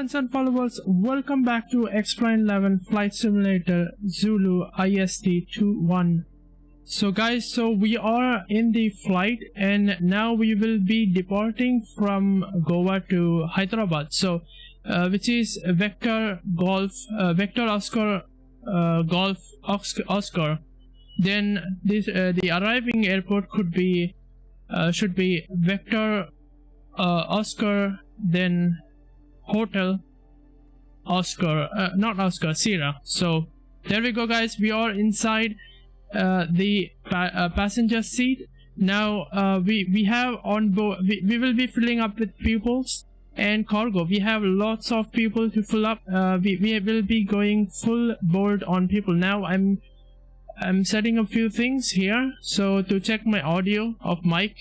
friends and followers, welcome back to Explain 11 Flight Simulator Zulu IST-21. So guys, we are in the flight and now we will be departing from Goa to Hyderabad. Which is Vector Oscar Golf Oscar. Then this the arriving airport should be Vector Oscar, then Hotel Oscar, not Oscar, Sierra. So there we go guys, we are inside the passenger seat. Now we have on board, we will be filling up with pupils and cargo. We have lots of people to fill up. We will be going full board on people. Now I'm setting a few things here, so to check my audio of mic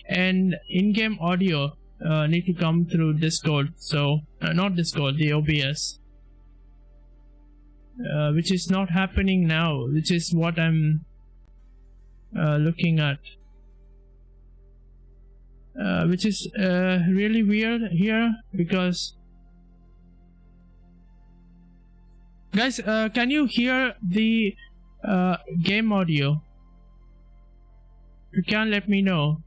and in-game audio need to come through Discord. So not Discord, the OBS, which is not happening now, which is what I'm looking at, which is really weird here. Because guys, can you hear the game audio? You can let me know.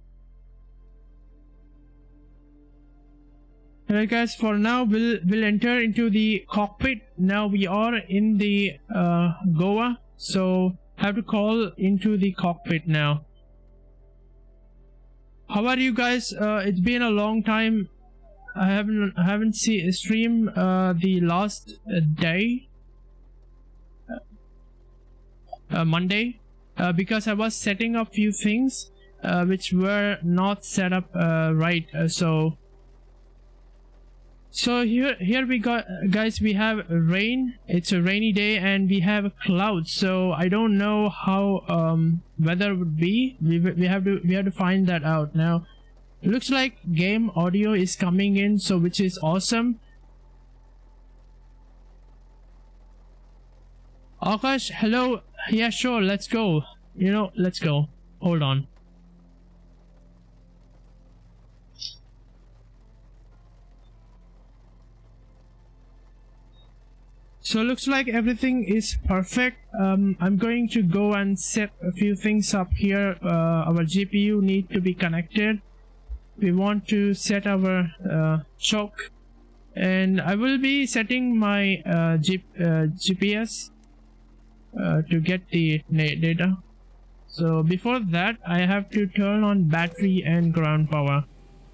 Alright guys, for now we'll enter into the cockpit. Now we are in the Goa, so have to call into the cockpit now. How are you guys? It's been a long time. I haven't seen stream the last day, Monday, because I was setting up few things which were not set up right. So here we got, guys, we have rain. It's a rainy day and we have clouds, so I don't know how weather would be. We have to find that out. Now it looks like game audio is coming in, so which is awesome. Akash, hello. Yeah, sure, let's go. Let's go. Hold on. So looks like everything is perfect. I'm going to go and set a few things up here. Our GPU need to be connected. We want to set our choke, and I will be setting my GPS to get the data. So before that, I have to turn on battery and ground power,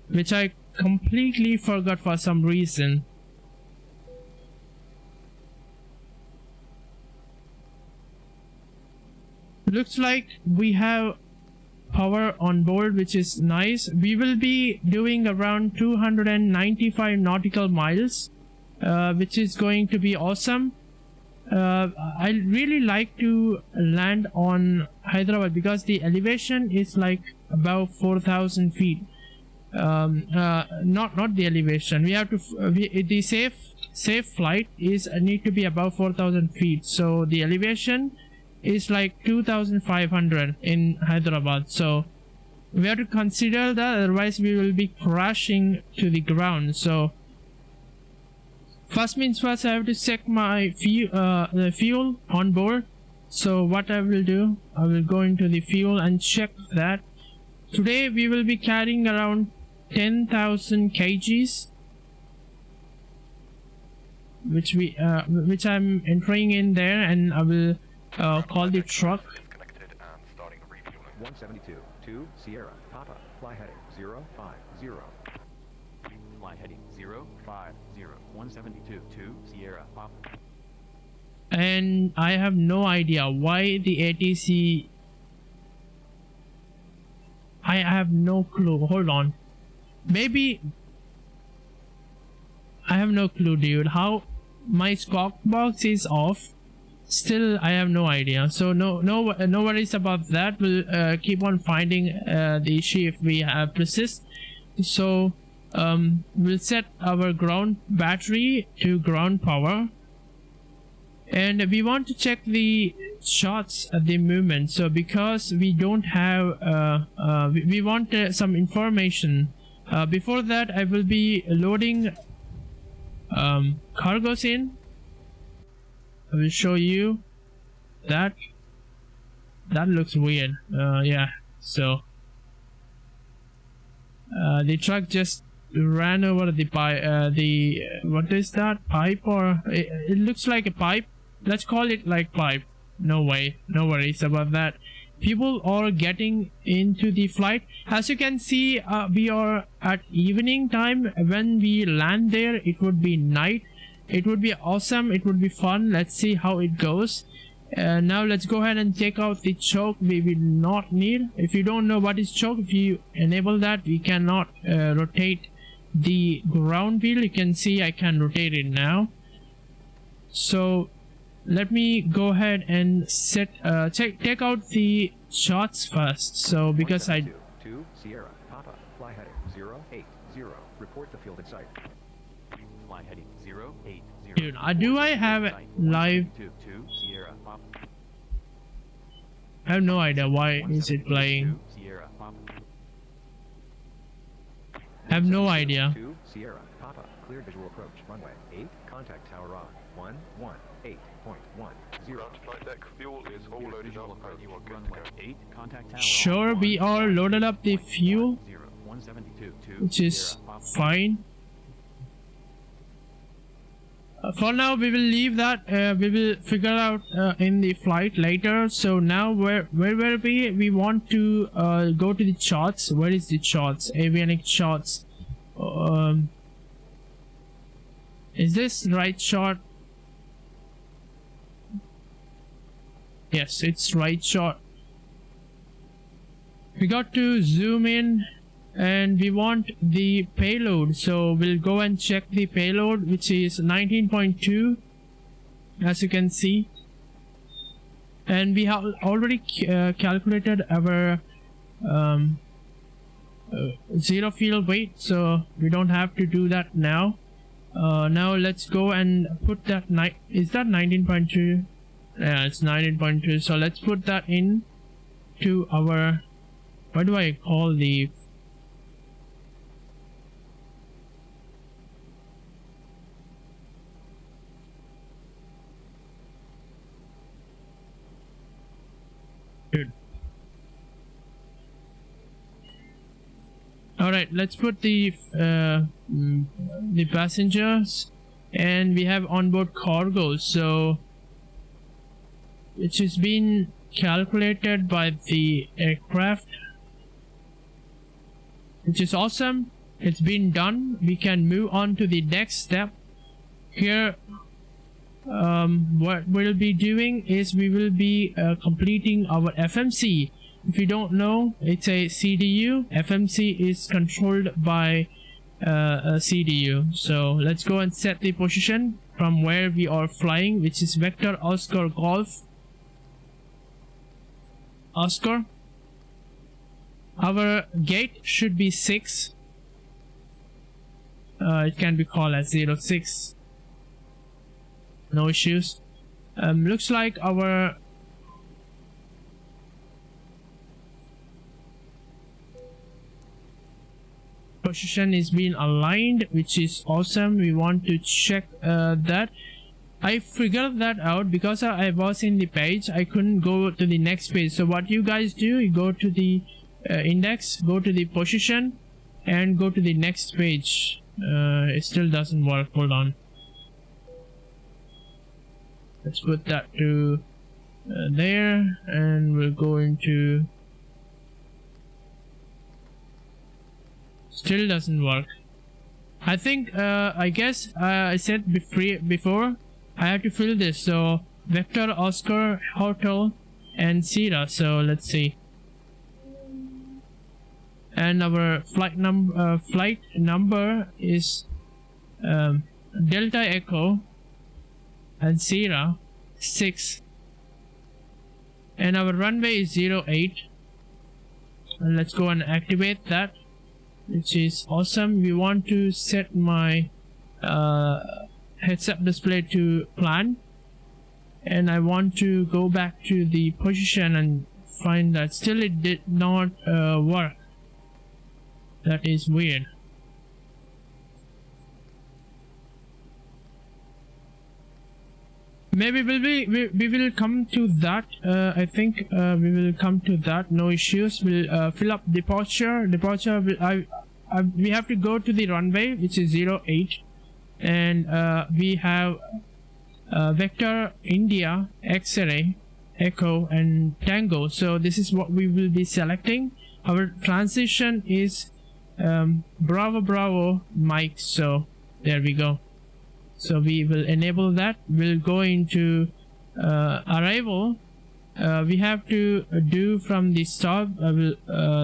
which I completely forgot for some reason. Looks like we have power on board, which is nice. We will be doing around 295 nautical miles, which is going to be awesome. I really like to land on Hyderabad because the elevation is like above 4,000 feet. Not the elevation. We have to the safe flight is need to be above 4,000 feet. So the elevation is like 2,500 in Hyderabad, so we have to consider that, otherwise we will be crashing to the ground. So first means first, I have to check my the fuel on board. So what I will do, I will go into the fuel and check that. Today we will be carrying around 10,000 kgs, which I'm entering in there, and I will call the truck. 172 to Sierra Papa, fly heading 050. Fly heading 050. 172 to Sierra Papa. And I have no idea why the ATC. I have no clue. Hold on. Maybe I have no clue, dude. How my squawk box is off. Still, I have no idea. So no worries about that. We'll keep on finding the issue if we have persist. So we'll set our ground battery to ground power, and we want to check the shots at the movement. So because we don't have we want some information. Before that, I will be loading cargo's in. I will show you that. That looks weird. Yeah, so the truck just ran over the pipe. What is that, pipe? Or it looks like a pipe. Let's call it like pipe. No worries about that. People are getting into the flight. As you can see, we are at evening time. When we land there, it would be night. It would be awesome. It would be fun. Let's see how it goes. Now let's go ahead and take out the choke. We will not need. If you don't know what is choke, if you enable that, we cannot rotate the ground wheel. You can see I can rotate it now. So let me go ahead and set take out the shots first. So because I 2 Sierra Papa fly heading 080 report the field in sight. Fly heading 080. Dude, do I have live? 2 Sierra Papa. I have no idea why is it playing. Sierra Papa. I have no idea. 2 Sierra Papa clear visual approach runway 8 contact tower on 118.10. Flight deck fuel is all loaded up and you are good to go. 8 contact tower. Sure, we are loaded up the fuel, 172 which is fine. For now, we will leave that. We will figure out in the flight later. So now, where were we? We want to go to the charts. Where is the charts? Avionic charts. Is this right chart? Yes, it's right chart. We got to zoom in. And we want the payload, so we'll go and check the payload, which is 19.2, as you can see. And we have already calculated our zero field weight, so we don't have to do that now. Now let's go and put that. Is that 19.2? Yeah, it's 19.2. So let's put that in to our. What do I call the? All right, let's put the passengers, and we have onboard cargo, so which is being calculated by the aircraft, which is awesome. It's been done. We can move on to the next step. Here, what we'll be doing is we will be completing our FMC. If you don't know, it's a CDU. FMC is controlled by a CDU. So let's go and set the position from where we are flying, which is Vector Oscar Golf Oscar. Our gate should be 6. It can be called as 06. No issues. Looks like our position is being aligned, which is awesome. We want to check that. I figured that out because I was in the page. I couldn't go to the next page. So what you guys do, you go to the index, go to the position, and go to the next page. It still doesn't work. Hold on. Let's put that to there, and we'll go into. Still doesn't work. I think I guess I said before I have to fill this. So Vector Oscar Hotel and Sierra. So let's see. And our flight number is Delta Echo and Sierra 6, and our runway is 08. And let's go and activate that, which is awesome. We want to set my heads-up display to plan, and I want to go back to the position and find that still it did not work. That is weird. Maybe we will come to that. I think we will come to that. No issues. We'll fill up departure. We have to go to the runway, which is 08, and we have Vector India, X-ray, Echo, and Tango. So this is what we will be selecting. Our transition is Bravo Bravo Mike. So there we go. So we will enable that. We'll go into arrival. We have to do from the start. I will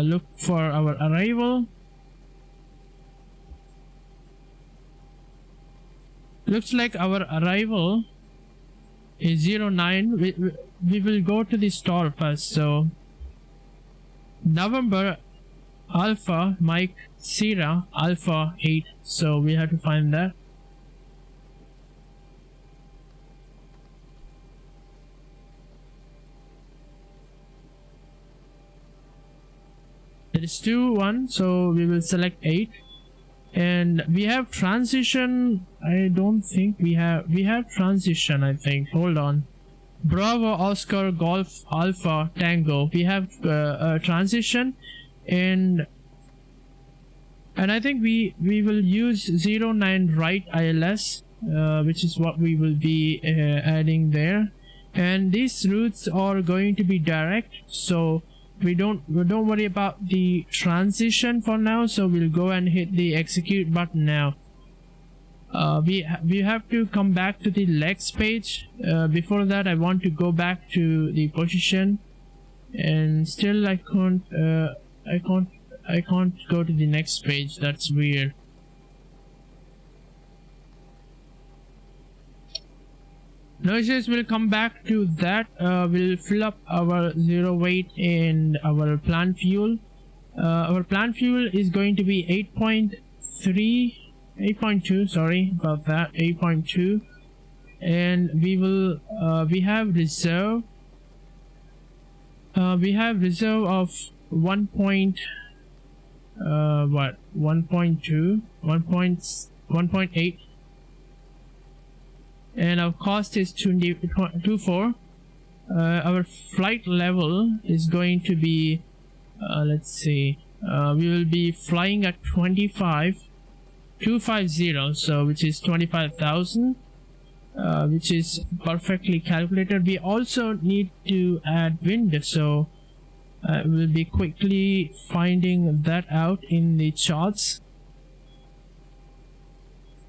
look for our arrival. Looks like our arrival is 09. We will go to the stall first. So November Alpha Mike Sierra Alpha 8. So we have to find that. It is 2-1, so we will select 8. And we have transition. I don't think we have transition. I think, hold on. Bravo Oscar Golf Alpha Tango. We have a transition, and I think we will use 09 right ILS, which is what we will be adding there. And these routes are going to be direct, so we don't worry about the transition for now. So we'll go and hit the execute button now. We have to come back to the legs page. Before that, I want to go back to the position, and still I can't go to the next page. That's weird. No issues, we'll come back to that. We'll fill up our 08 and our plant fuel. Our plant fuel is going to be 8.2, sorry about that, 8.2. And we will we have reserve of 1.8, and our cost is 24. Our flight level is going to be let's see, we will be flying at 250, so which is 25,000, which is perfectly calculated. We also need to add wind, so we'll be quickly finding that out in the charts.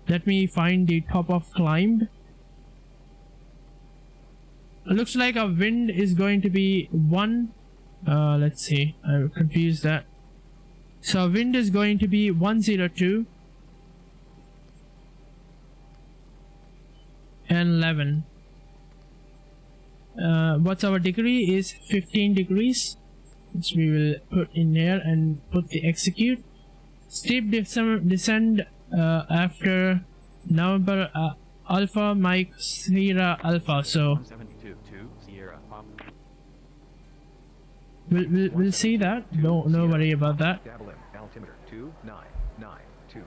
Let me find the top of climb. Looks like our wind is going to be 1. Let's see, I confused that. So our wind is going to be 102 and 11. What's our degree is 15 degrees, which we will put in there and put the execute. Steep descend after November Alpha Mike Sierra Alpha. So we'll see that. No worry about that. Altimeter 2992.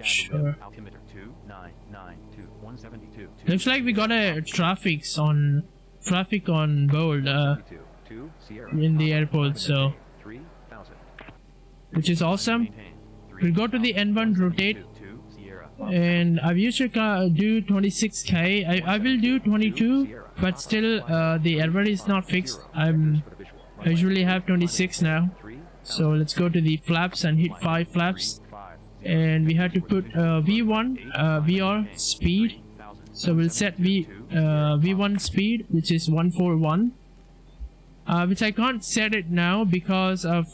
Sure. Altimeter 2992. 172. Looks like we got a traffic on board in the airport, so which is awesome. We'll go to the N1 rotate, and I've used to do 26k. I will do 22, but still the error is not fixed. I usually have 26 now. So let's go to the flaps and hit 5 flaps, and we have to put V1 VR speed. So we'll set V1 speed, which is 141, which I can't set it now because of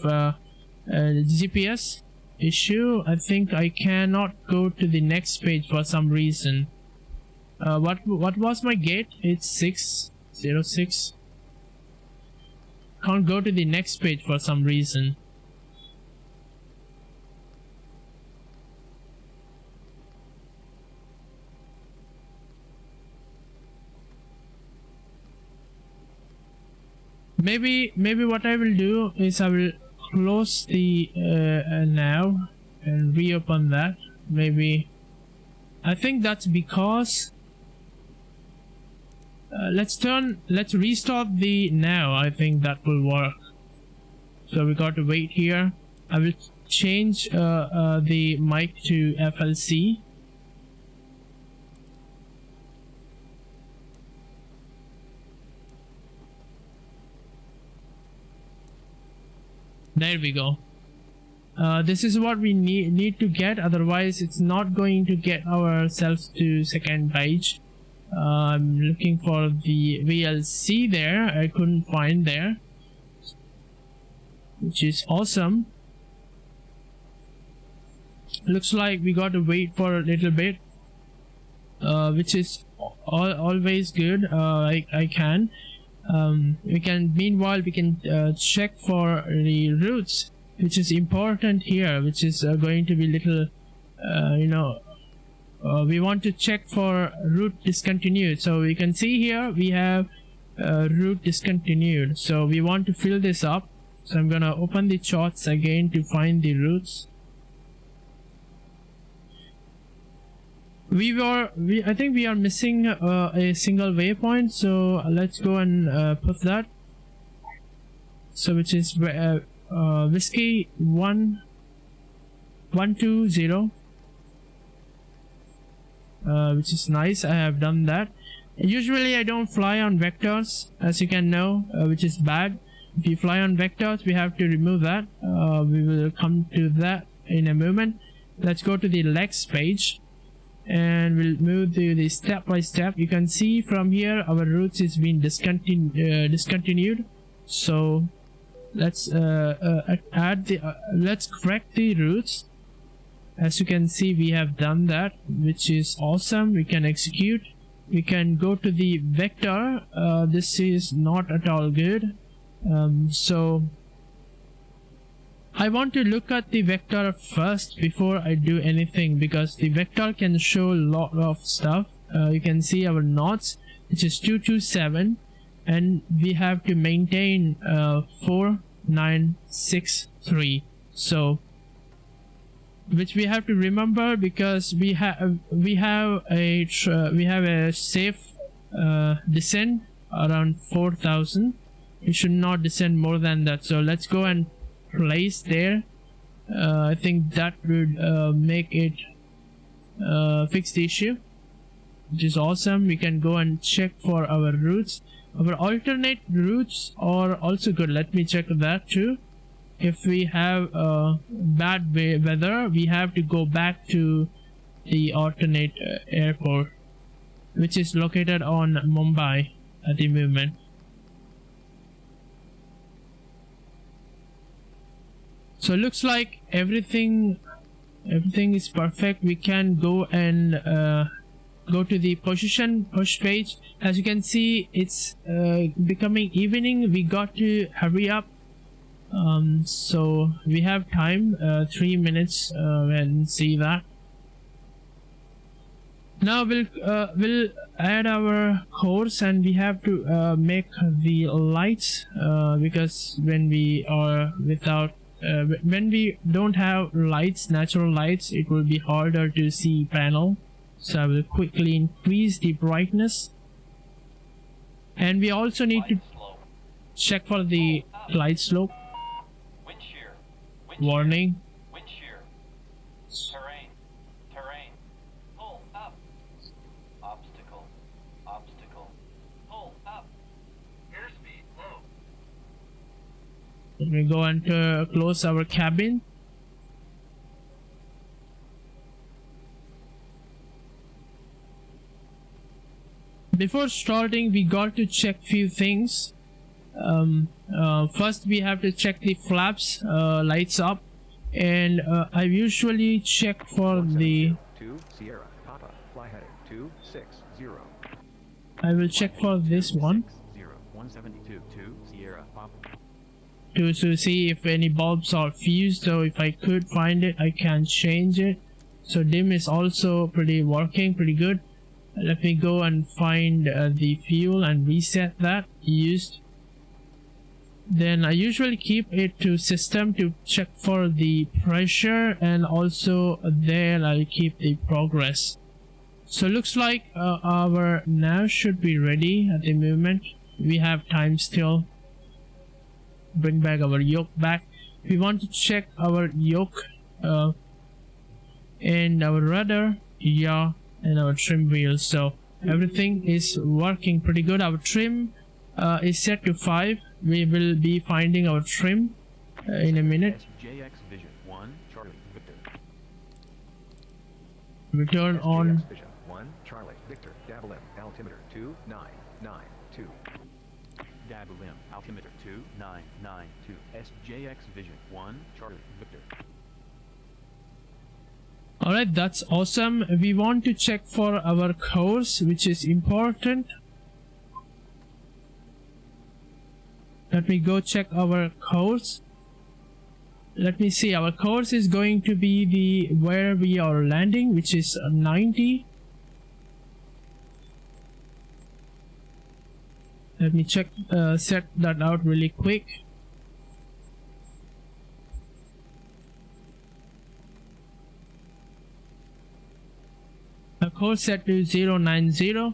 GPS issue. I think I cannot go to the next page for some reason. What was my gate? It's 606. Can't go to the next page for some reason. Maybe what I will do is I will close the now and reopen that. Maybe I think that's because let's restart the now. I think that will work. So we got to wait here. I will change the mic to FLC. There we go. This is what we need to get, otherwise it's not going to get ourselves to second page. I'm looking for the VLC there. I couldn't find there, which is awesome. Looks like we got to wait for a little bit, which is always good. I can. Meanwhile we can check for the routes, which is important here, which is going to be little we want to check for route discontinued. So we can see here we have route discontinued, so we want to fill this up. So I'm gonna open the charts again to find the routes. I think we are missing a single waypoint, so let's go and put that. So which is whiskey 120, which is nice. I have done that. Usually I don't fly on vectors, as you can know, which is bad. If you fly on vectors, we have to remove that. We will come to that in a moment. Let's go to the legs page, and we'll move to the step by step. You can see from here our routes is being discontinued. So let's let's correct the routes. As you can see, we have done that, which is awesome. We can execute. We can go to the vector. This is not at all good. So I want to look at the vector first before I do anything, because the vector can show a lot of stuff. You can see our knots, which is 227, and we have to maintain 4963. So which we have to remember, because we have a safe descent around 4000. We should not descend more than that. So let's go and place there. I think that would make it fix the issue, which is awesome. We can go and check for our routes. Our alternate routes are also good. Let me check that too. If we have bad weather, we have to go back to the alternate airport, which is located on Mumbai at the moment. So it looks like everything is perfect. We can go and go to the position push page. As you can see, it's becoming evening. We got to hurry up. So we have time, 3 minutes, and see that. Now we'll add our course, and we have to make the lights, because when we are without when we don't have lights, natural lights, it will be harder to see panel. So I will quickly increase the brightness, and we also need to check for the glide slope. Warning. Wind shear. Terrain. Pull up. Obstacle. Pull up. Airspeed low. Let me go and close our cabin. Before starting, we got to check few things. First we have to check the flaps, lights up, and I usually check for the 2 Sierra Papa fly heading 260. I will check for this one 172 2 Sierra Papa to see if any bulbs are fused. So if I could find it, I can change it. So dim is also working pretty good. Let me go and find the fuel and reset that used. Then I usually keep it to system to check for the pressure, and also there I'll keep the progress. So looks like our nav should be ready at the moment. We have time still. Bring back our yoke back. We want to check our yoke and our rudder, yeah, and our trim wheels. So everything is working pretty good. Our trim is set to 5. We will be finding our trim in a minute. SJX Vision 1 Charlie Victor. Return on. SJX Vision 1 Charlie Victor. Dabalim altimeter 2992. Dabalim altimeter 2992. SJX Vision 1 Charlie Victor. Alright, that's awesome. We want to check for our course, which is important. Let me go check our course. Let me see, our course is going to be the where we are landing, which is 90. Let me check, set that out really quick. Our course set to 090.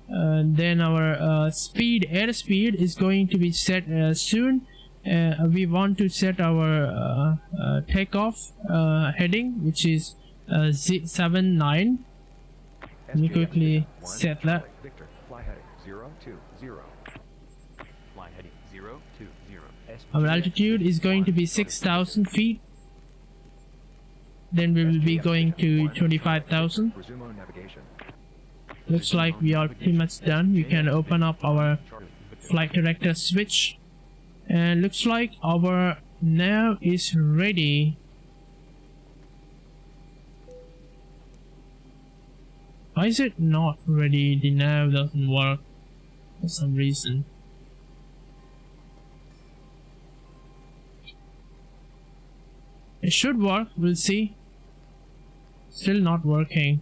Then our airspeed is going to be set soon. We want to set our takeoff heading, which is 79. Let me quickly set that. Victor, fly heading 020. Fly heading 020. Our altitude is going to be 6,000 feet. Then we will be going to 25,000. Resume on navigation. Looks like we are pretty much done. We can open up our flight director switch. And looks like our nav is ready. Why is it not ready? The nav doesn't work for some reason. It should work, we'll see. Still not working.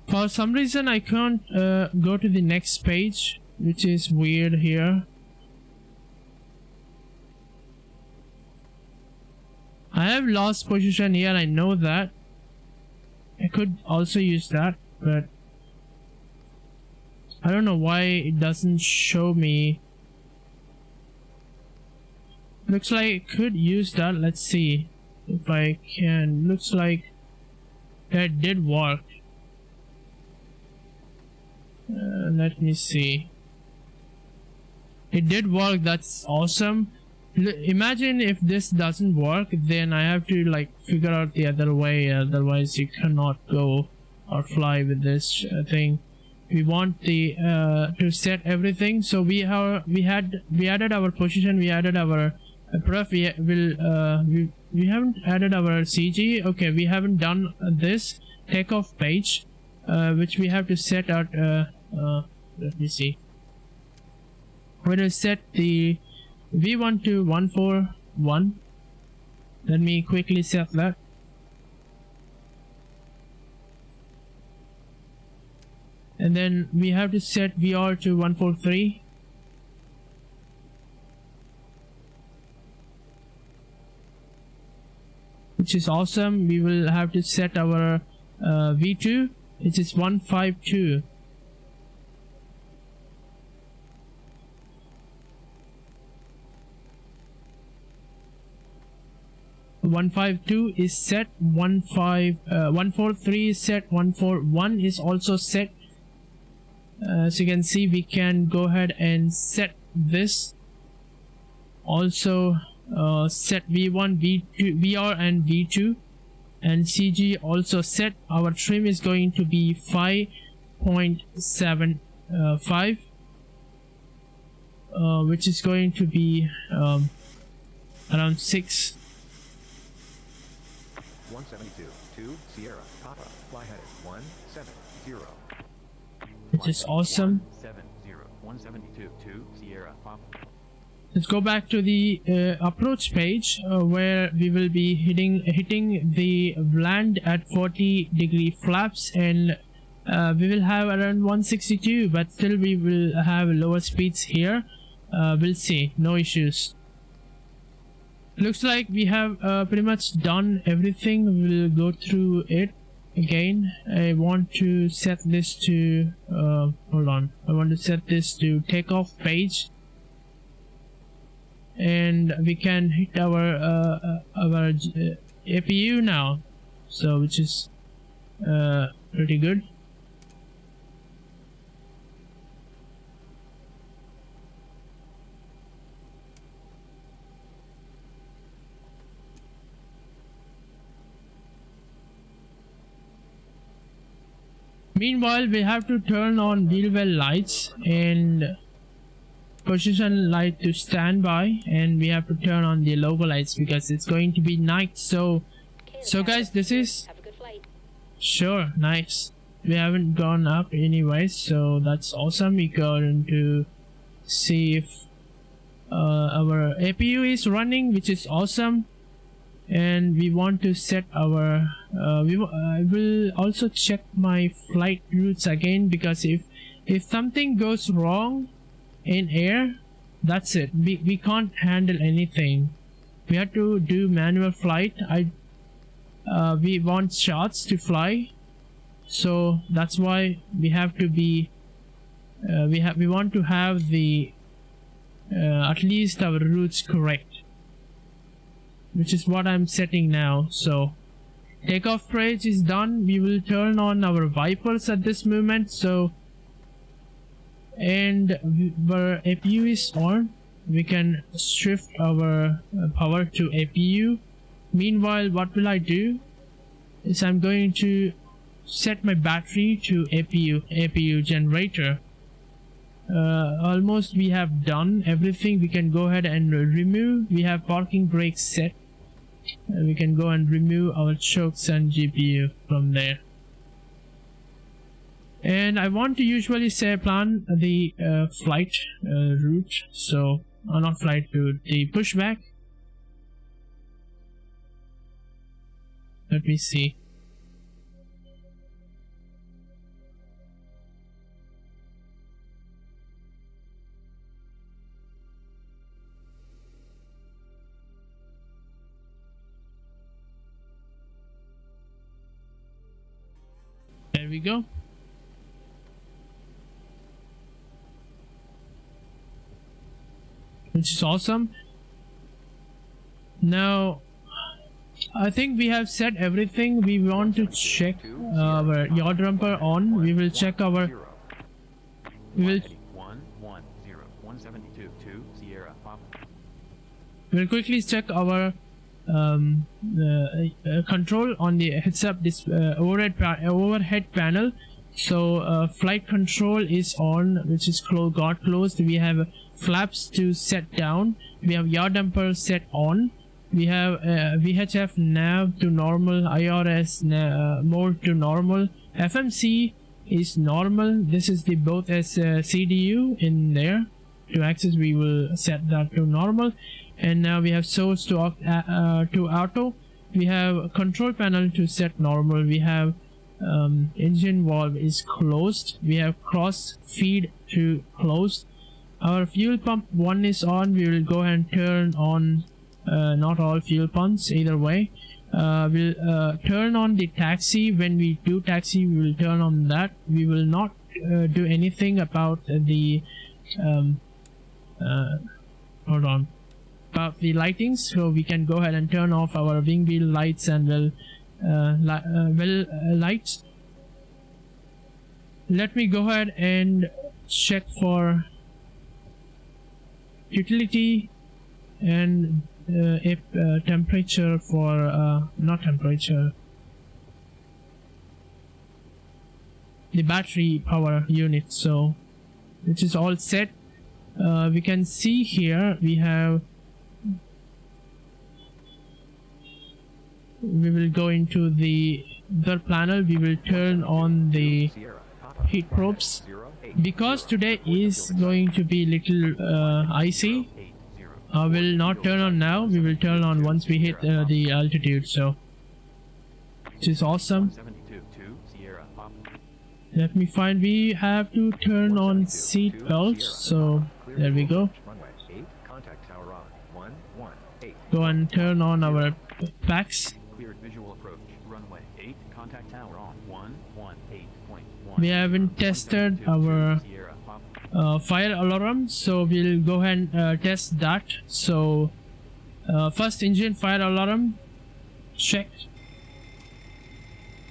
For some reason I can't go to the next page, which is weird here. I have lost position here, I know that. I could also use that, but I don't know why it doesn't show me. Looks like I could use that. Let's see if I can. Looks like that did work. Let me see. It did work. That's awesome. Imagine if this doesn't work, then I have to like figure out the other way, otherwise you cannot go or fly with this thing. We want the to set everything. So we added our position, we added our pref, we haven't added our CG. Okay, we haven't done this takeoff page, which we have to set out. Let me see. We're gonna set the V1 to 141. Let me quickly set that. And then we have to set VR to 143. Which is awesome. We will have to set our V2, which is 152. 152 is set, 143 is set, 141 is also set. So you can see we can go ahead and set this. Also set V1, V2, VR and V2, and CG also set. Our trim is going to be 5.75, which is going to be around 6. 172 to Sierra Papa, fly heading 170. Which is awesome. 172 to Sierra Papa. Let's go back to the approach page where we will be hitting the land at 40-degree flaps, and we will have around 162, but still we will have lower speeds here. We'll see, no issues. Looks like we have pretty much done everything. We'll go through it again. I want to set this to hold on, I want to set this to takeoff page, and we can hit our APU now, so which is pretty good. Meanwhile, we have to turn on wheel well lights and position light to standby, and we have to turn on the logo lights because it's going to be night. So guys, this is Have a good flight. sure nice. We haven't gone up anyway, so that's awesome. We going to see if our APU is running, which is awesome. And we want to set our I will also check my flight routes again, because if something goes wrong in air, that's it, we can't handle anything. We have to do manual flight. We want shots to fly, so that's why we have to be we want to have the at least our routes correct, which is what I'm setting now. So takeoff page is done. We will turn on our wipers at this moment, so and our APU is on. We can shift our power to APU. Meanwhile, what will I do is I'm going to set my battery to APU generator. Almost we have done everything. We can go ahead and remove. We have parking brake set. We can go and remove our chokes and GPU from there. And I want to usually say plan the flight route, so not flight route, the pushback. Let me see. There we go. Which is awesome. Now I think we have set everything. We want to check our yaw jumper on. We will check our we'll quickly check our control on the heads-up overhead panel. So flight control is on, which is got closed. We have flaps to set down. We have yaw damper set on. We have VHF nav to normal, IRS mode to normal. FMC is normal. This is the both as CDU in there. To access, we will set that to normal. And now we have source to auto. We have control panel to set normal. We have engine valve is closed. We have cross feed to closed. Our fuel pump 1 is on. We will go and turn on not all fuel pumps, either way. We'll turn on the taxi. When we do taxi, we will turn on that. We will not do anything about the hold on, about the lightings. So we can go ahead and turn off our wing wheel lights and lights. Let me go ahead and check for utility and temperature for not temperature, the battery power unit. So which is all set. We can see here we will go into the third panel. We will turn on the heat probes because today is going to be little icy. will not turn on now. We will turn on once we hit the altitude. So, which is awesome. 172 to Sierra. Op. Let me find. We have to turn on seat belts. So there we go. Runway 8. Contact tower on 118. Go and turn on our packs. Cleared visual approach. Runway 8. Contact tower on 118.1. We haven't tested our Sierra. Op. fire alarm, so we'll go ahead and test that. So first engine fire alarm checked.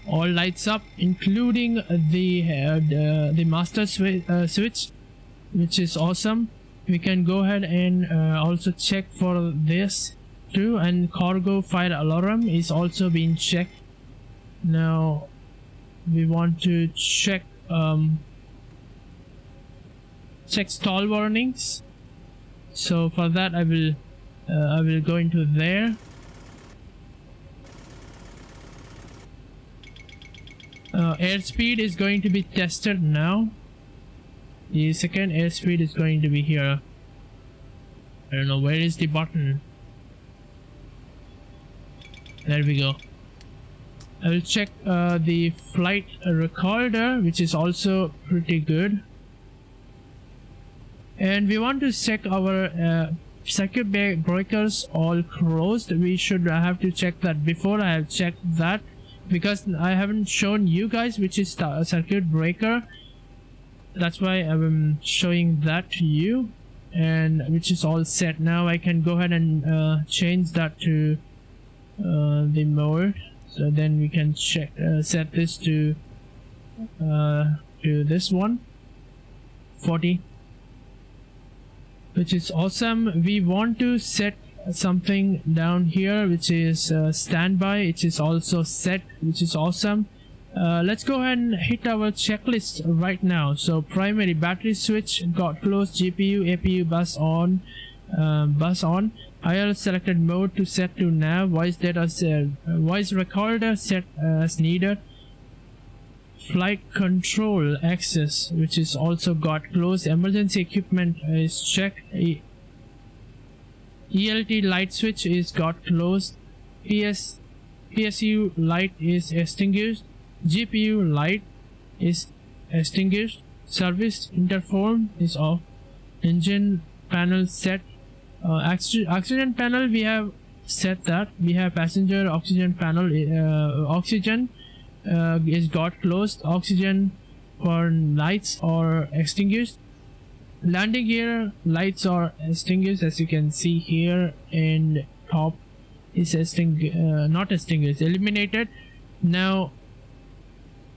All lights up, including the master switch, which is awesome. We can go ahead and also check for this too, and cargo fire alarm is also being checked. Now we want to check stall warnings. So for that I will go into there. Airspeed is going to be tested now. The second airspeed is going to be here. I don't know, where is the button? There we go. I will check the flight recorder, which is also pretty good. And we want to check our circuit breakers all closed. We should have to check that before. I have checked that because I haven't shown you guys which is the circuit breaker. That's why I'm showing that to you, and which is all set. Now I can go ahead and change that to the mode. So then we can check set this to this one 40, which is awesome. We want to set something down here which is standby, which is also set, which is awesome. Let's go ahead and hit our checklist right now. So primary battery switch got closed, GPU APU bus on, IR selected mode to set to nav, voice data voice recorder set as needed, flight control access, which is also got closed, emergency equipment is checked, ELT light switch is got closed, PSU light is extinguished, GPU light is extinguished, service interform is off, engine panel set, oxygen panel we have set that. We have passenger oxygen panel, oxygen is got closed, oxygen for lights are extinguished, landing gear lights are extinguished, as you can see here, and top is not extinguished, eliminated. Now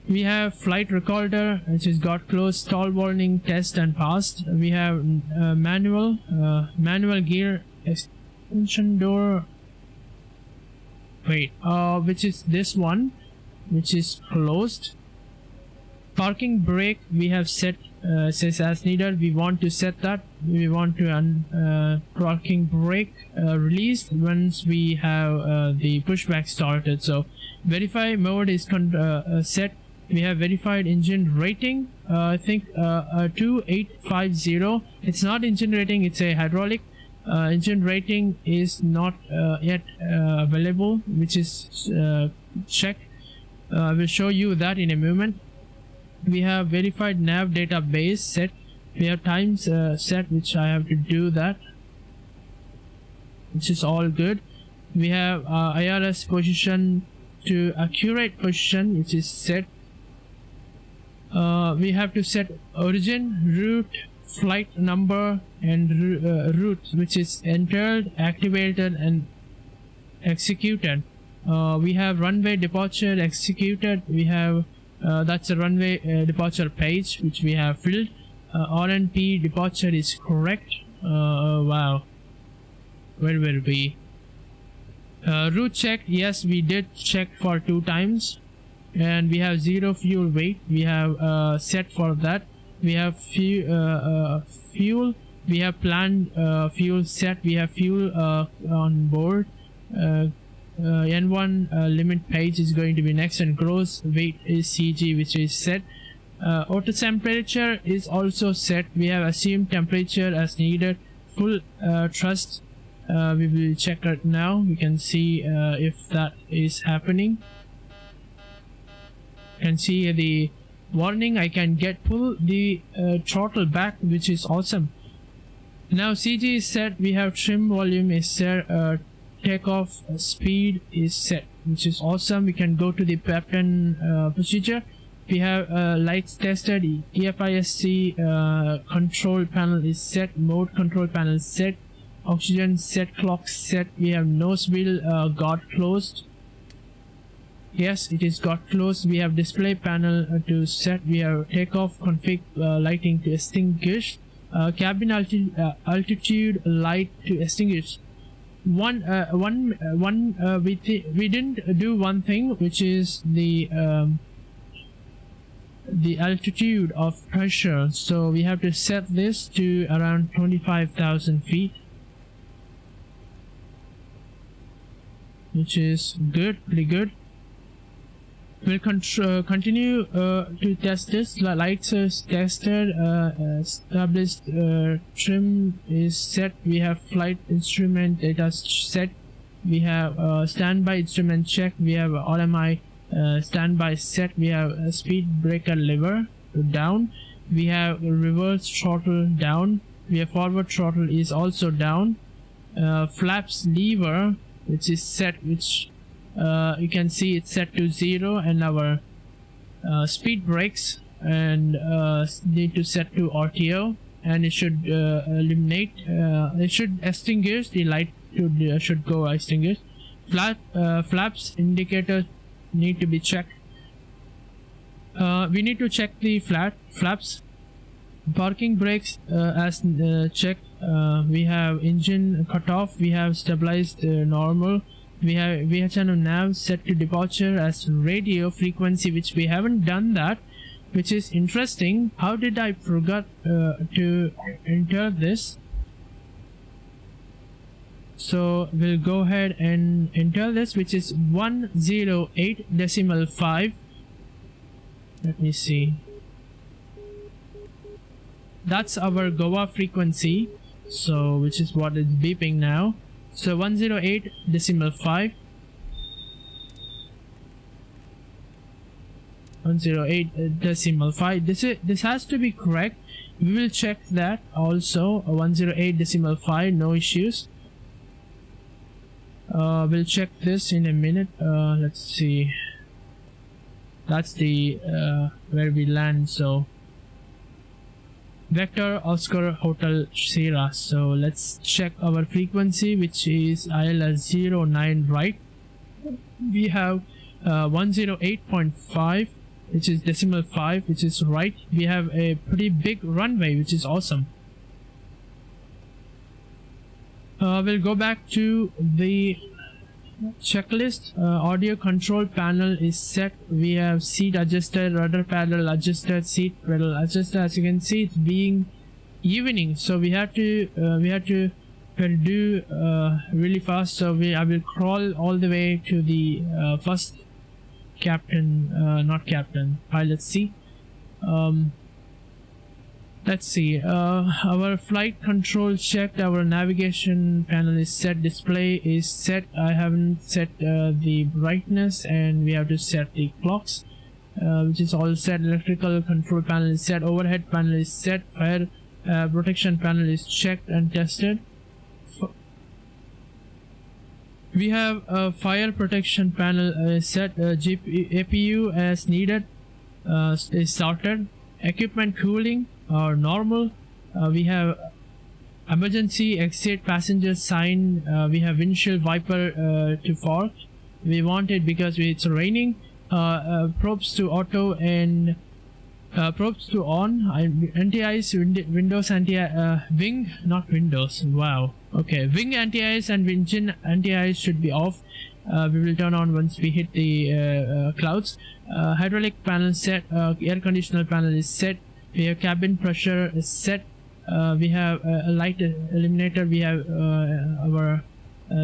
we have flight recorder, which is got closed, stall warning test and passed. We have manual gear extension door, which is this one, which is closed. Parking brake we have set says as needed. We want to set that. We want to parking brake released once we have the pushback started. So verify mode is set. We have verified engine rating, I think 2850. It's not engine rating, it's a hydraulic. Engine rating is not yet available, which is checked. I will show you that in a moment. We have verified nav database set. We have times set, which I have to do that, which is all good. We have IRS position to accurate position, which is set. We have to set origin, route, flight number, and route, which is entered, activated, and executed. We have runway departure executed. We have that's a runway departure page which we have filled. RNP departure is correct. Wow, where were we? Route check, yes, we did check for 2 times. And we have 0 fuel weight. We have set for that. We have fuel. We have planned fuel set. We have fuel on board. N1 limit page is going to be next, and gross weight is CG, which is set. Auto temperature is also set. We have assumed temperature as needed. Full thrust We will check it now. We can see if that is happening. You can see the warning. I can pull the throttle back, which is awesome. Now CG is set. We have trim volume is set. Takeoff speed is set, which is awesome. We can go to the pattern procedure. We have lights tested. EFISC control panel is set. Mode control panel is set. Oxygen set. Clock set. We have nose wheel got closed. Yes, it is got closed. We have display panel to set. We have takeoff config lighting to extinguish. Cabin altitude light to extinguish. We didn't do one thing, which is the altitude of pressure. So we have to set this to around 25,000 feet, which is good, pretty good. We'll continue to test this. Lights is tested. Established trim is set. We have flight instrument data set. We have standby instrument check. We have RMI standby set. We have a speed breaker lever down. We have reverse throttle down. We have forward throttle is also down. Flaps lever, which is set, which you can see it's set to 0, and our speed brakes and need to set to RTO, and it should eliminate, it should extinguish the light should go extinguish. Flaps indicators need to be checked. We need to check the flaps. Parking brakes as checked. We have engine cut off. We have stabilized normal. We have VHF nav set to departure as radio frequency, which we haven't done that, which is interesting. How did I forget to enter this? So we'll go ahead and enter this, which is 108.5. Let me see. That's our Goa frequency, so which is what is beeping now. So 108.5. 108.5. This has to be correct. We will check that also. 108.5. No issues. We'll check this in a minute. Let's see. That's the where we land. So Vector Oscar Hotel Sierra. So let's check our frequency, which is ILS 09, right? We have 108.5, which is decimal 5, which is right. We have a pretty big runway, which is awesome. We'll go back to the checklist. Audio control panel is set. We have seat adjusted, rudder pedal adjusted, seat pedal adjusted. As you can see, it's being evening, so we had to do really fast. So I will crawl all the way to the first pilot seat. Let's see. Our flight control checked. Our navigation panel is set. Display is set. I haven't set the brightness, and we have to set the clocks, which is all set. Electrical control panel is set. Overhead panel is set. Fire protection panel is checked and tested. We have a fire protection panel set. APU as needed is started. Equipment cooling or normal. We have emergency exit passenger sign. We have windshield wiper to fork. We want it because it's raining. Probes to auto and probes to on. Anti-ice, windows wing, not windows. Wow. Okay, wing anti-ice and engine anti-ice should be off. We will turn on once we hit the clouds. Hydraulic panel set. Air conditioner panel is set. We have cabin pressure is set. We have a light eliminator. We have our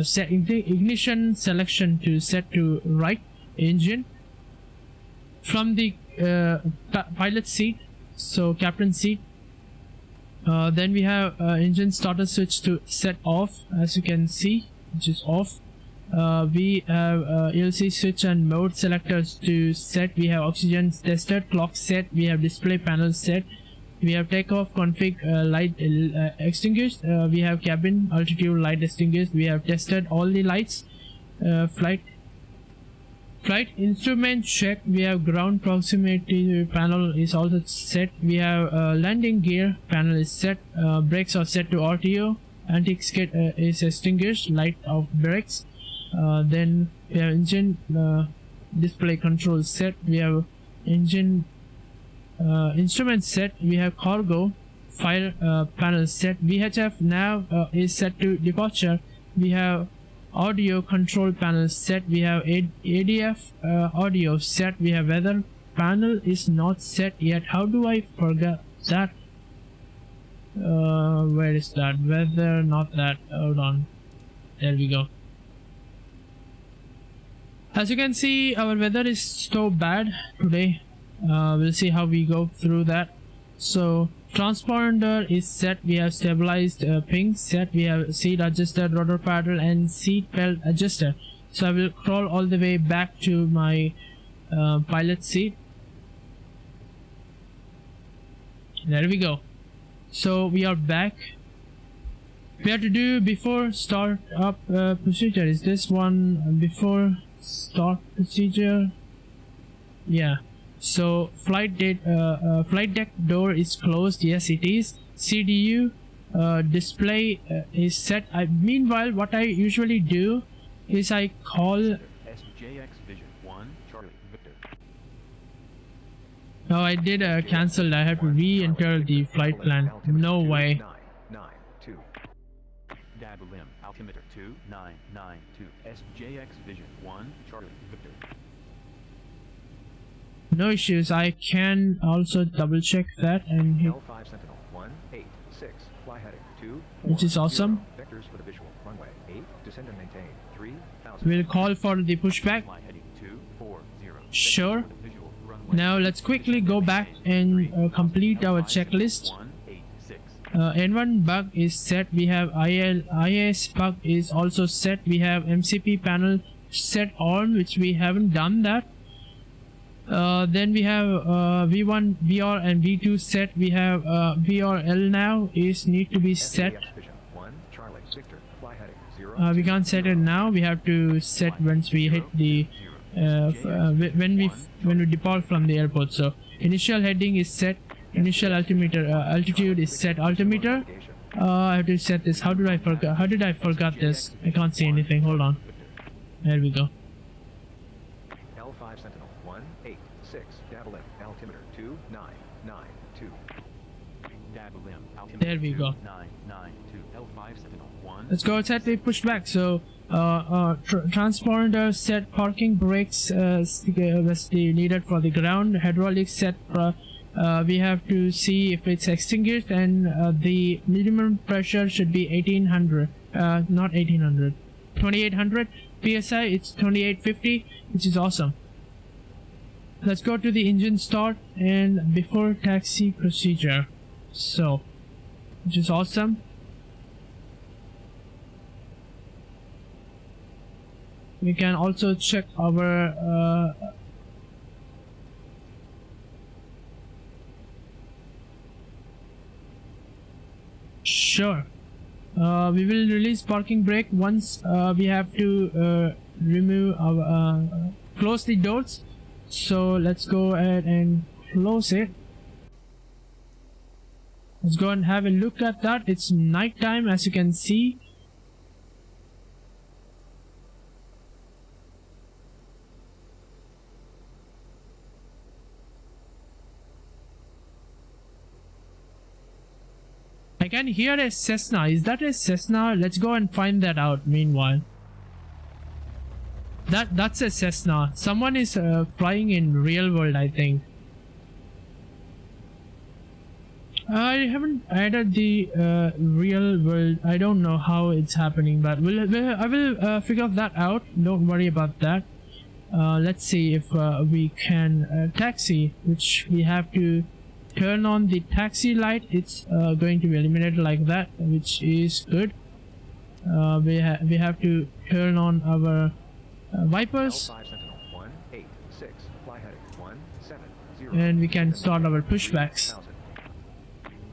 set ignition selection to set to right engine. From the pilot seat, so captain seat, Then we have engine starter switch to set off, as you can see, which is off. We have ELC switch and mode selectors to set. We have oxygen tested, clock set. We have display panel set. We have takeoff config, light extinguished. We have cabin altitude light extinguished. We have tested all the lights. Flight instrument check. We have ground proximity panel is also set. We have landing gear panel is set. Brakes are set to RTO. Anti-skid is extinguished. Light of brakes. Then we have engine display control set. We have engine instrument set. We have cargo fire panel set. VHF nav is set to departure. We have audio control panel set. We have ADF audio set. We have weather panel is not set yet. How do I forget that? Where is that? Weather, not that. Hold on. There we go. As you can see, our weather is so bad today. We'll see how we go through that. So transponder is set. We have stabilized ping set. We have seat adjuster, rotor paddle, and seat belt adjuster. So I will crawl all the way back to my pilot seat. There we go. So we are back. We have to do before start up procedure. Is this one before start procedure? Yeah. So flight deck door is closed. Yes, it is. CDU display is set. Meanwhile, what I usually do is I call SJX Vision 1 Charlie Victor. Oh, I did cancel. I have to re-enter the flight plan. No way. 992. Dabulim altimeter 2992. SJX Vision 1 Charlie Victor. No issues. I can also double check that and hit, L5 Sentinel 186. Fly heading 2. which is awesome. Vectors for the visual. Runway 8. Descend and maintain 3000. We'll call for the pushback. Fly heading 240. Sure. Vectors for the visual. Runway Now let's quickly go back and complete our checklist. 186. N1 bug is set. We have IIS bug is also set. We have MCP panel set on, which we haven't done that. Then we have V1, VR, and V2 set. We have VRL now is need to be set. Vision 1 Charlie Victor. Fly heading 0. We can't set it now. We have to set once we hit the when we depart from the airport. So initial heading is set. Initial altimeter altitude is set. Altimeter. I have to set this. How did I forget this? I can't see anything. Hold on. There we go. L5 Sentinel 186. Dabulim altimeter 2992. Dabulim altimeter There we go. 2992. L5 Sentinel 1. Let's go set the pushback. So transponder set. Parking brakes was the needed for the ground. Hydraulic set. We have to see if it's extinguished, and the minimum pressure should be 1800, not 1800, 2800 psi. It's 2850, which is awesome. Let's go to the engine start and before taxi procedure. So, which is awesome. We can also check our sure. We will release parking brake once we have to remove our close the doors. So let's go ahead and close it. Let's go and have a look at that. It's night time, as you can see. I can hear a Cessna. Is that a Cessna? Let's go and find that out meanwhile. That's a Cessna. Someone is flying in real world, I think. I haven't added the real world. I don't know how it's happening, but I will figure that out. Don't worry about that. Let's see if we can taxi, which we have to turn on the taxi light, it's going to be eliminated like that, which is good. We have to turn on our wipers, L5 Sentinel 186, fly heading 170. and we can start our pushbacks. 3000.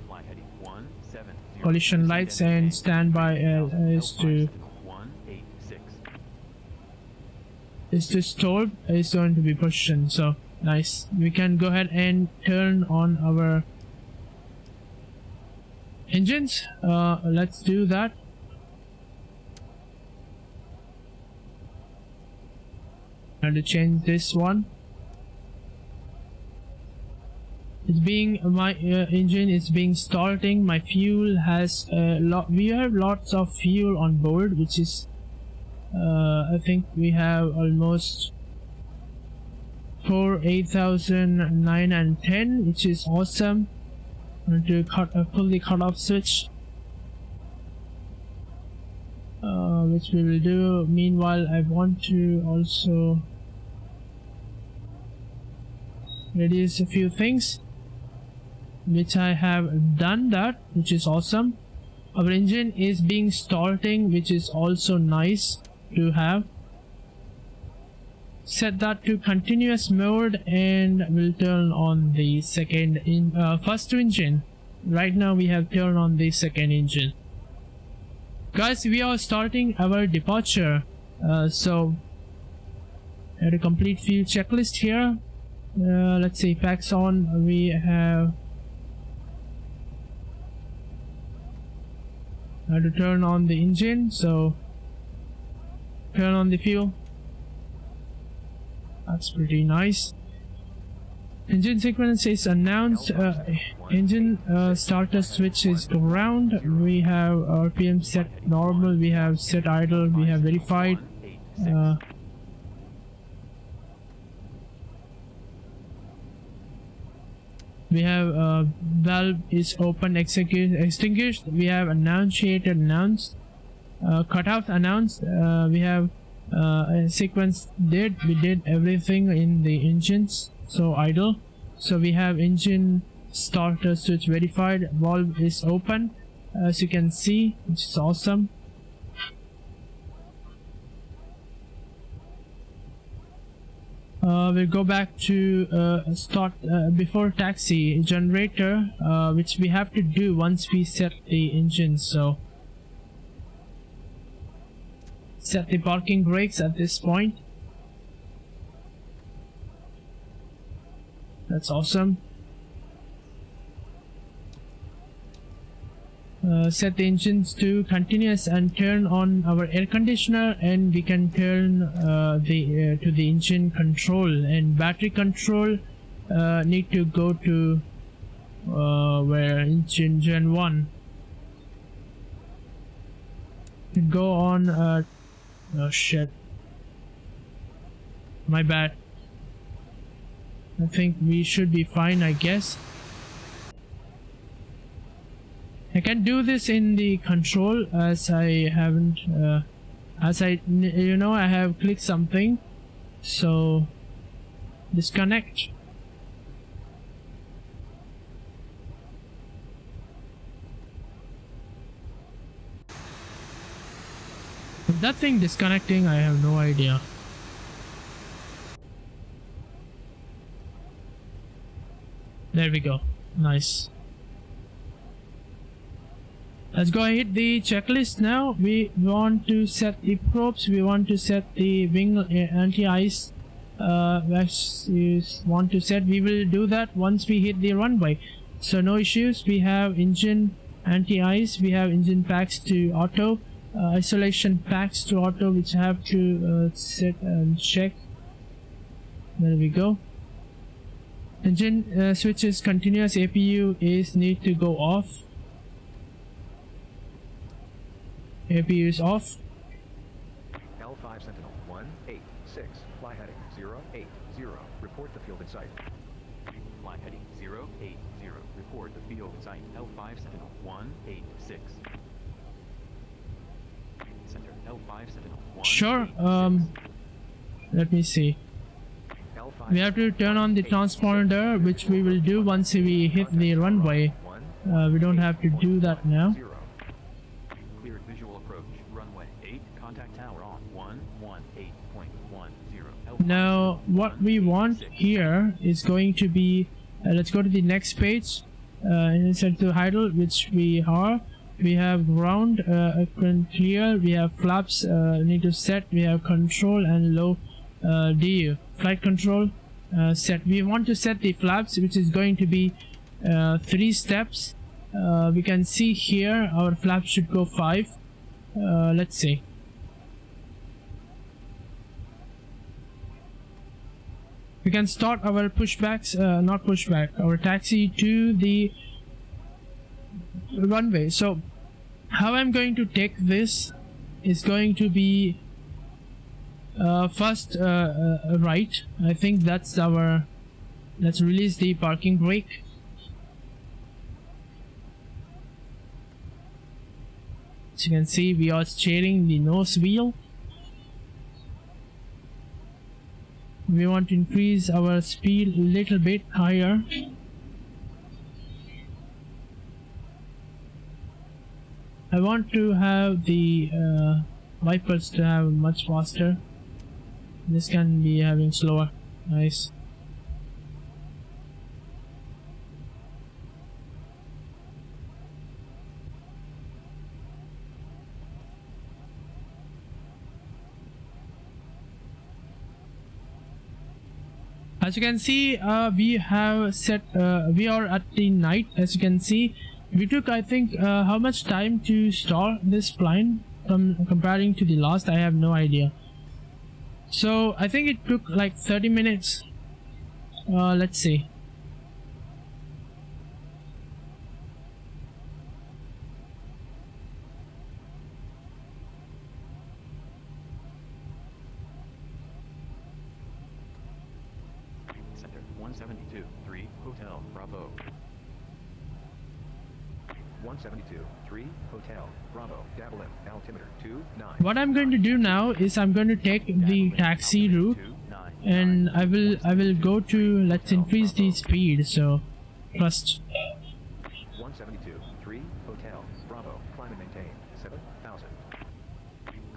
Fly heading 170. Collision lights and standby is to 186. stall is going to be pushed in. So nice. We can go ahead and turn on our engines. Let's do that. I have to change this one. It's being my engine is being starting. My fuel has we have lots of fuel on board, which is I think we have almost 8,000, 9 and 10, which is awesome. I'm going to pull the cutoff switch, which we will do. Meanwhile, I want to also reduce a few things, which I have done that, which is awesome. Our engine is being starting, which is also nice to have. Set that to continuous mode, and we'll turn on the first engine. Right now we have turned on the second engine. Guys, we are starting our departure. So I had a complete fuel checklist here. Let's see, packs on. We have to turn on the engine, so turn on the fuel. That's pretty nice. Engine sequence is announced. Engine starter switch is ground. We have RPM set normal. We have set idle. We have verified. We have valve is open, extinguished. We have annunciated, announced, cutoff announced. We have sequence we did everything in the engines, so idle. So we have engine starter switch verified, valve is open, as you can see, which is awesome. We'll go back to start before taxi generator, which we have to do once we set the engine. So set the parking brakes at this point. That's awesome. Set the engines to continuous and turn on our air conditioner, and we can turn to the engine control, and battery control need to go to where engine gen 1. Go on. Oh shit, my bad. I think we should be fine, I guess. I can do this in the control, as I haven't I have clicked something, so disconnect. That thing disconnecting, I have no idea. There we go. Nice. Let's go and hit the checklist now. We want to set the probes. We want to set the wing anti-ice. Want to set. We will do that once we hit the runway. So no issues. We have engine anti-ice. We have engine packs to auto. Isolation packs to auto, which I have to set and check. There we go. Engine switches continuous. APU is need to go off. APU is off. L5 Sentinel 186, fly heading 080, report the field in sight. Fly heading 080, report the field in sight. L5 Sentinel 186. Center L5 Sentinel 186. Sure. Let me see. L5 we have to turn on the transponder, which we will do once we hit the runway. We don't have to do that now. Cleared visual approach. Runway 8. Contact tower on 118.10. Now, what we want here is going to be, let's go to the next page, instead to idle, which we are. We have ground, clear, we have flaps, need to set, we have control and low DU. Flight control, set. We want to set the flaps, which is going to be 3 steps. We can see here our flaps should go 5. Let's see. We can start our pushbacks, not pushback, our taxi to the runway. So how I'm going to take this is going to be first right. I think that's our, let's release the parking brake. As you can see, we are steering the nose wheel. We want to increase our speed a little bit higher. I want to have the wipers to have much faster. This can be having slower. Nice. As you can see, we have set, we are at the night. As you can see, we took, I think, how much time to start this plane comparing to the last? I have no idea. So I think it took like 30 minutes. Let's see. Center 172.3 Hotel Bravo. 172.3 Hotel Bravo. Double M altimeter 29. What I'm going to do now is I'm going to take the taxi route, and I will go to, let's increase the speed. So trust. 172.3 Hotel Bravo. Climb and maintain 7,000.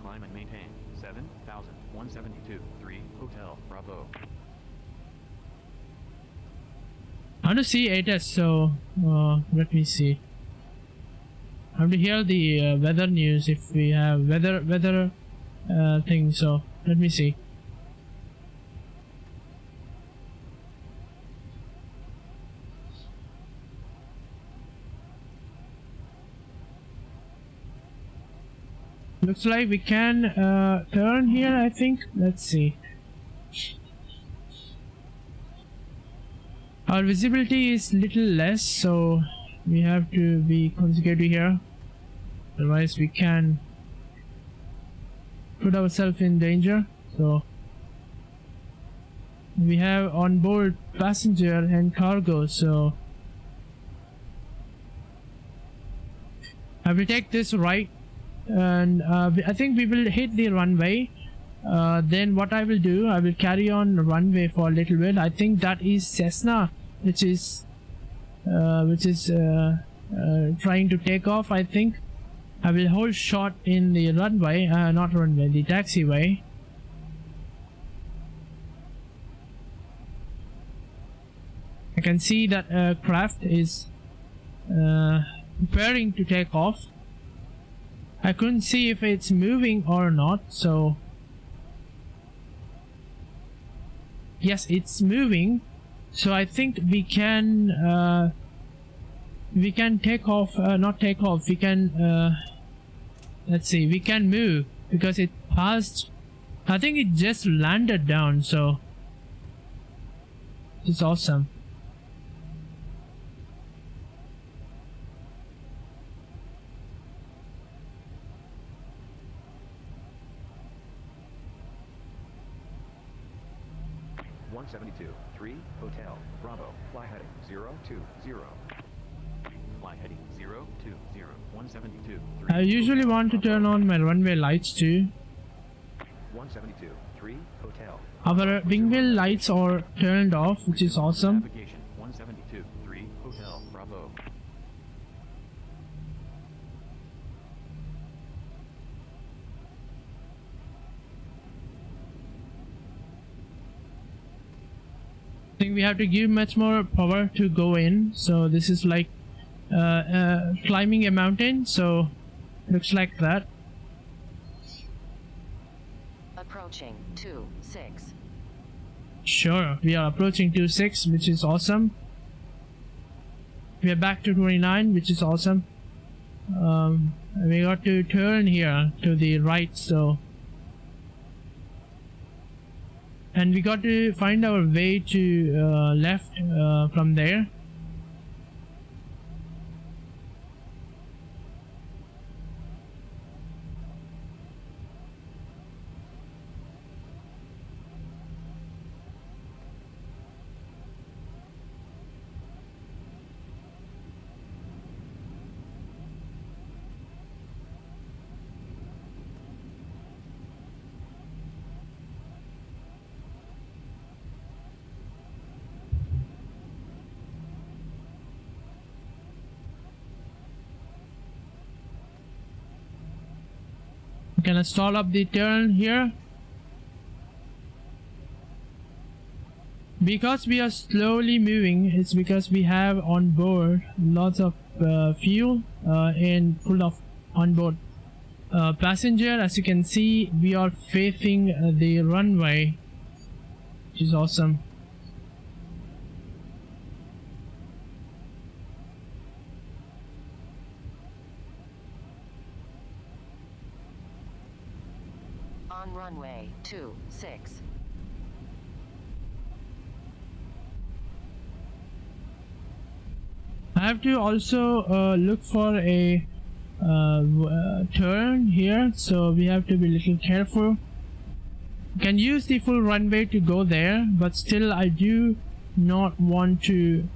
Climb and maintain 7,000. 172.3 Hotel Bravo. I want to see ATS, so let me see. I have to hear the weather news if we have weather thing. So let me see. Looks like we can turn here, I think. Let's see. Our visibility is little less, so we have to be consecutive here. Otherwise we can put ourselves in danger. So we have on board passenger and cargo, so I will take this right, and I think we will hit the runway. Then what I will do, I will carry on the runway for a little bit. I think that is Cessna, which is trying to take off. I think I will hold short in the runway, not runway, the taxiway. I can see that craft is preparing to take off. I couldn't see if it's moving or not, so yes, it's moving. So I think we can take off, not take off, we can let's see, we can move because it passed. I think it just landed down, so it's awesome. One 172.3 Hotel Bravo. Fly heading 020. Fly heading 020. 172.3. I usually want to turn on my runway lights too. 172.3 Hotel Our wing wheel lights are turned off, which is awesome. Navigation 172, 3, Hotel Bravo. I think we have to give much more power to go in. So this is like climbing a mountain. So looks like that. Approaching 2-6. Sure, we are approaching 2.6, which is awesome. We are back to 29, which is awesome. We got to turn here to the right, so. And we got to find our way to left from there. Can I stall up the turn here? Because we are slowly moving, it's because we have on board lots of fuel and full of onboard passenger. As you can see, we are facing the runway, which is awesome. On runway 26. I have to also look for a turn here, so we have to be a little careful. Can use the full runway to go there, but still I do not want to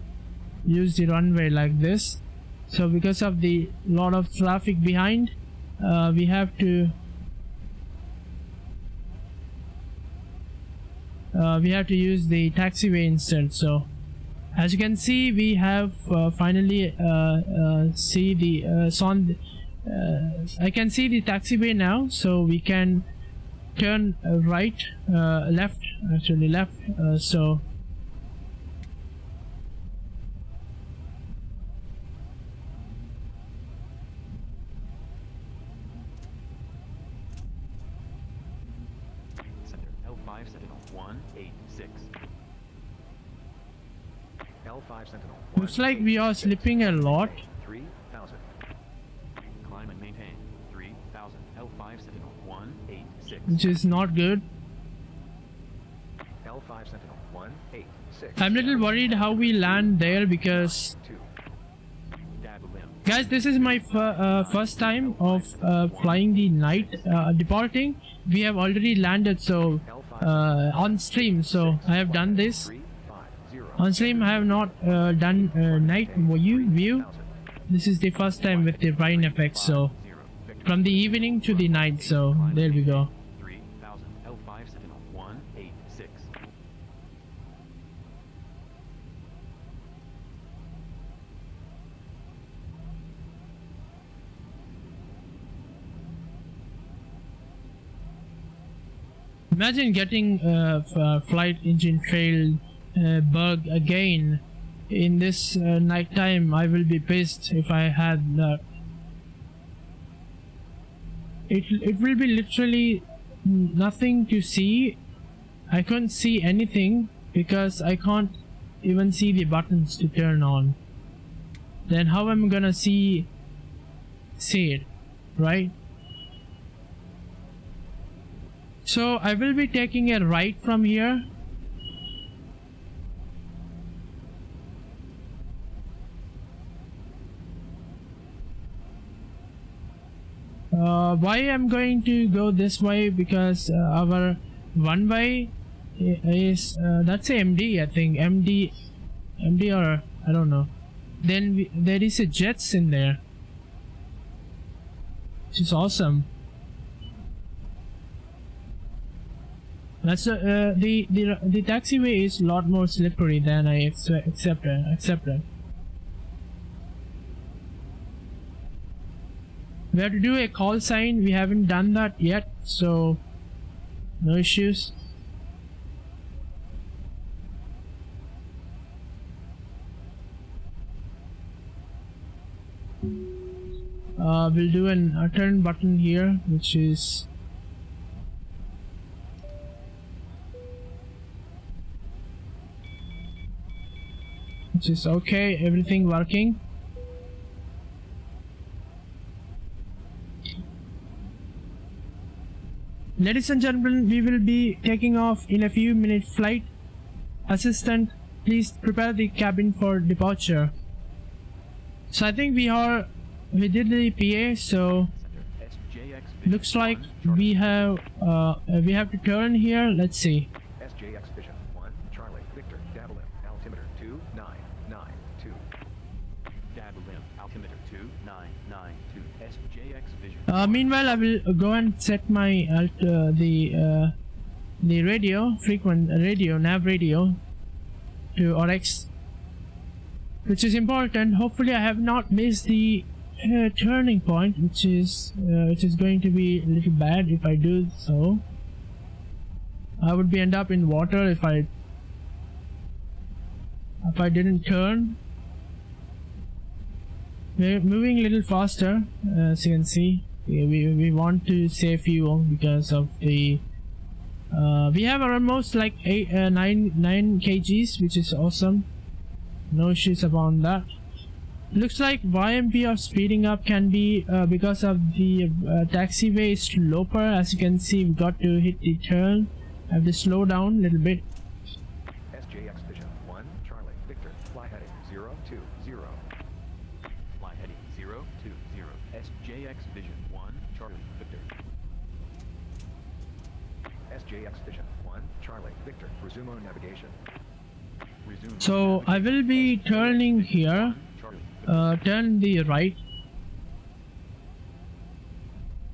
use the runway like this. So because of the lot of traffic behind, we have to use the taxiway instead. So as you can see, we have finally see the I can see the taxiway now, so we can turn left, actually left. So Center L5 Sentinel 186. L5 Sentinel. looks like we are slipping a lot. 3000. Climb and maintain 3000. L5 Sentinel 186. Which is not good. L5 Sentinel 186. I'm a little worried how we land there because, 2. Dabulim. guys, this is my first time of flying the night, departing. We have already landed, so on stream. So I have done this. 350. On stream, I have not done night view. This is the first time with the rain effect. So from the evening to the night. So there we go. 3000. L5 Sentinel 186. Imagine getting flight engine failed bug again in this night time. I will be pissed if I had that. It will be literally nothing to see. I can't see anything because I can't even see the buttons to turn on. Then how am I gonna see it, right? So I will be taking a right from here. Why I'm going to go this way? Because our one way is that's a MD, I think. MD or I don't know. Then there is a jets in there, which is awesome. That's the taxiway is a lot more slippery than I accepted. We have to do a call sign. We haven't done that yet, so no issues. We'll do a turn button here, which is okay. Everything working. Ladies and gentlemen, we will be taking off in a few minutes. Flight assistant, please prepare the cabin for departure. So I think we did the PA, so looks like we have to turn here. Let's see. SJX Vision 1, Charlie, Victor, Dabalim, altimeter 2992. Dabalim, altimeter 2992. SJX Vision. Meanwhile, I will go and set my the radio nav radio to RX, which is important. Hopefully, I have not missed the turning point, which is going to be a little bad if I do so. I would end up in water if I didn't turn. We're moving a little faster, as you can see. We want to save fuel because of the we have almost like 9 kgs, which is awesome. No issues about that. Looks like YMP are speeding up can be because of the taxiway is slower. As you can see, we got to hit the turn. I have to slow down a little bit. SJX Vision 1, Charlie, Victor, fly heading 020. Fly heading 020. SJX Vision 1, Charlie, Victor. SJX Vision 1, Charlie, Victor, resume on navigation. Resume. So I will be turning here. Turn the right,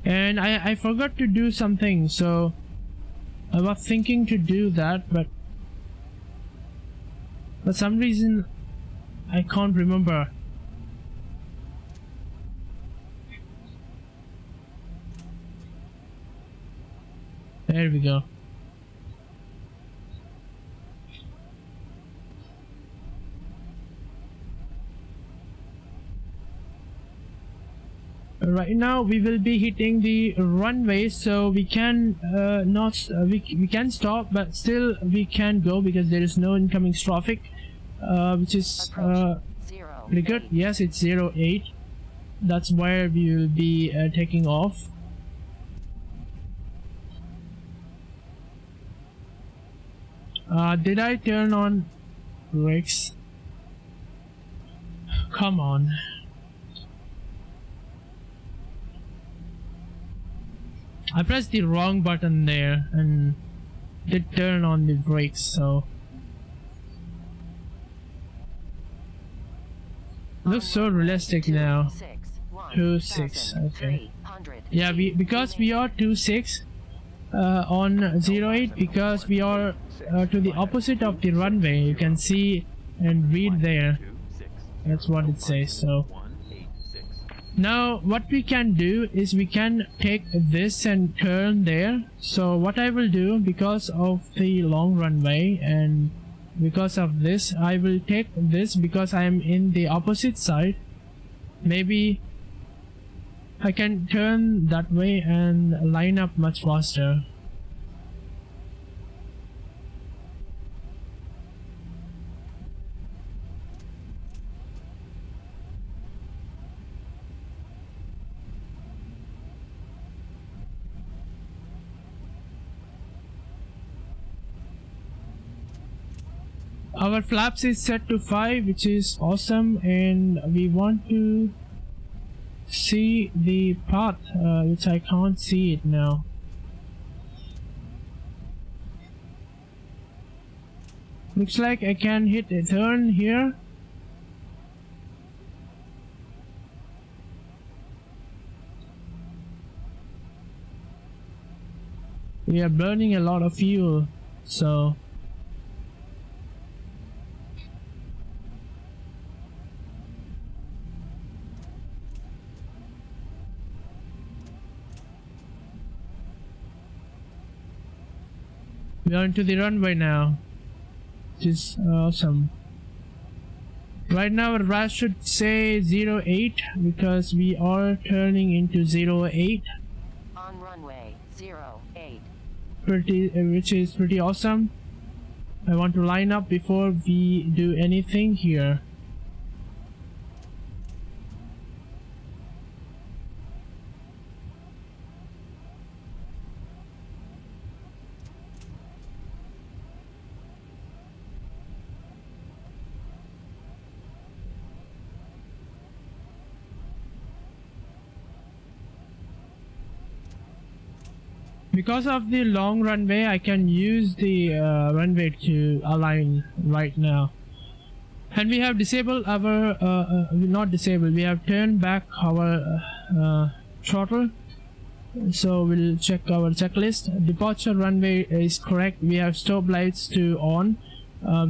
and I forgot to do something, so I was thinking to do that, but for some reason I can't remember. There we go. Right now we will be hitting the runway, so we can we can stop, but still we can go because there is no incoming traffic, which is pretty good. Yes, it's 08. That's where we will be taking off. Did I turn on brakes? Come on. I pressed the wrong button there and did turn on the brakes, so looks so realistic now. 26, okay. Yeah, because we are 26 on 08, because we are to the opposite of the runway. You can see and read there. That's what it says. So now what we can do is we can take this and turn there. So what I will do, because of the long runway and because of this, I will take this because I am in the opposite side. Maybe I can turn that way and line up much faster. Our flaps is set to 5, which is awesome, and we want to see the path, which I can't see it now. Looks like I can hit a turn here. we are burning a lot of fuel, so we are into the runway now, which is awesome. Right now our RAS should say 08 because we are turning into 08. On runway 08. Which is pretty awesome. I want to line up before we do anything here. Because of the long runway, I can use the runway to align right now. And we have disabled our, not disabled, we have turned back our throttle. So we'll check our checklist. Departure runway is correct. We have stop lights to on.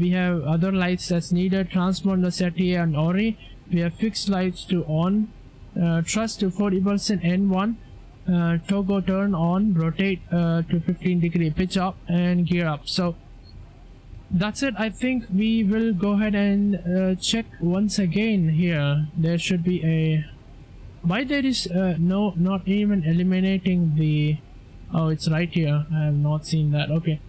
We have other lights that's needed, transponder SETI and ORI. We have fixed lights to on. Thrust to 40% N1. Toggle turn on, rotate to 15-degree pitch up and gear up. So that's it. I think we will go ahead and check once again here. There should be a, why there is no, not even eliminating the, oh, it's right here. I have not seen that. Okay,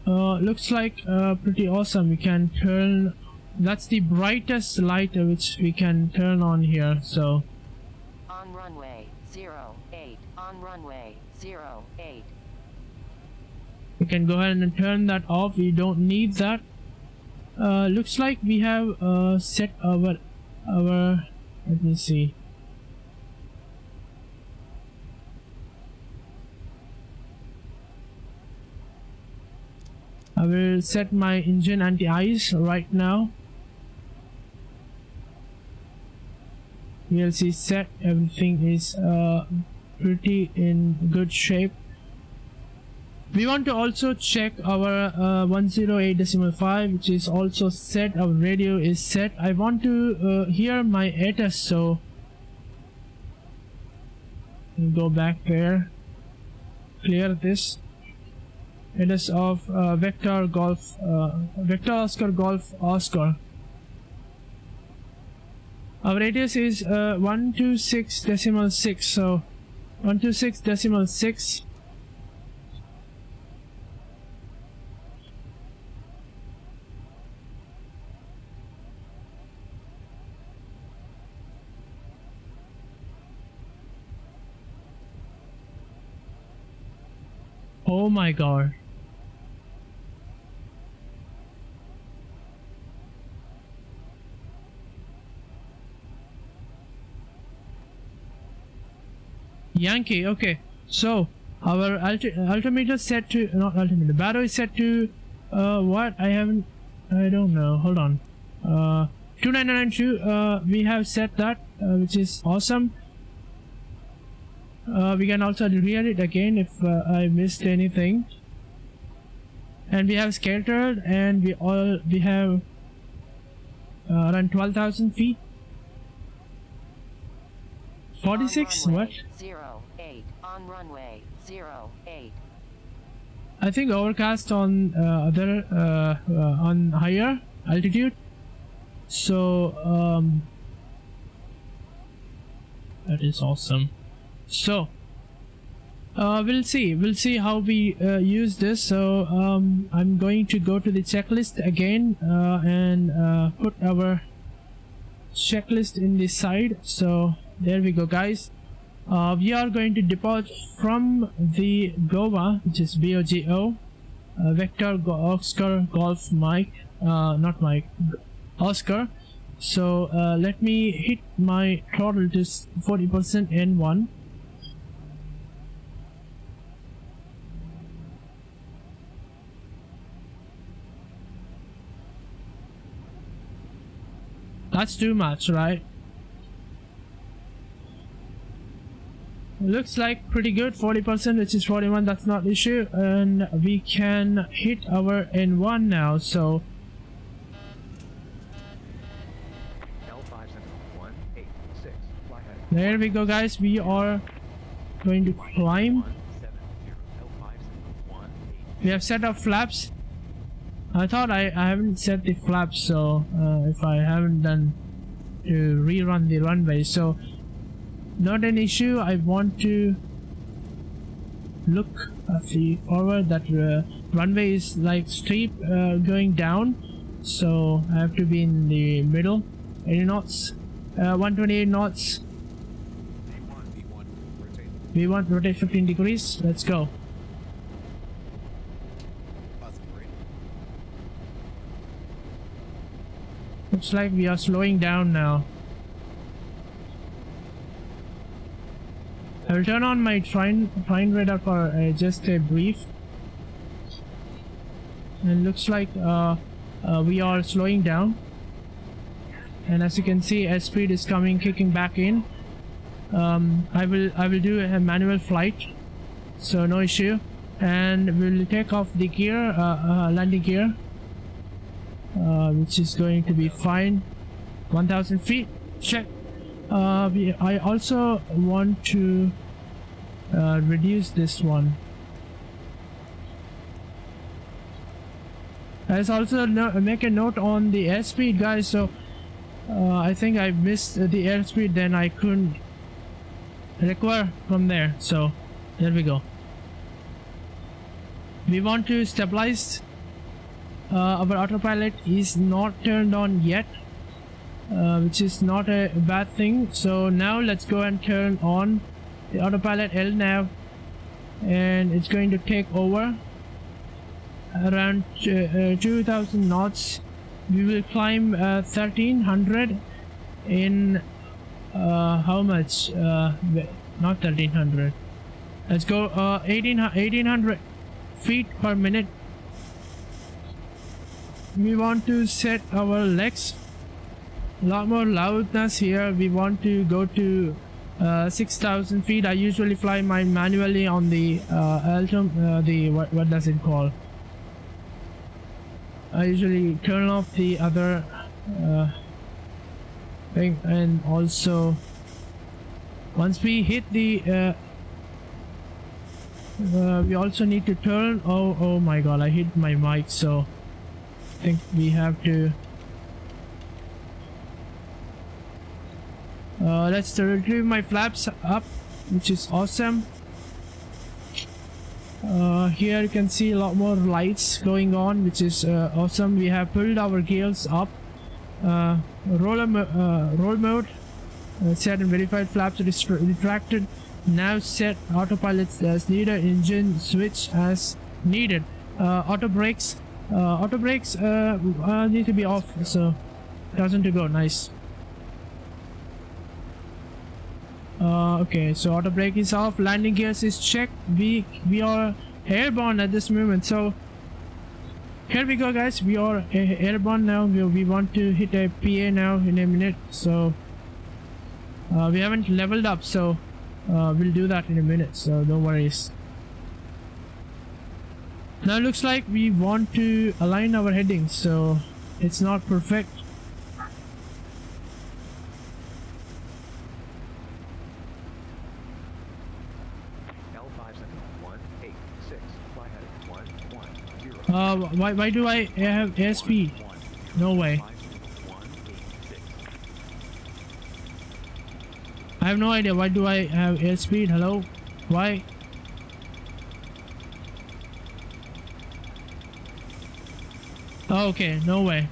looks like pretty awesome. We can turn, that's the brightest light which we can turn on here. So on runway 08. On runway 08. we can go ahead and turn that off. We don't need that. Looks like we have set our let me see. I will set my engine anti-ice right now. VLC set, everything is pretty in good shape. We want to also check our 108.5, which is also set. Our radio is set. I want to hear my ATIS, so I'll go back there, clear this. ATIS of Vector Golf, Vector Oscar Golf Oscar. Our ATIS is 126.6, so 126.6. Oh my god. Yankee, okay. So our altimeter set to, not altimeter, battery set to what? I don't know, hold on. 2992, we have set that, which is awesome. We can also read it again if I missed anything. And we have scattered, and we have around 12,000 feet. 46? What? 08. On runway 08. I think overcast on on higher altitude. So that is awesome. So we'll see how we use this. So I'm going to go to the checklist again and put our checklist in the side. So there we go, guys. We are going to depart from the Goa, which is VOGO, Vector Oscar Golf Mike, not Mike, Oscar. So let me hit my throttle to 40% N1. That's too much, right? looks like pretty good, 40%, which is 41, that's not issue, and we can hit our N1 now. So L5 Sentinel 186, fly heading. there we go, guys. We are going to climb. 170, L5 Sentinel 186. We have set up flaps. I thought I haven't set the flaps, so if I haven't done to rerun the runway, so not an issue. I want to look at the forward. That runway is like steep going down, so I have to be in the middle. 80 knots, 128 knots. V1 rotate 15 degrees. Let's go. Looks like we are slowing down now. I will turn on my trine radar for just a brief. And looks like we are slowing down. And as you can see, airspeed is kicking back in. I will do a manual flight, so no issue. And we'll take off the gear, landing gear. Which is going to be fine. 1000 feet, check. I also want to reduce this one. Let's also make a note on the airspeed, guys. So I think I missed the airspeed, then I couldn't recover from there. So there we go. We want to stabilize. Our autopilot is not turned on yet, which is not a bad thing. So now let's go and turn on the autopilot LNAV, and it's going to take over around 2000 knots. We will climb 1300 in how much? Not 1300. Let's go 1800 feet per minute. We want to set our legs a lot more loudness here. We want to go to 6000 feet. I usually fly mine manually on the what does it call? I usually turn off the other thing, and also once we hit the we also need to turn. Oh my god, I hit my mic, so I think we have to let's retrieve my flaps up, which is awesome. Here you can see a lot more lights going on, which is awesome. We have pulled our gears up. Roll mode set and verified, flaps retracted. Now set autopilots as needed, engine switch as needed. Auto brakes need to be off, so doesn't to go. Nice. Okay, so auto brake is off, landing gears is checked. We are airborne at this moment, so here we go, guys. We are airborne now. We want to hit a PA now in a minute, so we haven't leveled up, so we'll do that in a minute, so no worries. Now it looks like we want to align our headings, so it's not perfect. L5 Sentinel 186, fly heading 110. Why do I have airspeed? No way. I have no idea. Why do I have airspeed? Hello? Why? Oh, okay, no way.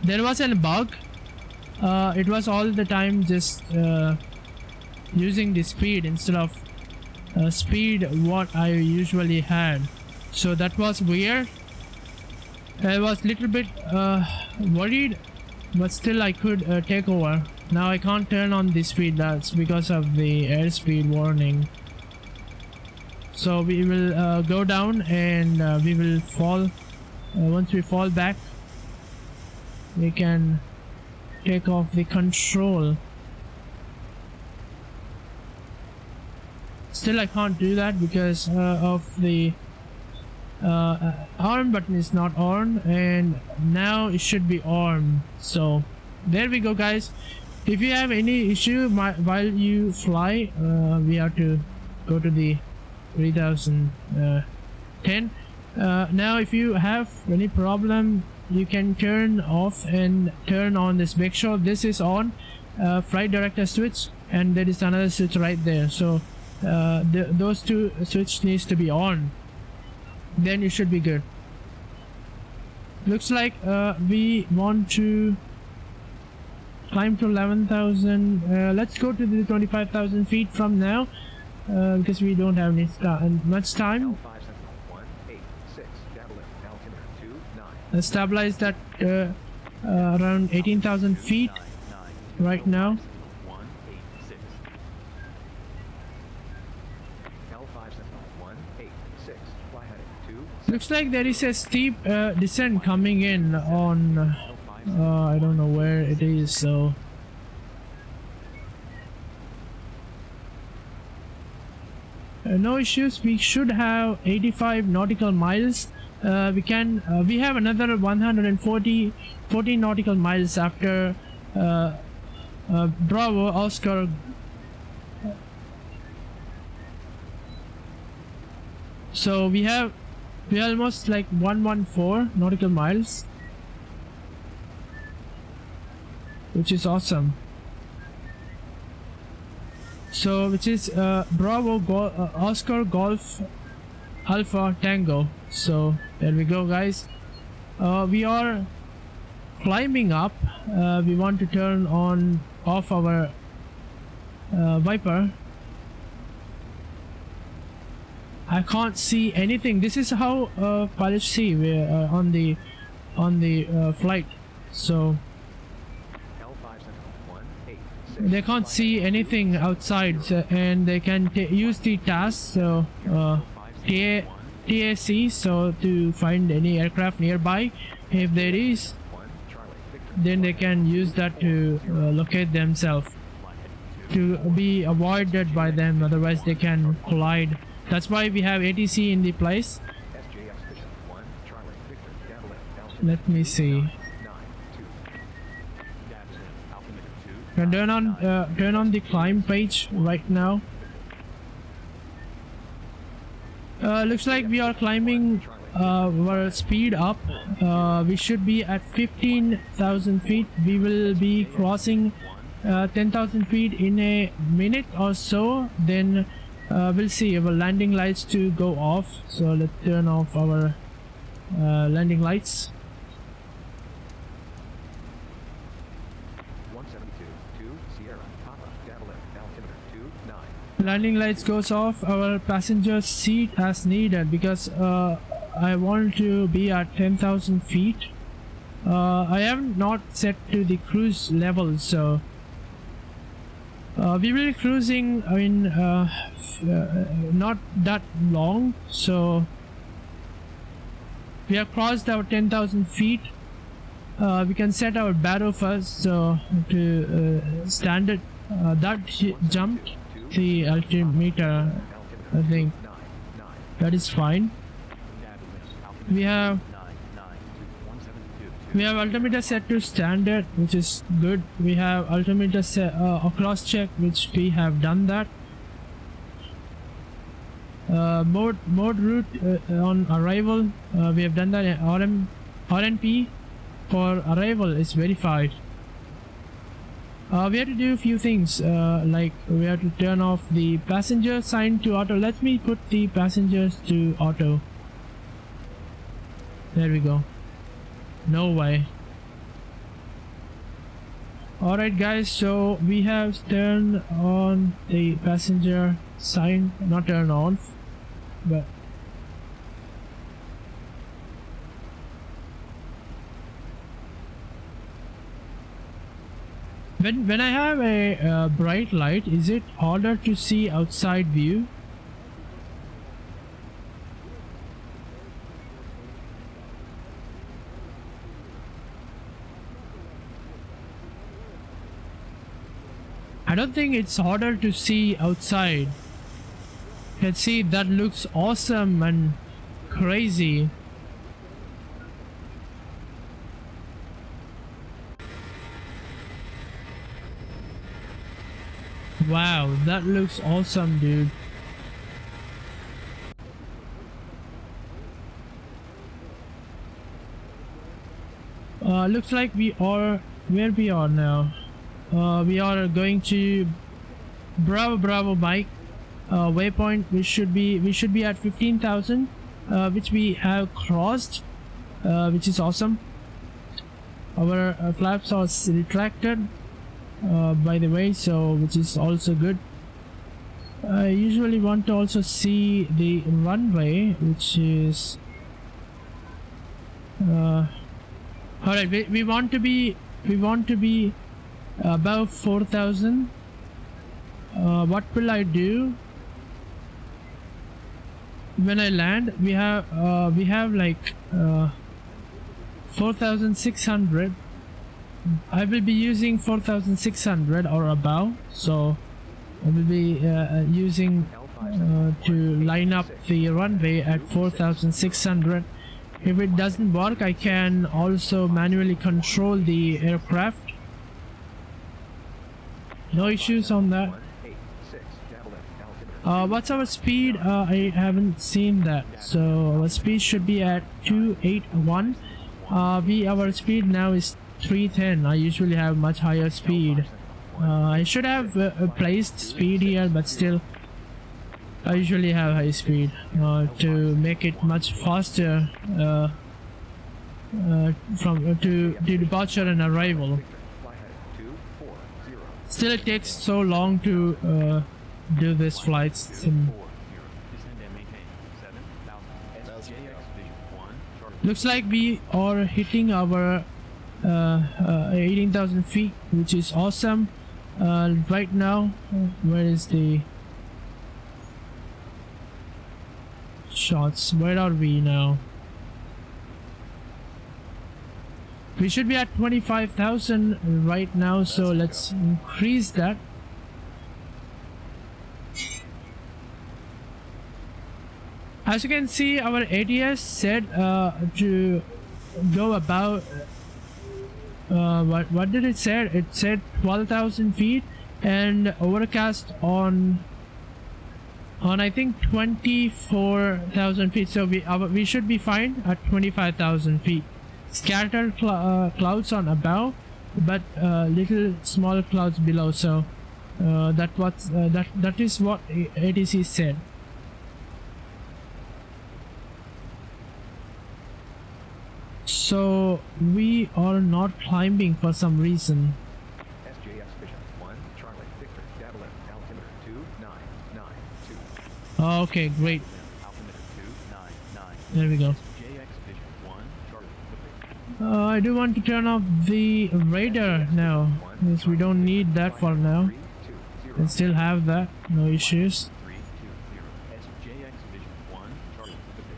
There was a bug. It was all the time just using the speed instead of speed what I usually had. So that was weird. I was little bit worried, but still I could take over. Now I can't turn on the speed. That's because of the airspeed warning. So we will go down, and we will fall. Once we fall back, we can take off the control. still I can't do that because of the arm button is not on, and now it should be on. So there we go, guys. If you have any issue while you fly, we have to go to the 3010. Now if you have any problem, you can turn off and turn on this. Make sure this is on, flight director switch, and there is another switch right there. So those two switch needs to be on, then you should be good. Looks like we want to climb to 11,000. Let's go to the 25,000 feet from now, because we don't have much time. Let's stabilize that around 18,000 feet right now. Looks like there is a steep descent coming in on I don't know where it is, so no issues. We should have 85 nautical miles. We have another 140 nautical miles after Bravo Oscar. So we almost like 114 nautical miles, which is awesome. So which is Bravo Oscar Golf Alpha Tango. So there we go, guys. We are climbing up. We want to turn off our Viper. I can't see anything. This is how pilots see on the flight. So they can't see anything outside, and they can use the task, so TAC, so to find any aircraft nearby. If there is, then they can use that to locate themselves, to be avoided by them, otherwise they can collide. That's why we have ATC in the place. Let me see. Turn on the climb page right now. Looks like we are climbing our speed up. We should be at 15,000 feet. We will be crossing 10,000 feet in a minute or so. Then we'll see our landing lights to go off. So let's turn off our landing lights. Landing lights goes off. Our passenger seat as needed, because I want to be at 10,000 feet. I have not set to the cruise level, so we will be cruising in not that long. So we have crossed our 10,000 feet. We can set our barrow first, so to standard that jumped the altimeter. I think that is fine. We have altimeter set to standard, which is good. We have altimeter set cross check, which we have done that. Mode route on arrival, we have done that. RNP for arrival is verified. We have to do a few things, like we have to turn off the passenger sign to auto. Let me put the passengers to auto. There we go. No way. Alright guys, so we have turned on the passenger sign, not turn on, but when I have a bright light, is it harder to see outside view? I don't think it's harder to see outside. can see that looks awesome and crazy. Wow, that looks awesome, dude. Looks like we are where we are now. We are going to Bravo Mike waypoint. We should be at 15,000, which we have crossed, which is awesome. Our flaps are retracted, by the way, so which is also good. I usually want to also see the runway, which is alright, we want to be above 4,000. What will I do when I land? We have like 4,600. I will be using 4,600 or above, so I will be using to line up the runway at 4,600. If it doesn't work, I can also manually control the aircraft. No issues on that. What's our speed? I haven't seen that. So our speed should be at 281. Our speed now is 310. I usually have much higher speed. I should have placed speed here, but still I usually have high speed to make it much faster to departure and arrival. Still, it takes so long to do these flights. Looks like we are hitting our 18,000 feet, which is awesome. Right now, where is the shots? Where are we now? We should be at 25,000 right now, so let's increase that. As you can see, our ATS said to go about what did it say? It said 12,000 feet and overcast on I think 24,000 feet. So we should be fine at 25,000 feet. Scattered clouds on above, but little small clouds below. So that is what ATC said. So we are not climbing for some reason. SJS Vision 1, Charlie, Victor, Dabbling, altimeter 2992. Okay, great. Altimeter 2992. There we go. JX Vision 1, Charlie, I do want to turn off the radar now, because we don't need that for now. 320. And still have that, no issues. 320. SJX Vision 1, Charlie, Victor.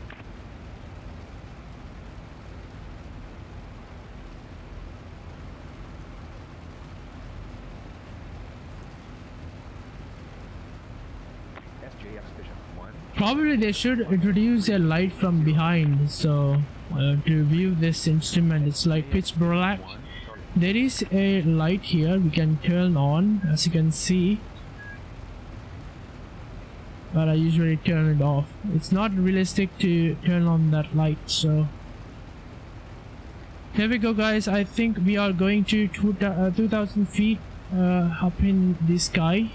SJX Vision 1. Probably they should introduce a light from behind, so to view this instrument it's like pitch black. There is a light here we can turn on, as you can see, but I usually turn it off. It's not realistic to turn on that light, so here we go, guys. I think we are going to 2,000 feet up in the sky,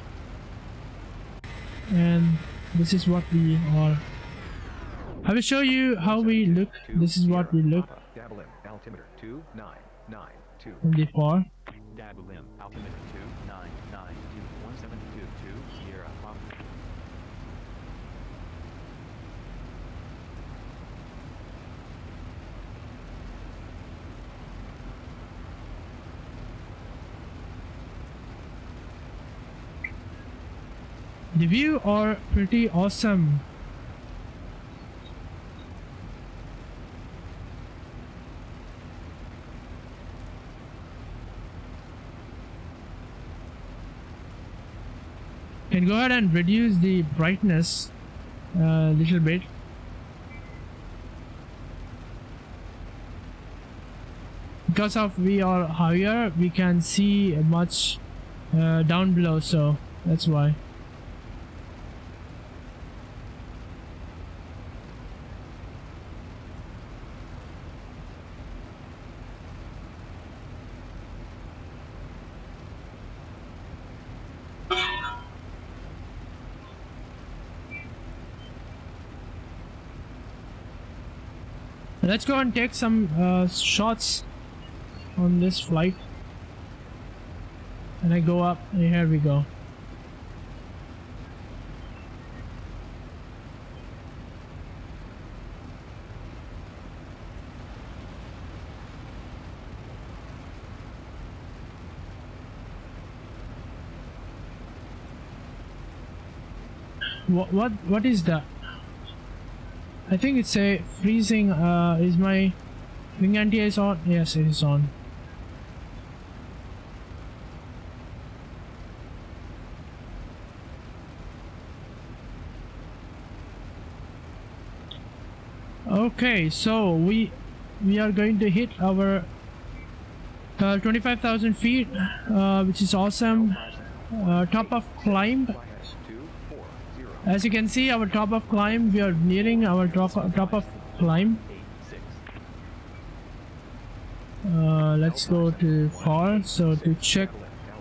and this is what we are. I will show you how we look. This is what we look Dabbling, altimeter 2992. from the far. Dabbling, altimeter 2992. 1722 Sierra Pop. The view are pretty awesome. Can go ahead and reduce the brightness. little bit. Because of we are higher, we can see much down below, so that's why. Let's go and take some shots on this flight. And I go up, and here we go. What is that? I think it's a freezing. Is my wing anti-ice on? Yes, it is on. Okay, so we are going to hit our 25,000 feet, which is awesome. Top of climb. As you can see, our top of climb, we are nearing our top of climb. Let's go to far, so to check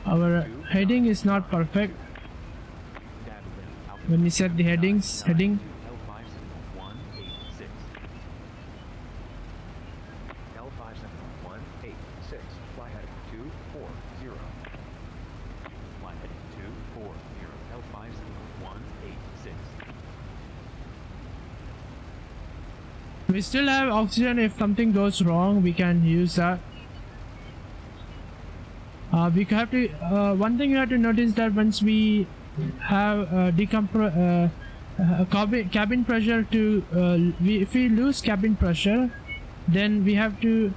our heading is not perfect. When we set the heading. We still have oxygen. If something goes wrong, we can use that. We have to. One thing you have to notice that once we have cabin pressure to, if we lose cabin pressure, then we have to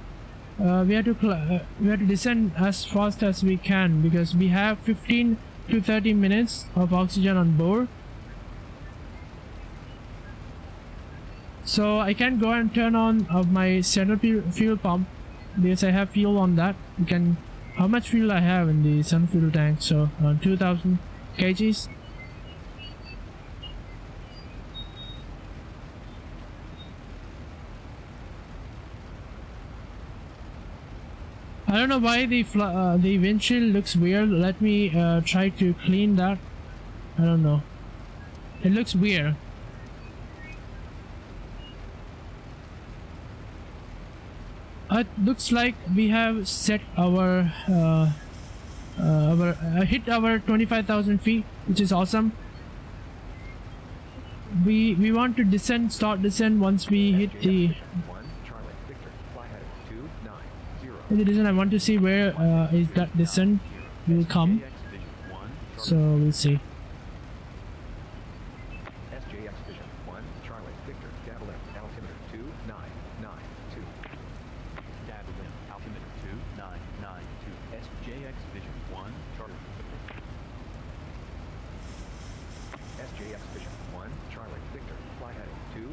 descend as fast as we can, because we have 15 to 30 minutes of oxygen on board. So I can go and turn on my central fuel pump, because I have fuel on that. You can, how much fuel I have in the central fuel tank? So 2000 kgs. I don't know why the windshield looks weird. Let me try to clean that. I don't know. It looks weird. It looks like we have set our hit our 25,000 feet, which is awesome. We want to start descent once we hit the descent. I want to see where is that descent will come. So we'll see.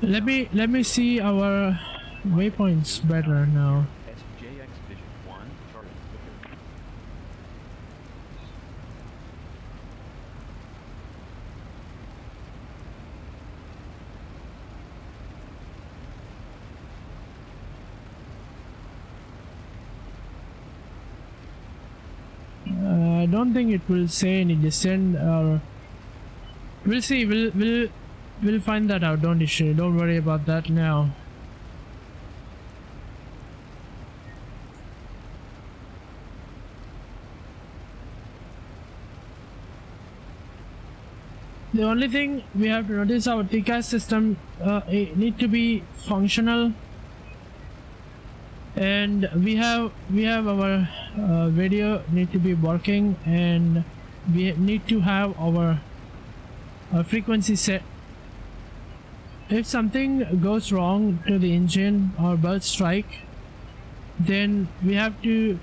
Let me see our waypoints better now. I don't think it will say any descent, or we'll see. We'll find that out. Don't worry about that now. The only thing we have to notice, our TCAS system it need to be functional, and we have our video need to be working, and we need to have our frequency set. If something goes wrong to the engine or bird strike, then we have to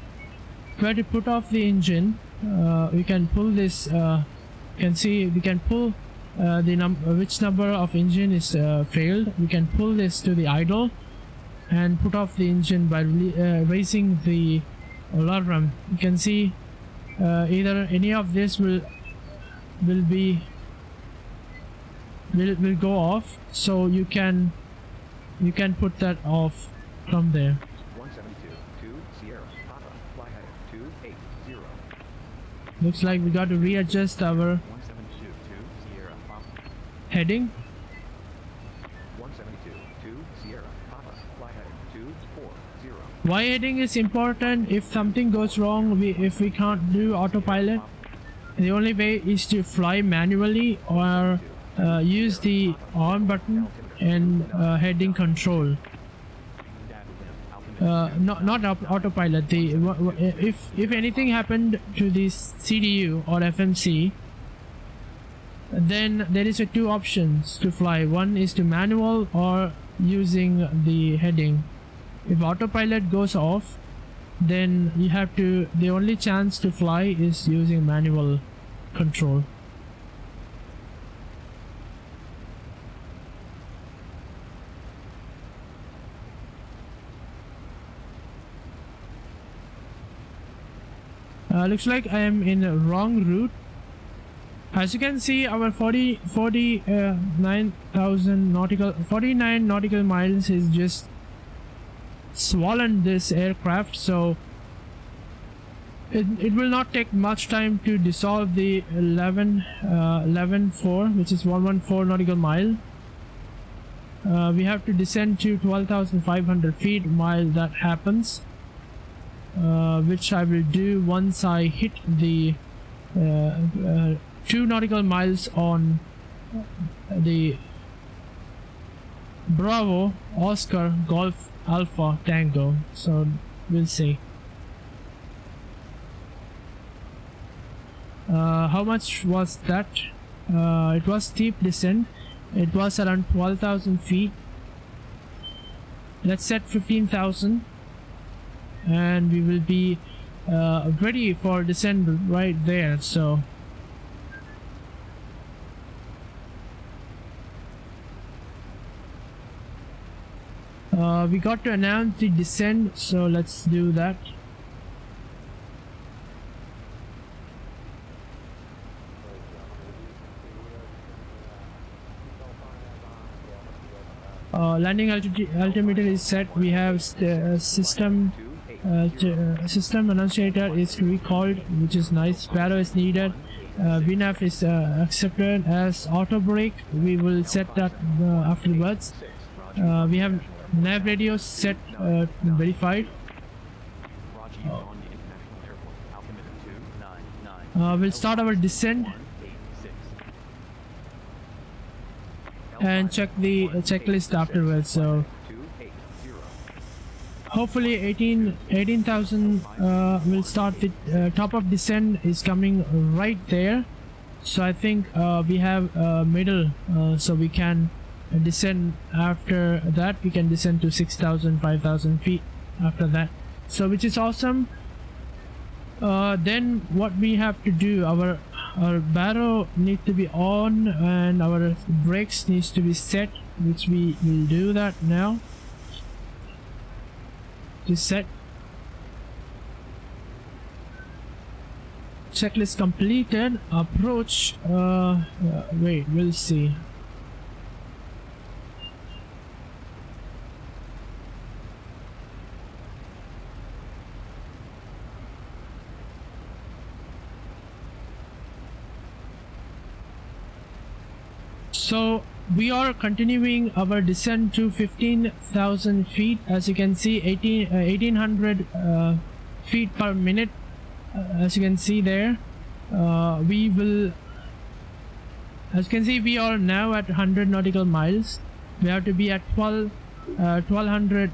try to put off the engine. We can pull this. You can see we can pull which number of engine is failed, we can pull this to the idle and put off the engine by raising the alarm. You can see either any of this will go off, so you can put that off from there. 172, 2 Sierra, Papa, fly heading 280. Looks like we got to readjust our 172, 2 Sierra, Papa. heading. 172, 2 Sierra, Papa, fly heading 240. Why heading is important. If something goes wrong, if we can't do autopilot, the only way is to fly manually or use the on button and heading control. Not autopilot. If anything happened to this CDU or FMC, then there is two options to fly. One is to manual or using the heading. If autopilot goes off, then you have to, the only chance to fly is using manual control. Looks like I am in a wrong route. As you can see, our 49 nautical miles is just swollen this aircraft, so it will not take much time to dissolve the 11.4, which is 114 nautical mile. We have to descend to 12,500 feet while that happens, which I will do once I hit the 2 nautical miles on the Bravo Oscar Golf Alpha Tango. So we'll see. How much was that? It was steep descent. It was around 12,000 feet. Let's set 15,000 and we will be ready for descent right there. So we got to announce the descent, so let's do that. Landing altimeter is set. We have system annunciator is recalled, which is nice. Sparrow is needed. VNAV is accepted as auto brake. We will set that afterwards. We have nav radio set, verified. Rajiv Gandhi International Airport, altimeter 299. We'll start our descent 186. and check the checklist afterwards. So 280. hopefully 18,000 will start. The top of descent is coming right there, so I think we have middle, so we can descend. After that we can descend to 6,000 5,000 feet after that, so which is awesome. Then what we have to do, our barrow need to be on and our brakes needs to be set, which we will do that now. Is set. Checklist completed. Approach. Wait, we'll see. So we are continuing our descent to 15,000 feet. As you can see, 1800 feet per minute. As you can see there, we will. As you can see, we are now at 100 nautical miles. We have to be at 1200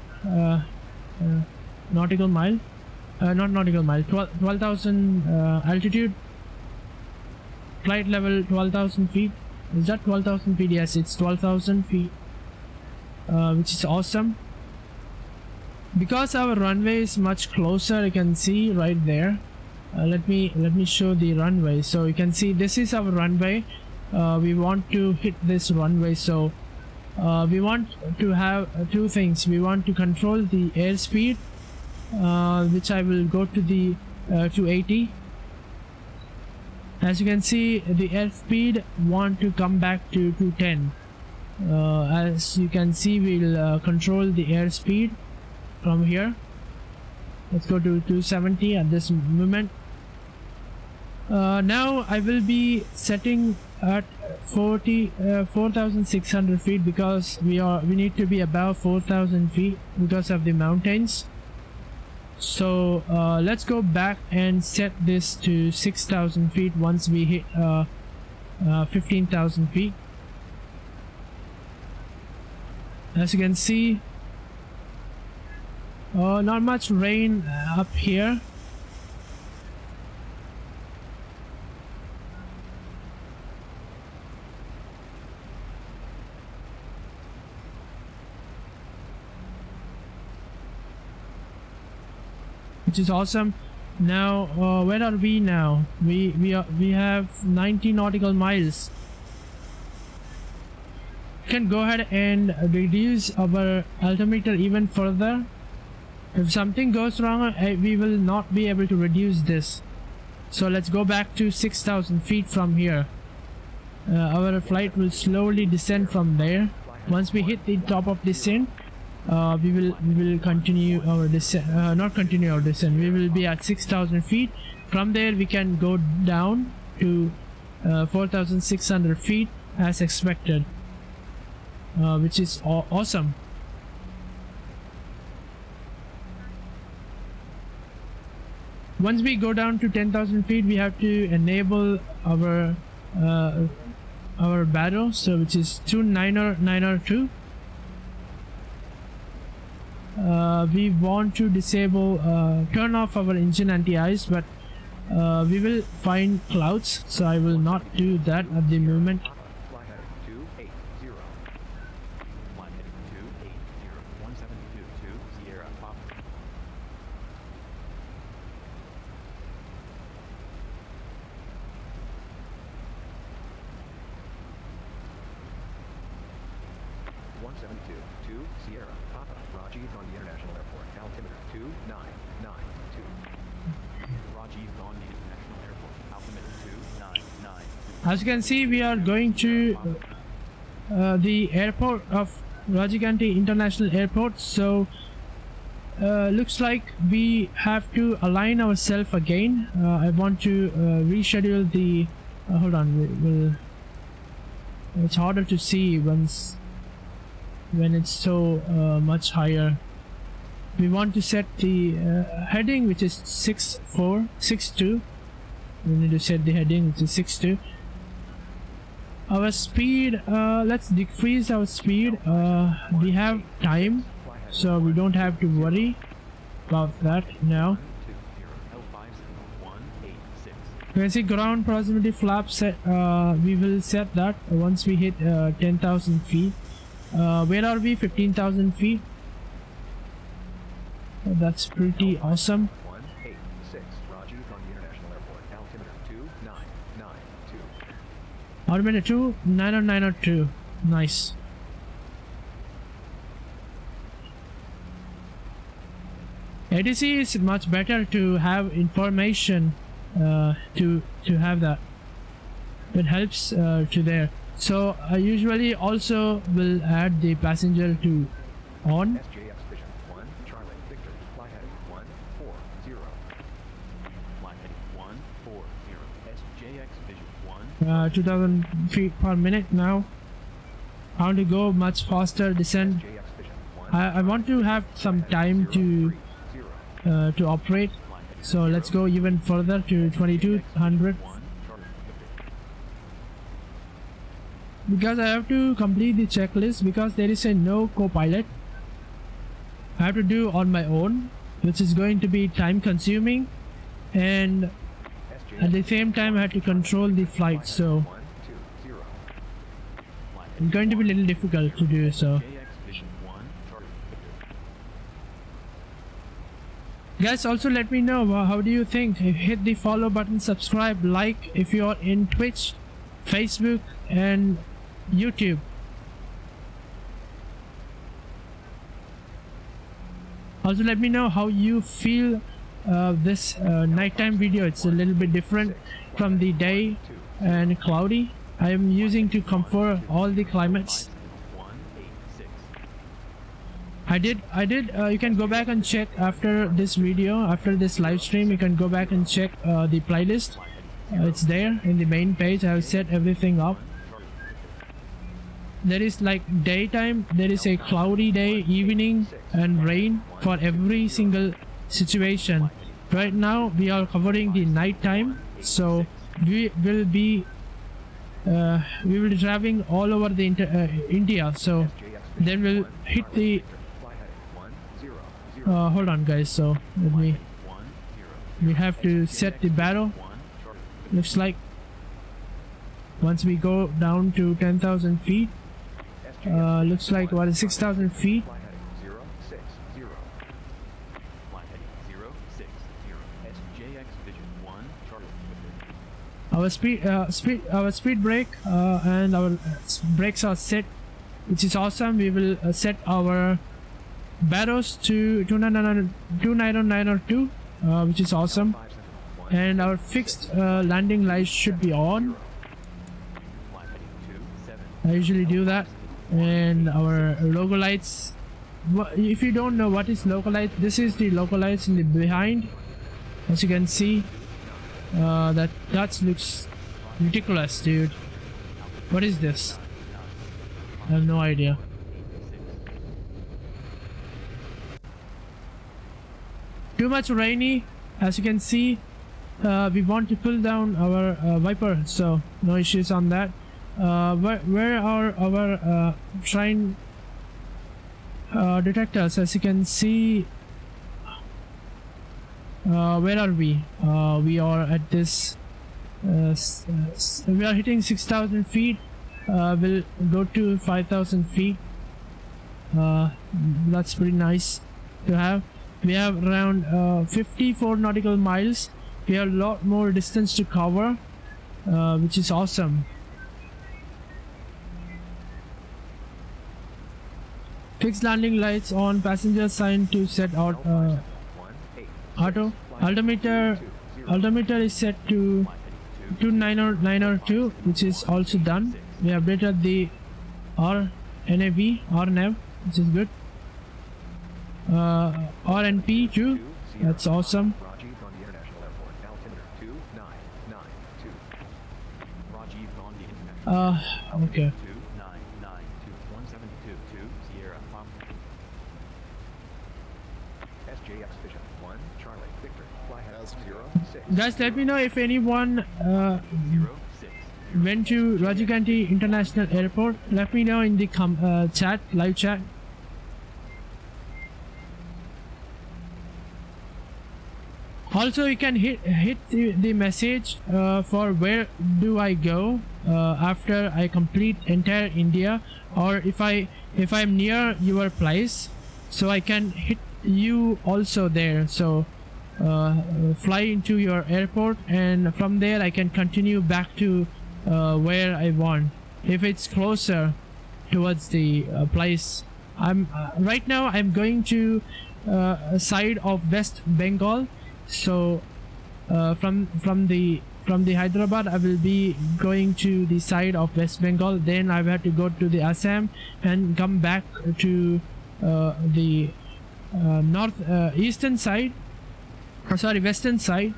nautical mile. Not nautical mile. 12,000 altitude. Flight level 12,000 feet. Is that 12,000 feet? Yes, it's 12,000 feet, which is awesome. Because our runway is much closer, you can see right there. Let me show the runway. So you can see this is our runway. we want to hit this runway. So we want to have two things. We want to control the airspeed, which I will go to the 280. As you can see, the airspeed want to come back to 210. As you can see, we'll control the airspeed from here. Let's go to 270 at this moment. Now I will be setting at 4,600 feet because we need to be above 4,000 feet because of the mountains. So let's go back and set this to 6,000 feet once we hit 15,000 feet. As you can see, not much rain up here. Which is awesome. Now where are we now? We have 90 nautical miles. Can go ahead and reduce our altimeter even further. If something goes wrong, we will not be able to reduce this. So let's go back to 6,000 feet from here. Our flight will slowly descend from there. Once we hit the top of descent, we will continue our descent. Not continue our descent. We will be at 6,000 feet. From there, we can go down to 4,600 feet as expected. Which is awesome. Once we go down to 10,000 feet, we have to enable our battle, so which is 29902. We want to disable, turn off our engine anti-ice, but we will find clouds, so I will not do that at the moment. To Sierra, Papa, Rajiv Gandhi International Airport, altimeter 2992. Rajiv Gandhi International Airport, altimeter 2992. As you can see, we are going to the airport of Rajiv Gandhi International Airport. So looks like we have to align ourselves again. I want to reschedule the hold on, it's harder to see when it's so much higher. We want to set the heading, which is 6462. We need to set the heading, which is 62. Our speed, let's decrease our speed. We have time, so we don't have to worry about that now. You can see ground proximity flap set. We will set that once we hit 10,000 feet. Where are we? 15,000 feet. That's pretty awesome. 186 Rajiv Gandhi International Airport, altimeter 2992. Altimeter 2992. Nice. ATC is much better to have information to have that. It helps to there. So I usually also will add the passenger to on. SJX Vision 1, Charlie, Victor, fly heading 140. Fly heading 140. SJX Vision 1. 2,000 feet per minute now. I want to go much faster descent. SJX Vision 1. I want to have some time to operate. So let's go even further to 2,200. Because I have to complete the checklist, because there is a no co-pilot. I have to do on my own, which is going to be time consuming, and at the same time I have to control the flight, so it's going to be a little difficult to do so. Guys, also let me know how do you think. Hit the follow button, subscribe, like if you are in Twitch, Facebook and YouTube. Also, let me know how you feel this nighttime video. It's a little bit different from the day and cloudy. I am using to compare all the climates. I did you can go back and check after this video, after this live stream. You can go back and check the playlist. It's there in the main page. I have set everything up. There is like daytime, there is a cloudy day, evening and rain for every single situation. Right now we are covering the night time, so we will be traveling all over the India. So then we'll hit the hold on guys, so we have to set the battle. Looks like once we go down to 10,000 feet, looks like what is 6,000 feet. Our speed brake and our brakes are set, which is awesome. We will set our barrows to 29002, which is awesome, and our fixed landing lights should be on. I usually do that. And our logo lights, if you don't know what is logo light, this is the logo lights in the behind. As you can see, that looks ridiculous, dude. What is this? I have no idea. Too much rainy, as you can see. We want to pull down our wiper, so no issues on that. Where are our shrine detectors? As you can see, where are we? We are at this we are hitting 6,000 feet. We'll go to 5,000 feet. That's pretty nice to have. We have around 54 nautical miles. We have a lot more distance to cover, which is awesome. Fixed landing lights on, passenger sign to set out auto. Altimeter is set to 29002, which is also done. We updated the RNAV, which is good. RNP too, that's awesome. Rajiv Gandhi International Airport, altimeter 2992. Rajiv Gandhi International. Okay. 2992 Sierra Pop. SJX Vision 1 Charlie Victor fly head 06. Guys, let me know if anyone went to Rajiv Gandhi International Airport. Let me know in the chat, live chat. Also, you can hit the message for where do I go after I complete entire India, or if I'm near your place, so I can hit you also there. So fly into your airport, and from there I can continue back to where I want. If it's closer towards the place, I'm right now I'm going to a side of West Bengal. So from the Hyderabad, I will be going to the side of West Bengal. Then I will have to go to the Assam and come back to the eastern side, western side,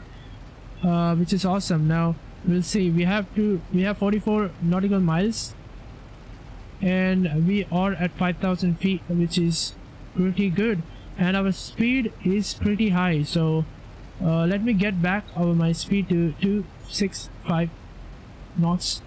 which is awesome. Now we'll see. We have 44 nautical miles, and we are at 5,000 feet, which is pretty good, and our speed is pretty high. So let me get back over my speed to 265 knots.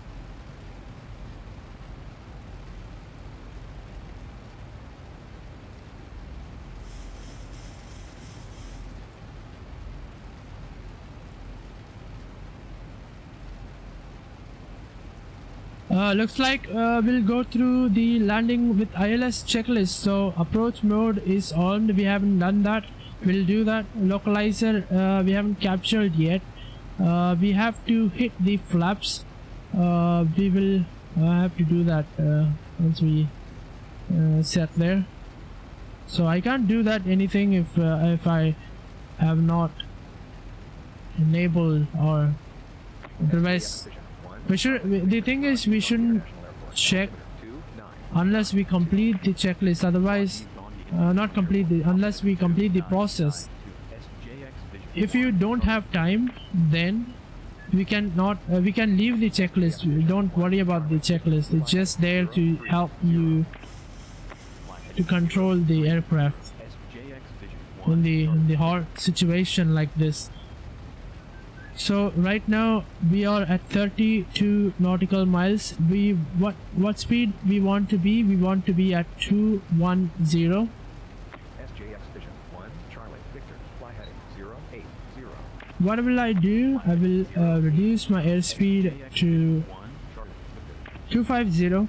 Looks like we'll go through the landing with ILS checklist. So approach mode is on. We haven't done that. We'll do that. Localizer we haven't captured yet. We have to hit the flaps we will have to do that once we set there. So I can't do that anything if I have not enabled, or otherwise we should. The thing is, we shouldn't check unless we complete the checklist. Otherwise, not complete the, unless we complete the process. If you don't have time, then we can leave the checklist. Don't worry about the checklist. It's just there to help you to control the aircraft in the hard situation like this. So right now we are at 32 nautical miles. What speed we want to be? We want to be at 210. SJX Vision 1, Charlie, Victor, fly heading 080. What will I do? I will reduce my airspeed to 250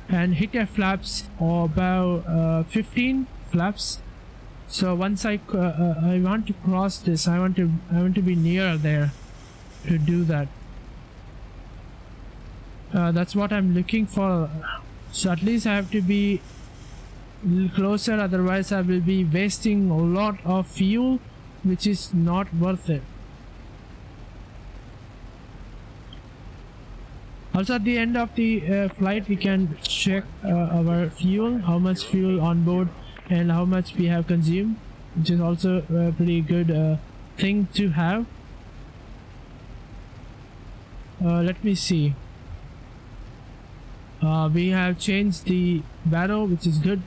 and hit a flaps or about 15 flaps. So once I want to cross this, I want to be near there to do that. That's what I'm looking for. So at least I have to be a little closer, otherwise I will be wasting a lot of fuel, which is not worth it. Also at the end of the flight we can check our fuel, how much fuel on board and how much we have consumed, which is also a pretty good thing to have. Let me see. We have changed the barrel, which is good.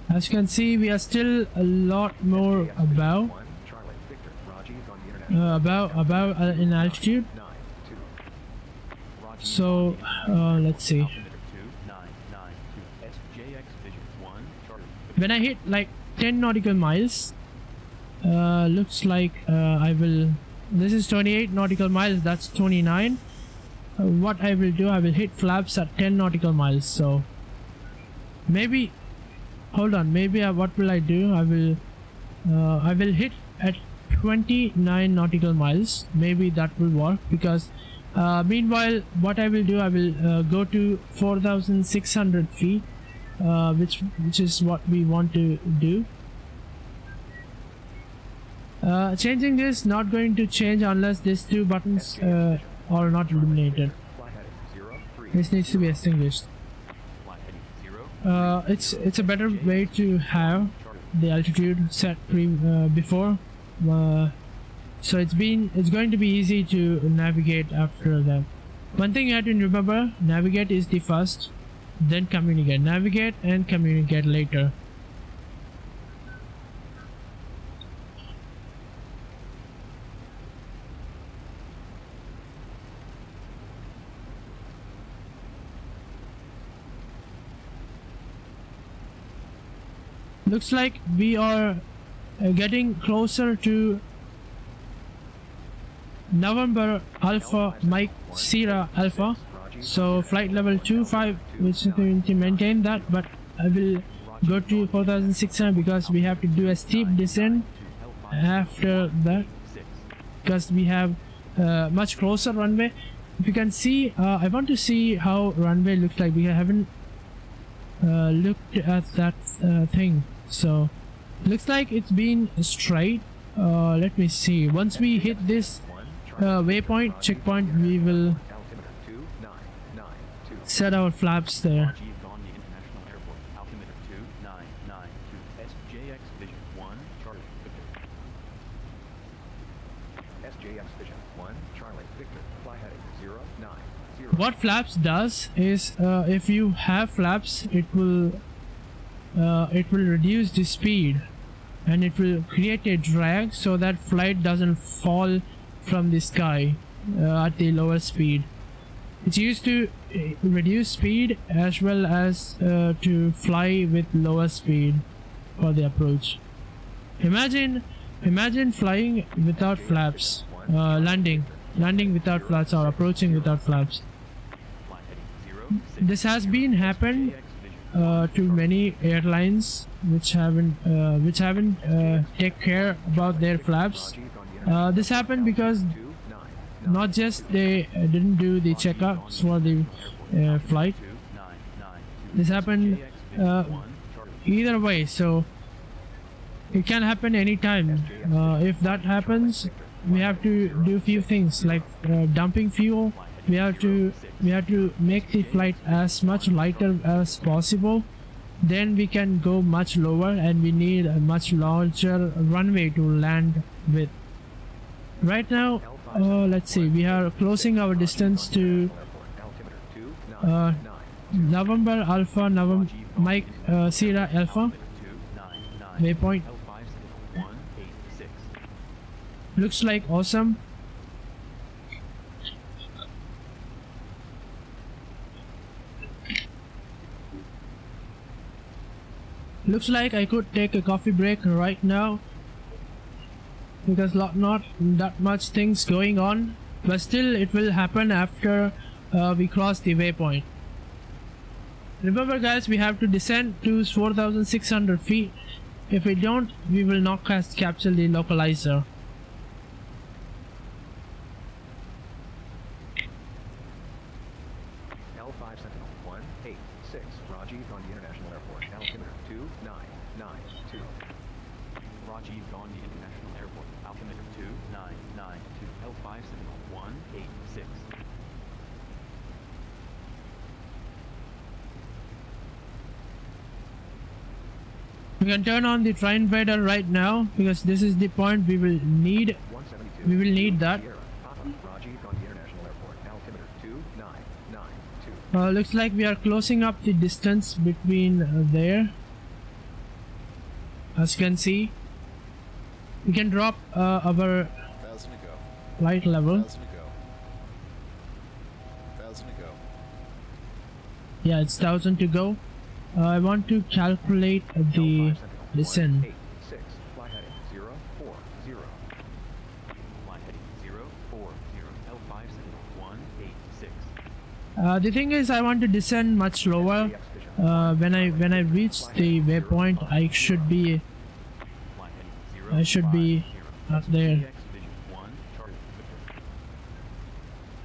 As you can see, we are still a lot more above in altitude. So let's see. When I hit like 10 nautical miles, looks like I will. This is 28 nautical miles. That's 29. What I will do, I will hit flaps at 10 nautical miles. So maybe. Hold on, maybe what will I do? I will hit at 29 nautical miles. Maybe that will work, because meanwhile what I will do, I will go to 4,600 feet, which is what we want to do. Changing this not going to change unless these two buttons are not illuminated. This needs to be extinguished. It's a better way to have the altitude set before, so it's going to be easy to navigate after that. One thing you have to remember: navigate is the first, then communicate. Navigate and communicate later. Looks like we are getting closer to November Alpha Mike Sierra Alpha. So flight level 25, which is going to maintain that, but I will go to 4,600 because we have to do a steep descent after that, because we have much closer runway. If you can see, I want to see how runway looks like. We haven't looked at that thing. So looks like it's been straight. Let me see. Once we hit this waypoint checkpoint, we will set our flaps there. Rajiv Gandhi International Airport, altimeter 2992, SJX Vision 1, Charlie, Victor. SJX Vision 1, Charlie, Victor, fly heading 090. What flaps does is, if you have flaps, it will reduce the speed and it will create a drag so that flight doesn't fall from the sky at the lower speed. It's used to reduce speed as well as to fly with lower speed for the approach. Imagine flying without flaps, landing without flaps, or approaching without flaps. This has been happened too many airlines which haven't take care about their flaps. This happened because not just they didn't do the checkups for the flight. This happened either way, so it can happen anytime. If that happens, we have to do few things like dumping fuel. We have to make the flight as much lighter as possible. Then we can go much lower, and we need a much larger runway to land with. Right now, let's see, we are closing our distance to November Alpha, Mike Sierra Alpha waypoint. Looks like awesome. Looks like I could take a coffee break right now because not that much things going on, but still it will happen after we cross the waypoint. Remember guys, we have to descend to 4,600 feet. If we don't, we will not capture the localizer. L5 Sentinel 186, Rajiv Gandhi International Airport, altimeter 2992. Rajiv Gandhi International Airport, altimeter 2992, L5 Sentinel 186. We can turn on the train radar right now because this is the point we will need. 172. We will need that. Sierra, Papa, Rajiv Gandhi International Airport, altimeter 2992. Looks like we are closing up the distance between there. As you can see, we can drop our 1,000 to go. flight level. 1,000 to go. 1,000 to go. Yeah, it's 1,000 to go. I want to calculate the descent. 186, fly heading 040. Fly heading 040, L5 Sentinel 186. The thing is, I want to descend much lower. When I reach the waypoint, I should be up there.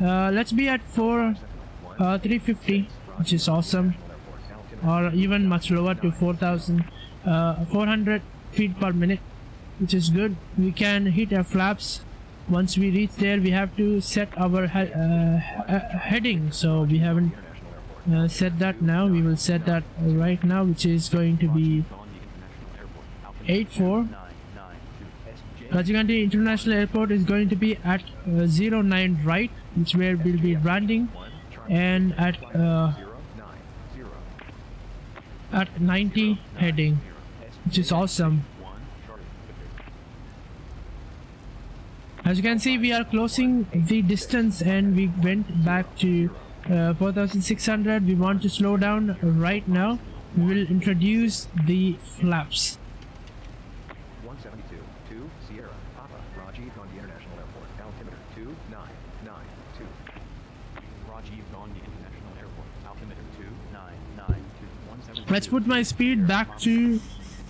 Let's be at 350, which is awesome, or even much lower to 400 feet per minute, which is good. We can hit our flaps. Once we reach there, we have to set our heading, so we haven't set that now. We will set that right now, which is going to be 84. Rajiv Gandhi International Airport is going to be at 09 right, which where we'll be landing, and at 90 heading, which is awesome. As you can see, we are closing the distance and we went back to 4,600. We want to slow down right now. We will introduce the flaps. 172 to Sierra, Papa, Rajiv Gandhi International Airport, altimeter 2992. Rajiv Gandhi International Airport, altimeter 2992. Let's put my speed back to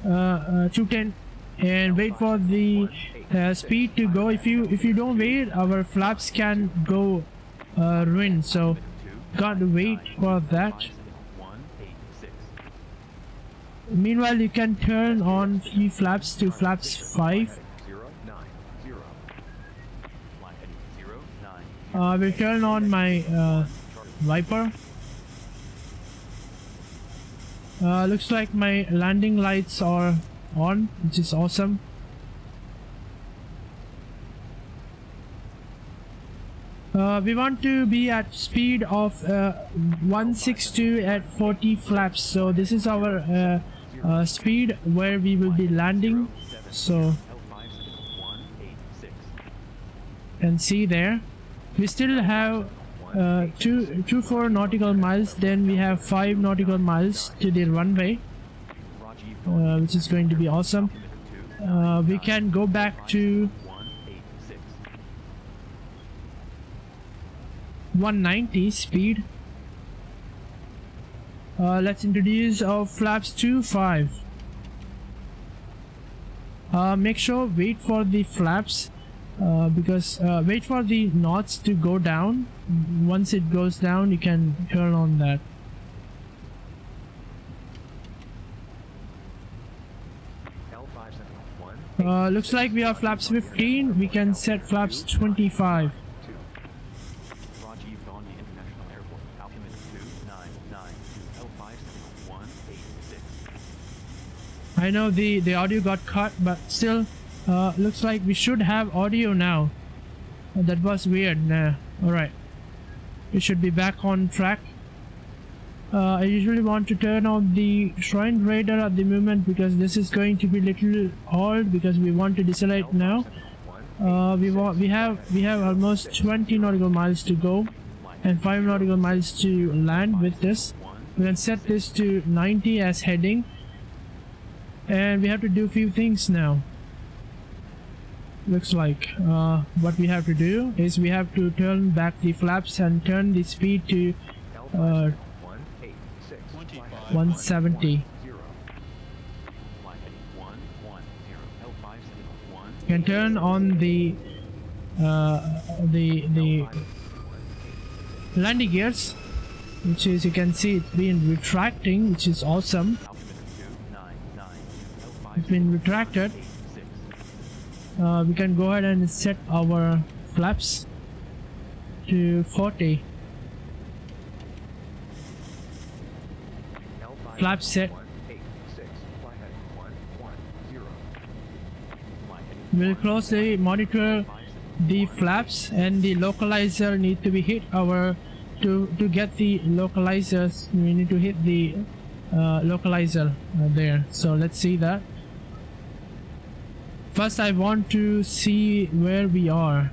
210 and wait for the speed to go. If you don't wait, our flaps can go ruined, so gotta wait for that. Meanwhile, you can turn on the flaps to flaps 5. We'll turn on my Viper. Looks like my landing lights are on, which is awesome. We want to be at speed of 162 at 40 flaps, so this is our speed where we will be landing. So you can see there we still have 24 nautical miles, then we have 5 nautical miles to the runway, which is going to be awesome. We can go back to 190 speed. let's introduce our flaps to 5. Make sure wait for the flaps because wait for the knots to go down. Once it goes down, you can turn on that. Looks like we have flaps 15. We can set flaps 25. Rajiv Gandhi International Airport, altimeter 299, L57186. I know the audio got cut, but still looks like we should have audio now. That was weird. Nah. Alright, we should be back on track. I usually want to turn on the shrine radar at the moment because this is going to be little hard because we want to decelerate now. We have almost 20 nautical miles to go and 5 nautical miles to land with this. We can set this to 90 as heading, and we have to do a few things now. Looks like what we have to do is we have to turn back the flaps and turn the speed to 170. You can turn on the landing gears, which is, you can see it's been retracting, which is awesome. It's been retracted. We can go ahead and set our flaps to 40. Flap set. We'll closely monitor the flaps, and the localizer need to be hit. To get the localizers, we need to hit the localizer there. So let's see that. First, I want to see where we are.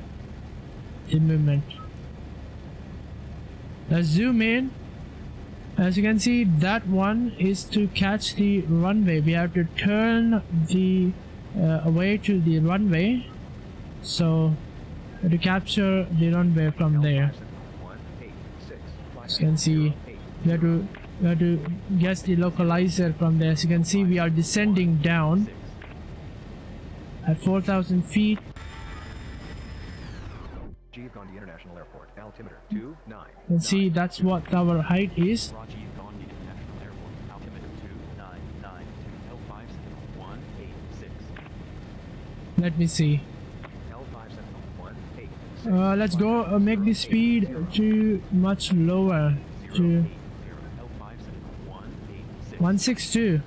The movement. Let's zoom in. As you can see, that one is to catch the runway. We have to turn the away to the runway, so to capture the runway from there. As you can see, we have to guess the localizer from there. As you can see, we are descending down at 4,000 feet. Rajiv Gandhi International Airport, altimeter 29. You can see that's what our height is. Rajiv Gandhi International Airport, altimeter 299, L57186. Let me see. L57186. Let's go make the speed to much lower, to 162.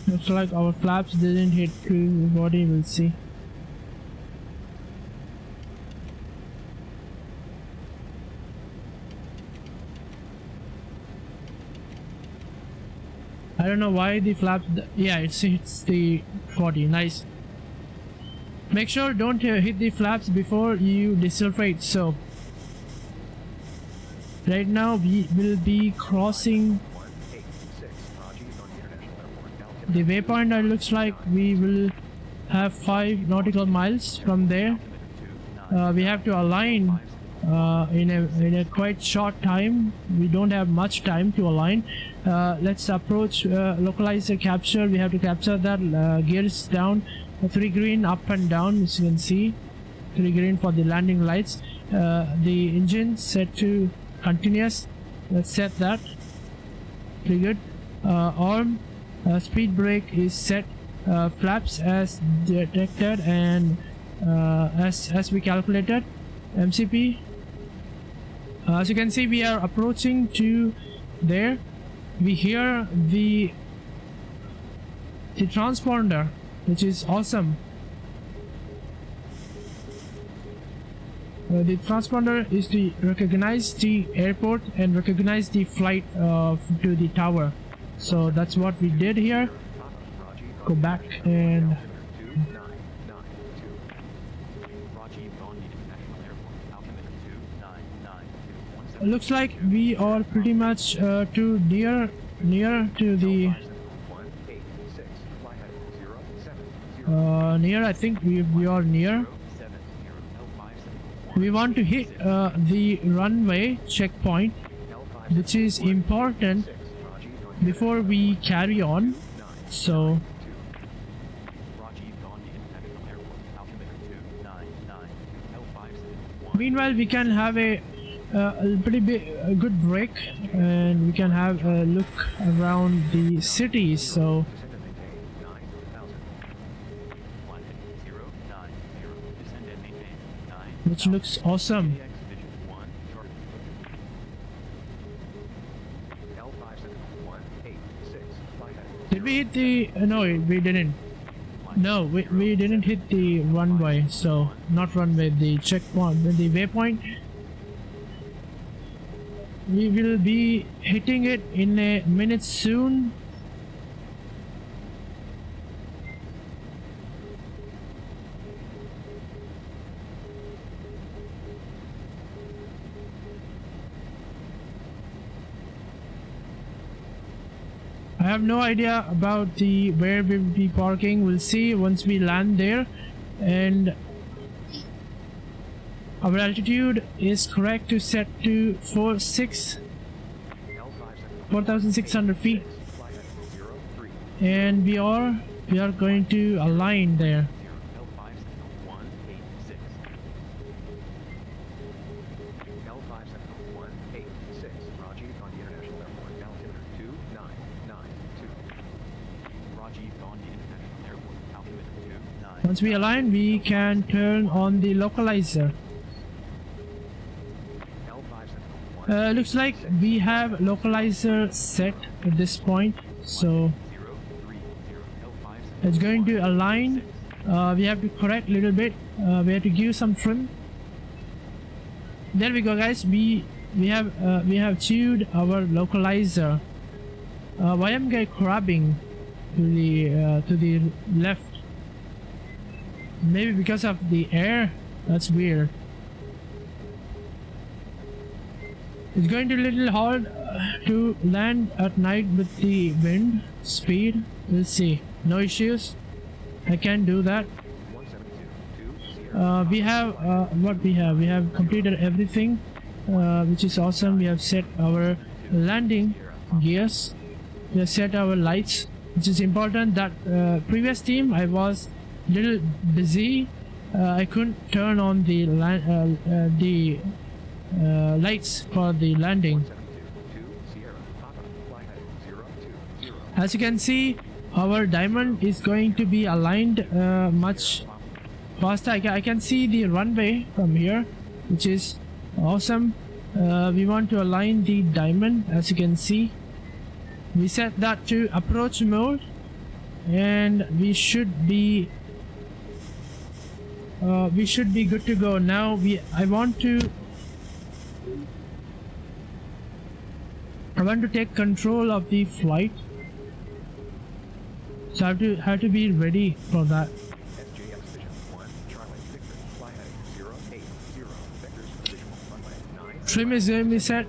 Looks like our flaps didn't hit to the body. We'll see. I don't know why the flaps. Yeah, it's the 40. Nice. Make sure don't hit the flaps before you decelerate. So right now we will be crossing the waypoint. It looks like we will have 5 nautical miles from there. We have to align in a quite short time. We don't have much time to align. Let's approach localizer capture. We have to capture that. Gears down, 3 green up and down, as you can see. 3 green for the landing lights. The engine set to continuous. Let's set that. Pretty good. Arm. Speed brake is set. Flaps as detected and as we calculated. MCP. As you can see, we are approaching to there. We hear the transponder, which is awesome. The transponder is to recognize the airport and recognize the flight to the tower. So that's what we did here. Go back and it looks like we are pretty much too near to the near. I think we are near. 70 L571. We want to hit the runway checkpoint, L571. which is important 6 Rajiv Gandhi before we carry on. 9 So 2 Rajiv Gandhi International Airport, altimeter 2992 L571. meanwhile, we can have a pretty a good break, and we can have a look around the city. So Descend and maintain 9000. Flight heading 090. Descend and maintain 9. which looks awesome. VX Division 1 target. L571 flight heading Did we hit the? No, we didn't. No, we didn't hit the runway. So not runway, the checkpoint, the waypoint. We will be hitting it in a minute soon. I have no idea about the where we will be parking. We'll see once we land there. And our altitude is correct to set to 4,600 feet, flight heading 03. and we are going to align there. L57186. L57186. Rajiv Gandhi International Airport, altimeter 2992. Rajiv Gandhi International Airport, altimeter 2992. Once we align, we can turn on the localizer. L571. Looks like we have localizer set at this point, so 030. it's going to align. We have to correct a little bit. We have to give some trim. There we go, guys. We have tuned our localizer. Why am I grabbing to the left? Maybe because of the air. That's weird. It's going to be a little hard to land at night with the wind speed. We'll see. No issues. I can do that. 172. We have what we have completed everything, which is awesome. We have set our landing gears. We have set our lights, which is important. That previous team I was little busy. I couldn't turn on the lights for the landing. 172. Sierra Papa. Flight heading 020. As you can see, our diamond is going to be aligned much faster. I can see the runway from here, which is awesome. We want to align the diamond. As you can see, we set that to approach mode, and we should be good to go. Now I want to take control of the flight, so I have to be ready for that. SJX Vision 1, Charlie Victor. Flight heading 080. Vectors visual runway 9. Trim is going to be set.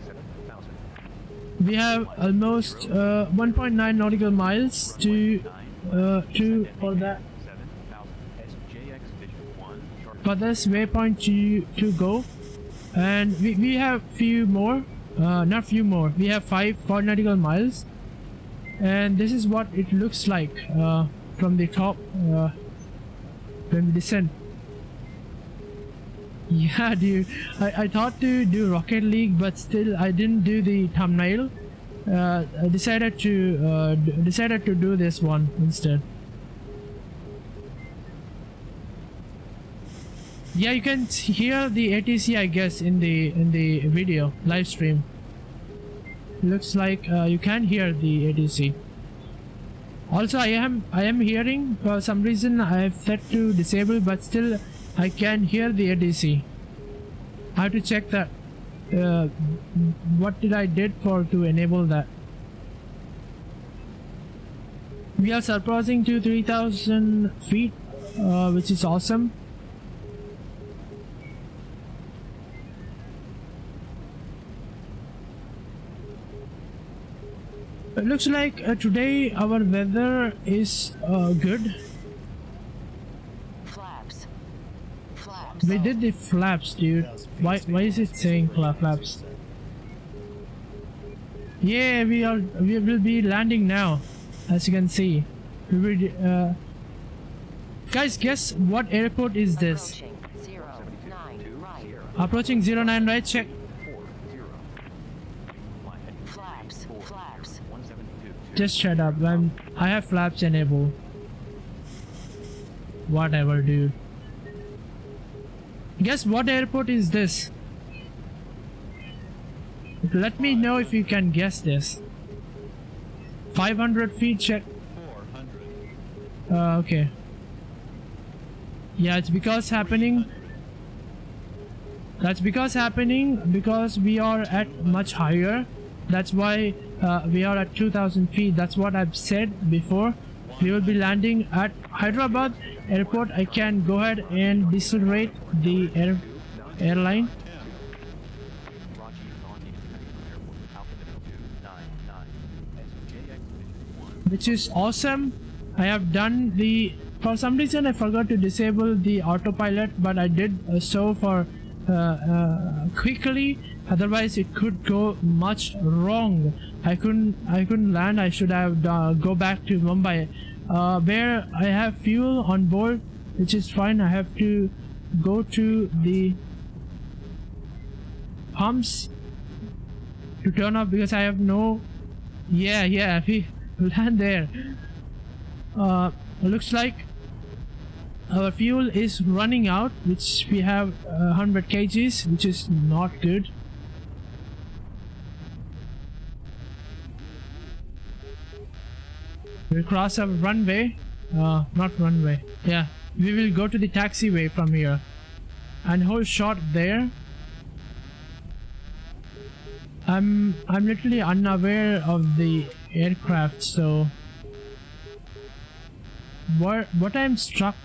7,000. We have almost 1.9 nautical miles to for that 7,000. SJX Vision 1, Charlie. for this waypoint to go, and we have few more. Not few more. We have 4 nautical miles, and this is what it looks like from the top when we descend. Yeah, dude. I thought to do Rocket League, but still I didn't do the thumbnail. I decided to do this one instead. Yeah, you can hear the ATC, I guess, in the video live stream. Looks like you can hear the ATC. Also, I am hearing, for some reason I have set to disable, but still I can hear the ATC. I have to check that. What did I did to enable that? We are surpassing to 3,000 feet, which is awesome. It looks like today our weather is good. We did the flaps, dude. Why is it saying flaps? Yeah, we will be landing now, as you can see. We will, guys, guess what airport is this? Approaching 09 right. Approaching 09 right, check. 40. Fly heading Flaps, flaps. 172. Just shut up, I have flaps enabled. Whatever, dude. Guess what airport is this? Let me know if you can guess this. 500 feet, check. 400. Okay. Yeah, it's because happening. That's because we are at much higher. That's why we are at 2000 feet. That's what I've said before. We will be landing at Hyderabad airport. I can go ahead and decelerate the airline. Rajiv Gandhi International Airport, altimeter 299. SJX Division 1. Which is awesome. I have done the, for some reason I forgot to disable the autopilot, but I did so for quickly, otherwise it could go much wrong. I couldn't land. I should have go back to Mumbai, where I have fuel on board, which is fine. I have to go to the pumps to turn off because I have no. Yeah, we land there. Looks like our fuel is running out, which we have 100 kgs, which is not good. We'll cross a runway, not runway, yeah, we will go to the taxiway from here and hold short there. I'm literally unaware of the aircraft, so what I'm struck.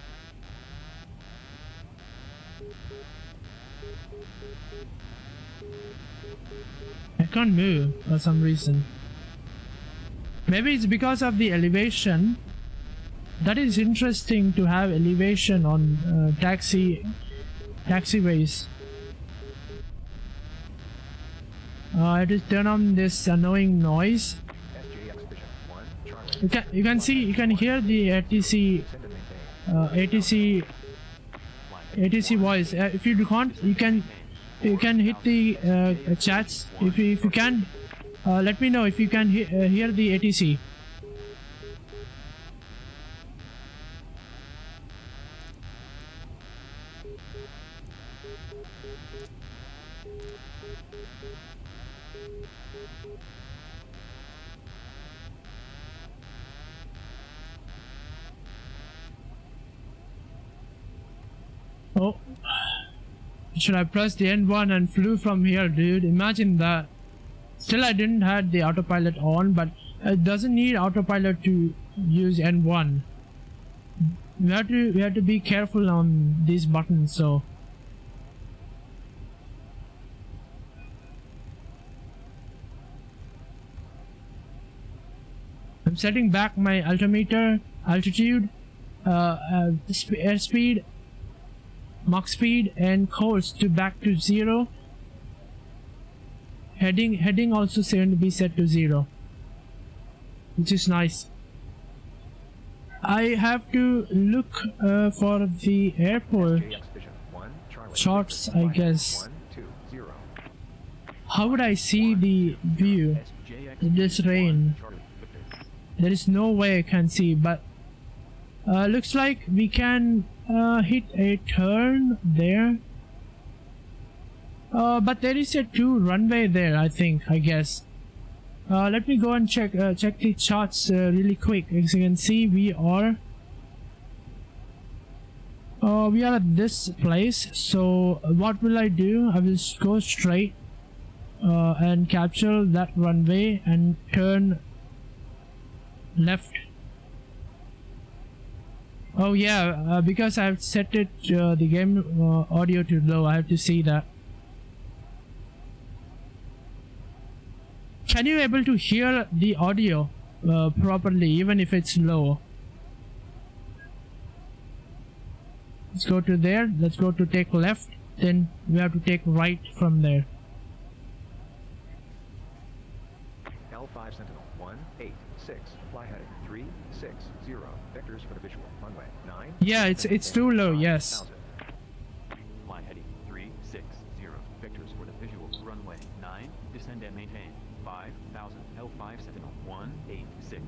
I can't move for some reason. Maybe it's because of the elevation. That is interesting to have elevation on taxiways. I just turn on this annoying noise. SJX Division 1. Charlie. You can hear the ATC voice. If you can't, you can hit the chats. If you can, let me know if you can hear the ATC. Oh, should I press the N1 and flew from here, dude? Imagine that. Still, I didn't have the autopilot on, but it doesn't need autopilot to use N1. We have to be careful on these buttons. So I'm setting back my altimeter, altitude, airspeed, Mach speed, and course to back to 0. Heading also going to be set to 0, which is nice. I have to look for the airport charts, I guess. How would I see the view in this rain? There is no way I can see, but looks like we can hit a turn there. But there is a 2 runway there, I guess. Let me go and check the charts really quick. As you can see, we are at this place. So what will I do? I will go straight and capture that runway and turn left. Oh yeah, because I've set it the game audio to low. I have to see that. Can you able to hear the audio properly even if it's low? let's go to there. Let's go to take left, then we have to take right from there. L5 Sentinel 186, fly heading 360, vectors for the visual, runway 9. Yeah, it's too low, yes. 5,000. Fly heading 360, vectors for the visual, runway 9, descend and maintain 5,000, L5 Sentinel 186.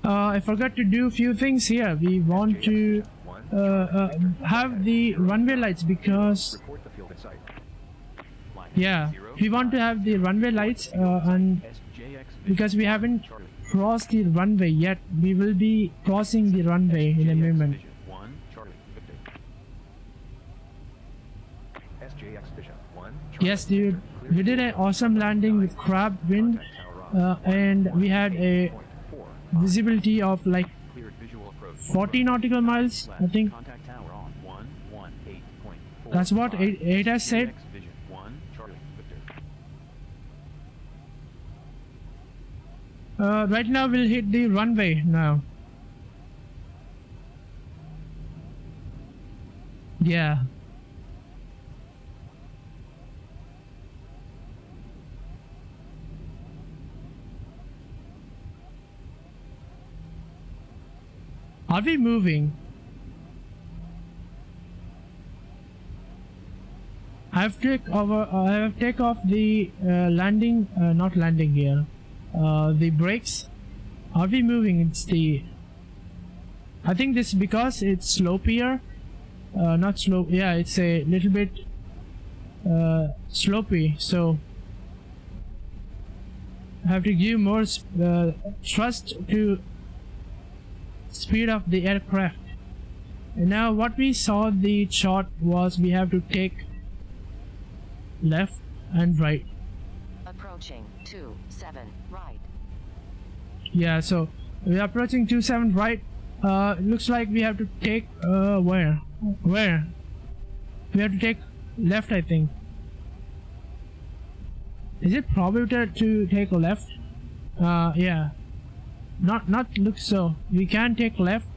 I forgot to do a few things here. We want to have the runway lights because Report the field in sight. Fly yeah, we want to have the runway lights and because we haven't crossed the runway yet, we will be crossing the runway in a moment. Yes, dude, we did an awesome landing with crab wind and we had a visibility of like 40 nautical miles, I think. That's what it has said. Right now we'll hit the runway now. Yeah. Are we moving? I have take off the landing, not landing gear. The brakes. Are we moving? It's the. I think this because it's slopier. Not slope. Yeah, it's a little bit slopey. So I have to give more thrust to speed of the aircraft. And now what we saw the chart was we have to take left and right. Approaching 27 right. Yeah, so we are approaching 27 right. Looks like we have to take where we have to take left, I think. Is it probable to take left? Yeah, not looks so. We can take left.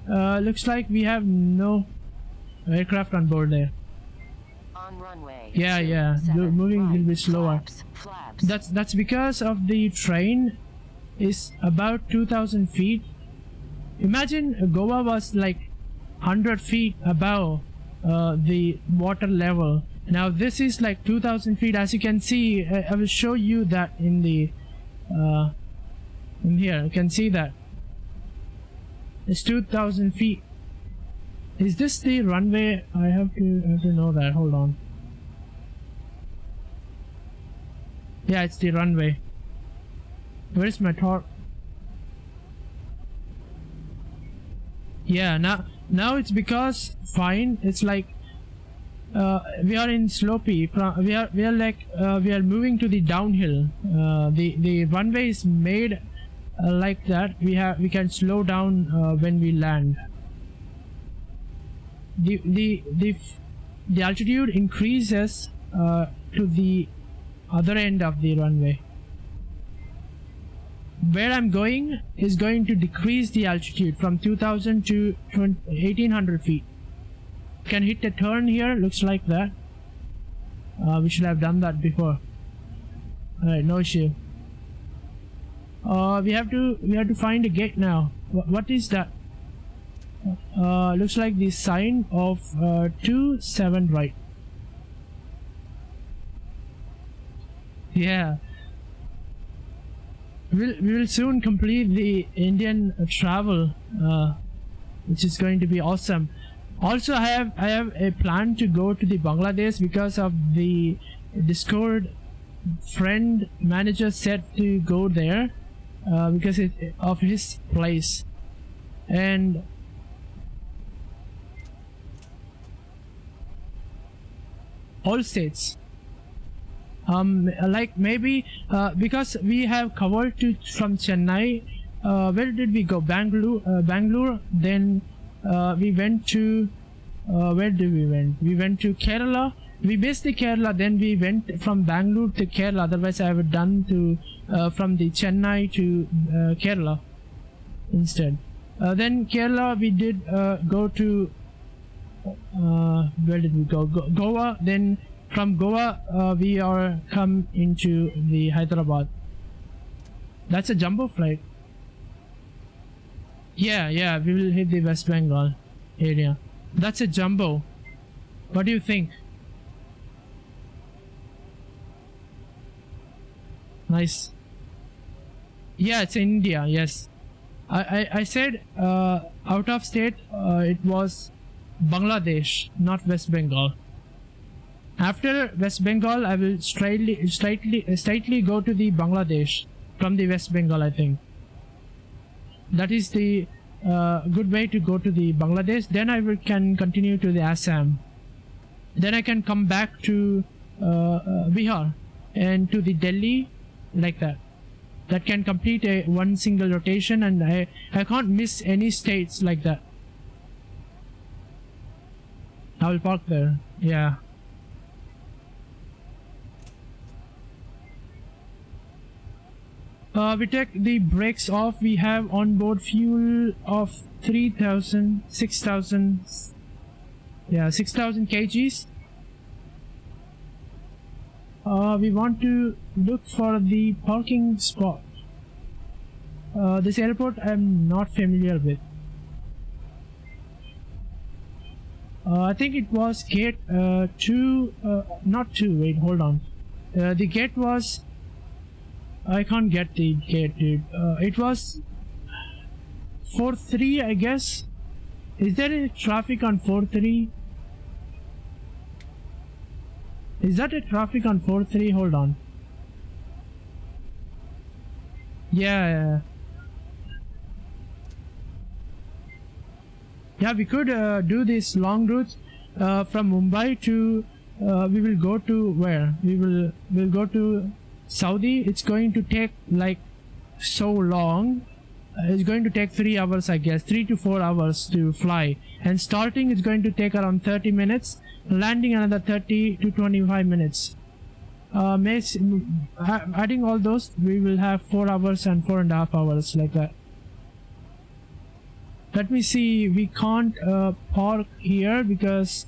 Looks like we have no aircraft on board there. On runway. Yeah, moving a little bit slower. Flaps. That's because of the train is about 2,000 feet. Imagine Goa was like 100 feet above the water level. Now this is like 2,000 feet. As you can see, I will show you that in the in here. You can see that it's 2,000 feet. Is this the runway? I have to know that. Hold on. Yeah, it's the runway. Where is my torque? Yeah, now it's because fine. It's like we are in slopey. We are moving to the downhill. The runway is made like that. We can slow down when we land. The altitude increases to the other end of the runway. Where I'm going is going to decrease the altitude from 2,000 to 1,800 feet. Can hit a turn here. Looks like that. We should have done that before. Alright, no issue. We have to find a gate now. What is that? Looks like the sign of 27 right. Yeah. We will soon complete the Indian travel, which is going to be awesome. Also, I have a plan to go to the Bangladesh because of the Discord friend manager said to go there because of his place. And all states, like maybe because we have covered from Chennai. Where did we go? Bangalore. Then we went to where did we went? We went to Kerala. We missed the Kerala. Then we went from Bangalore to Kerala. Otherwise, I have done to from the Chennai to Kerala instead. Then Kerala we did go to where did we go? Goa. Then from Goa we are come into the Hyderabad. That's a jumbo flight. Yeah, we will hit the West Bengal area. That's a jumbo. What do you think? Nice. Yeah, it's in India. Yes, I said out of state. It was Bangladesh, not West Bengal. After West Bengal, I will straightly go to the Bangladesh from the West Bengal. I think that is the good way to go to the Bangladesh. Then can continue to the Assam. Then I can come back to Bihar and to the Delhi, like that. That can complete one single rotation, and I can't miss any states like that. I will park there. Yeah. We take the brakes off. We have on board fuel of 6,000 kgs. We want to look for the parking spot. This airport I'm not familiar with. I think it was gate 2, not 2, wait, hold on. The gate was, I can't get the gate, dude. It was 4-3, I guess. Is there any traffic on 4-3? Is that a traffic on 4-3? Hold on. Yeah, we could do this long route from Mumbai to we will go to where? We'll go to Saudi. It's going to take like so long. It's going to take 3 hours, I guess, 3 to 4 hours to fly. And starting is going to take around 30 minutes. Landing another 30 to 25 minutes. Adding all those, we will have 4 hours and 4.5 hours, like that. Let me see. We can't park here because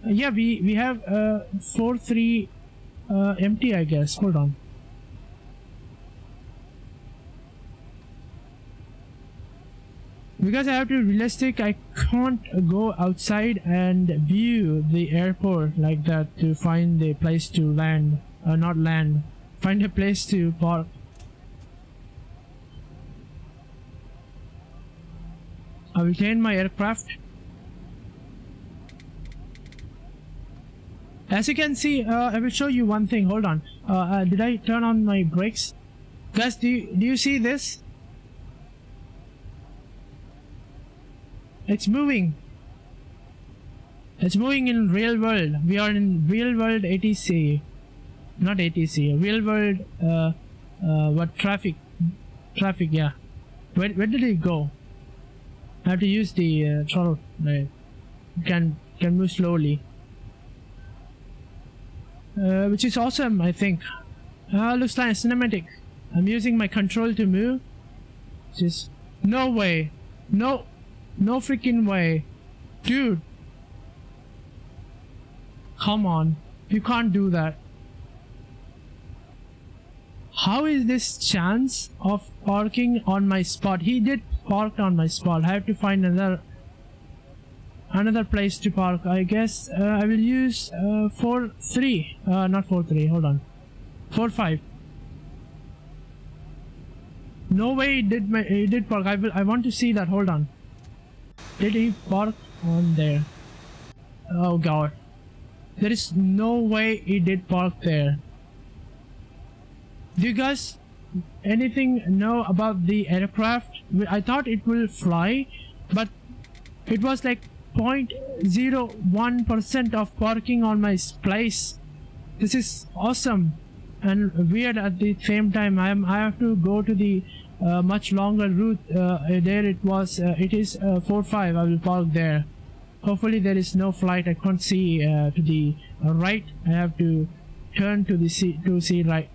yeah, we have 4-3 empty, I guess. Hold on. Because I have to be realistic, I can't go outside and view the airport like that to find a place to land, not land, find a place to park. I will change my aircraft. As you can see, I will show you one thing. Hold on. Did I turn on my brakes? Guys, do you see this? It's moving. It's moving in real world. We are in real world ATC. Not ATC. Real world what traffic? Traffic, yeah. Where did it go? I have to use the throttle. Right. Can move slowly. Which is awesome, I think. Looks like cinematic. I'm using my control to move. Just no way. No freaking way. Dude. Come on. You can't do that. How is this chance of parking on my spot? He did park on my spot. I have to find another place to park. I guess I will use 4-3. Not 4-3. Hold on. 4-5. No way he did park. I want to see that. Hold on. Did he park on there? Oh god. There is no way he did park there. Do you guys anything know about the aircraft? I thought it will fly, but it was like 0.01% of parking on my place. This is awesome and weird at the same time. I have to go to the much longer route. There it is 4-5. I will park there. Hopefully there is no flight. I can't see to the right. I have to turn to see right.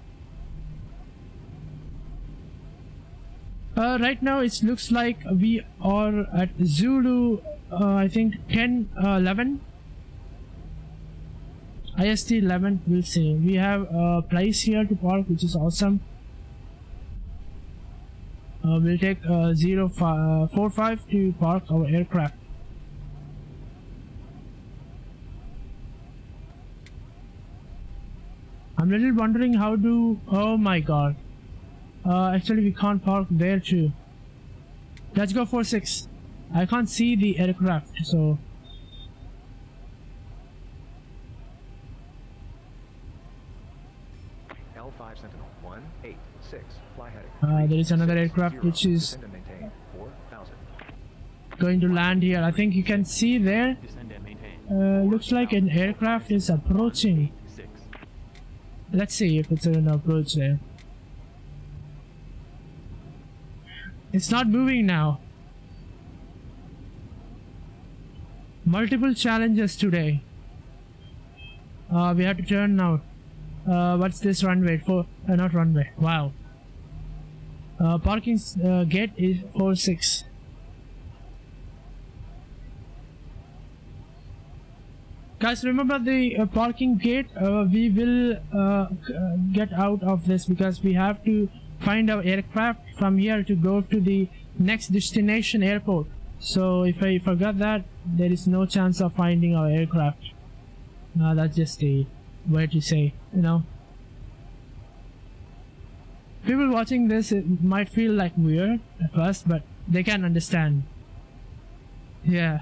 Right now it looks like we are at Zulu I think 10 11 IST 11. We'll see. We have a place here to park, which is awesome. We'll take 045 to park our aircraft. I'm little wondering how to. Oh my god. Actually, we can't park there too. Let's go 46. I can't see the aircraft, so. L5 Sentinel 186. Fly heading. There is another aircraft which is Descend and maintain 4000. going to land here. I think you can see there. Descend and maintain. Looks like an aircraft is approaching. 6. Let's see if it's an approach there. It's not moving now. Multiple challenges today. We have to turn now. What's this runway for? Not runway. Wow. Parking gate is 46. Guys, remember the parking gate. We will get out of this because we have to find our aircraft from here to go to the next destination airport. So if I forgot that, there is no chance of finding our aircraft. That's just the way to say, you know. People watching this, it might feel like weird at first, but they can understand. Yeah.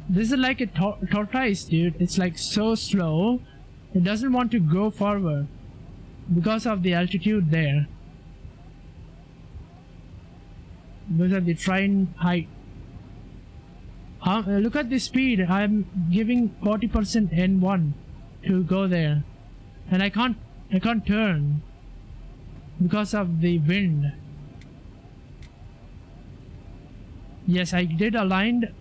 This is like a tortoise, dude. It's like so slow. It doesn't want to go forward because of the altitude there. Because of the train height. Look at the speed. I'm giving 40% N1 to go there, and I can't turn because of the wind. Yes, I did aligned,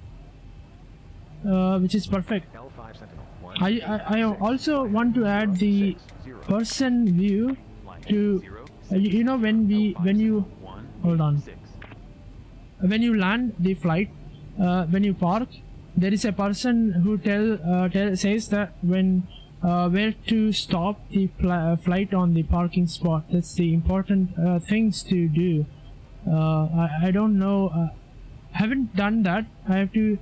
which is perfect. L5 Sentinel I also want to add the person view to you know when you hold on, when you land the flight, when you park, there is a person who says that when where to stop the flight on the parking spot. That's the important things to do. I don't know, haven't done that. I have to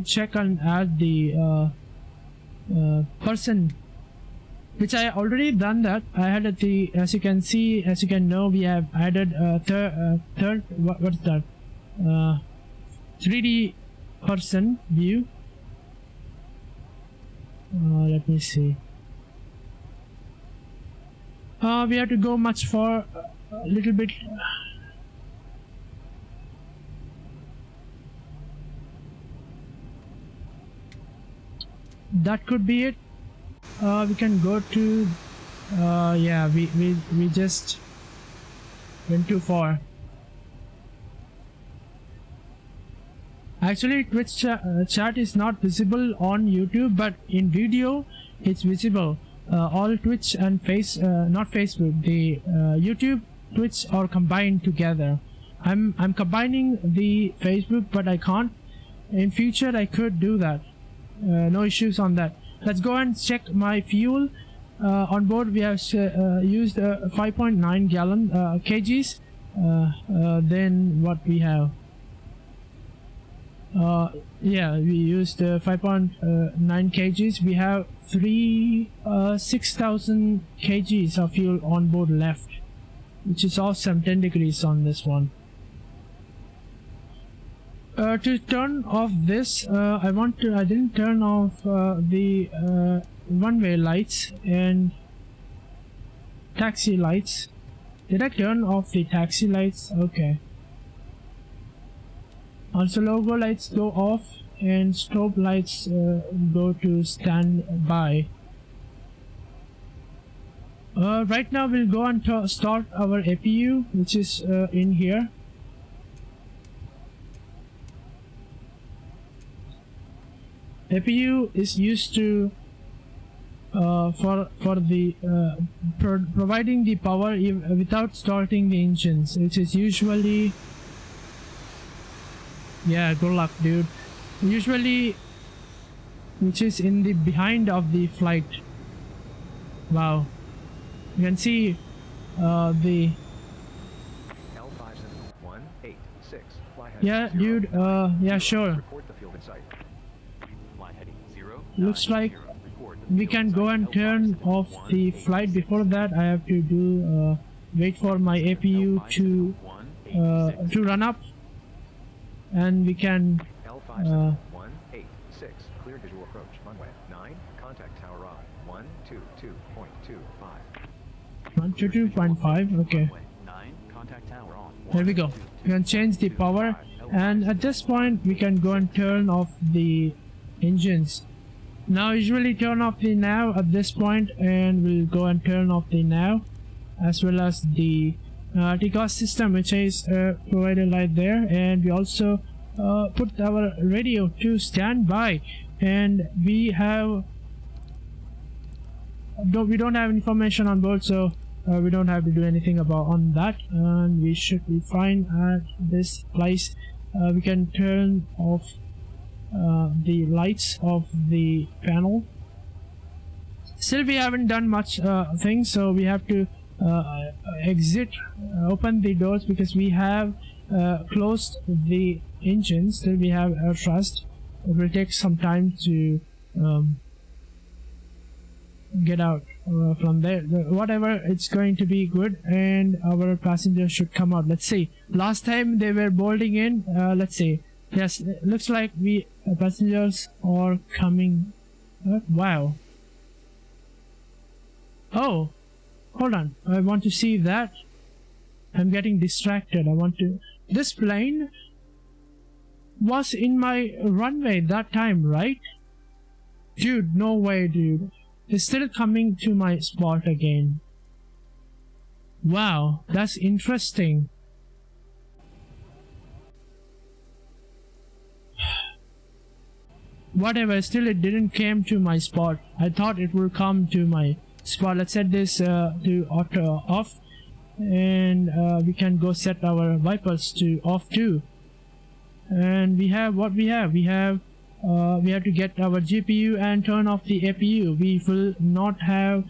check and add the person, which I already done that. I added the, as you can see, as you can know, we have added third what's that, 3D person view. Let me see. We have to go much for a little bit. That could be it. We can go to yeah, we just went too far. Actually, Twitch chat is not visible on YouTube, but in video it's visible. All Twitch and not Facebook, the YouTube, Twitch are combined together. I'm combining the Facebook, but I can't. In future I could do that. No issues on that. Let's go and check my fuel. On board we have used 5.9 gallon kgs. Then what we have? Yeah, we used 5.9 kgs. We have 6,000 kgs of fuel on board left, which is awesome. 10 degrees on this one. To turn off this, I didn't turn off the one-way lights and taxi lights. Did I turn off the taxi lights? Okay. Also, logo lights go off and strobe lights go to standby. Right now we'll go and start our APU, which is in here. APU is used to for the providing the power without starting the engines, which is usually Yeah, good luck, dude. Usually, which is in the behind of the flight. Wow. You can see the... L5 Sentinel 186. Fly heading Yeah, 0, dude, 9, yeah, 0. sure. Report the field in sight. Fly heading 0, Looks 9, like 0. Report the we field can in go sight. and L5 turn Sentinel off the flight. 186. Before that, I have to do wait for my APU L5 to Sentinel 186. run up, and we can L5 Sentinel 186. Clear visual approach. Runway 9. Contact tower on 122.25. 122.5. Okay, Runway 9. Contact tower on. there we go. We can change the power, and at this point we can go and turn off the engines. Now usually turn off the nav at this point, and we'll go and turn off the nav as well as the takeoff system, which is provided right there, and we also put our radio to standby, and we don't have information on board, so we don't have to do anything about on that, and we should be fine at this place. We can turn off the lights of the panel. Still, we haven't done much things, so we have to exit, open the doors, because we have closed the engine. Still we have air thrust. It will take some time to get out from there. Whatever, it's going to be good, and our passengers should come out. Let's see. Last time they were boarding in. Let's see. Yes, it looks like passengers are coming. Wow. Oh, hold on. I want to see that. I'm getting distracted. I want to... This plane was in my runway that time, right? Dude, no way, dude. It's still coming to my spot again. Wow, that's interesting. Whatever, still it didn't came to my spot. I thought it would come to my spot. Let's set this to auto off, and we can go set our wipers to off too. And we have what we have. We have to get our GPU and turn off the APU. We will not have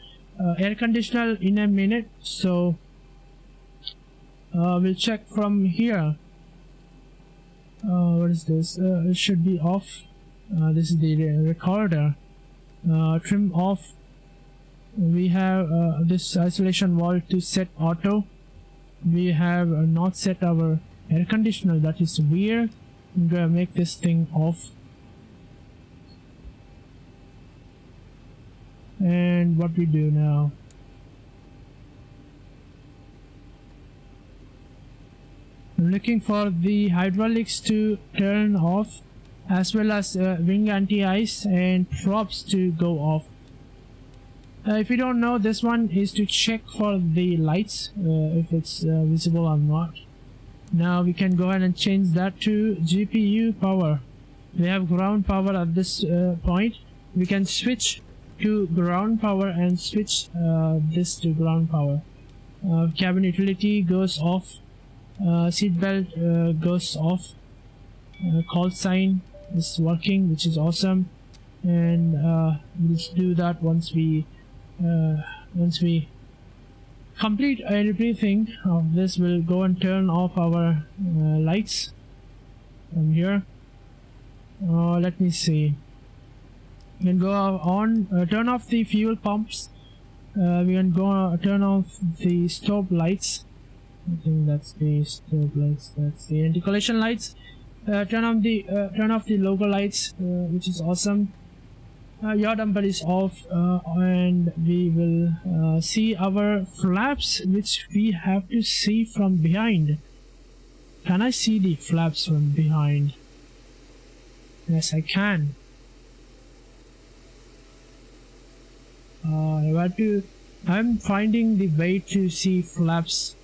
air conditioner in a minute, so we'll check from here. What is this? It should be off. This is the recorder. Trim off. We have this isolation valve to set auto. We have not set our air conditioner. That is weird. I'm gonna make this thing off. And what we do now? I'm looking for the hydraulics to turn off, as well as wing anti-ice and props to go off. If you don't know, this one is to check for the lights, if it's visible or not. Now we can go ahead and change that to GPU power. We have ground power at this point. We can switch to ground power and switch this to ground power. Cabin utility goes off. Seatbelt goes off. Call sign is working, which is awesome, and we'll do that once we complete everything of this. We'll go and turn off our lights from here. Let me see. We can go on, turn off the fuel pumps. We can go turn off the stop lights. I think that's the stop lights. That's the anti-collision lights. Turn off the logo lights, which is awesome. Yaw damper is off, and we will see our flaps, which we have to see from behind. Can I see the flaps from behind? Yes, I can. I'm finding the way to see flaps.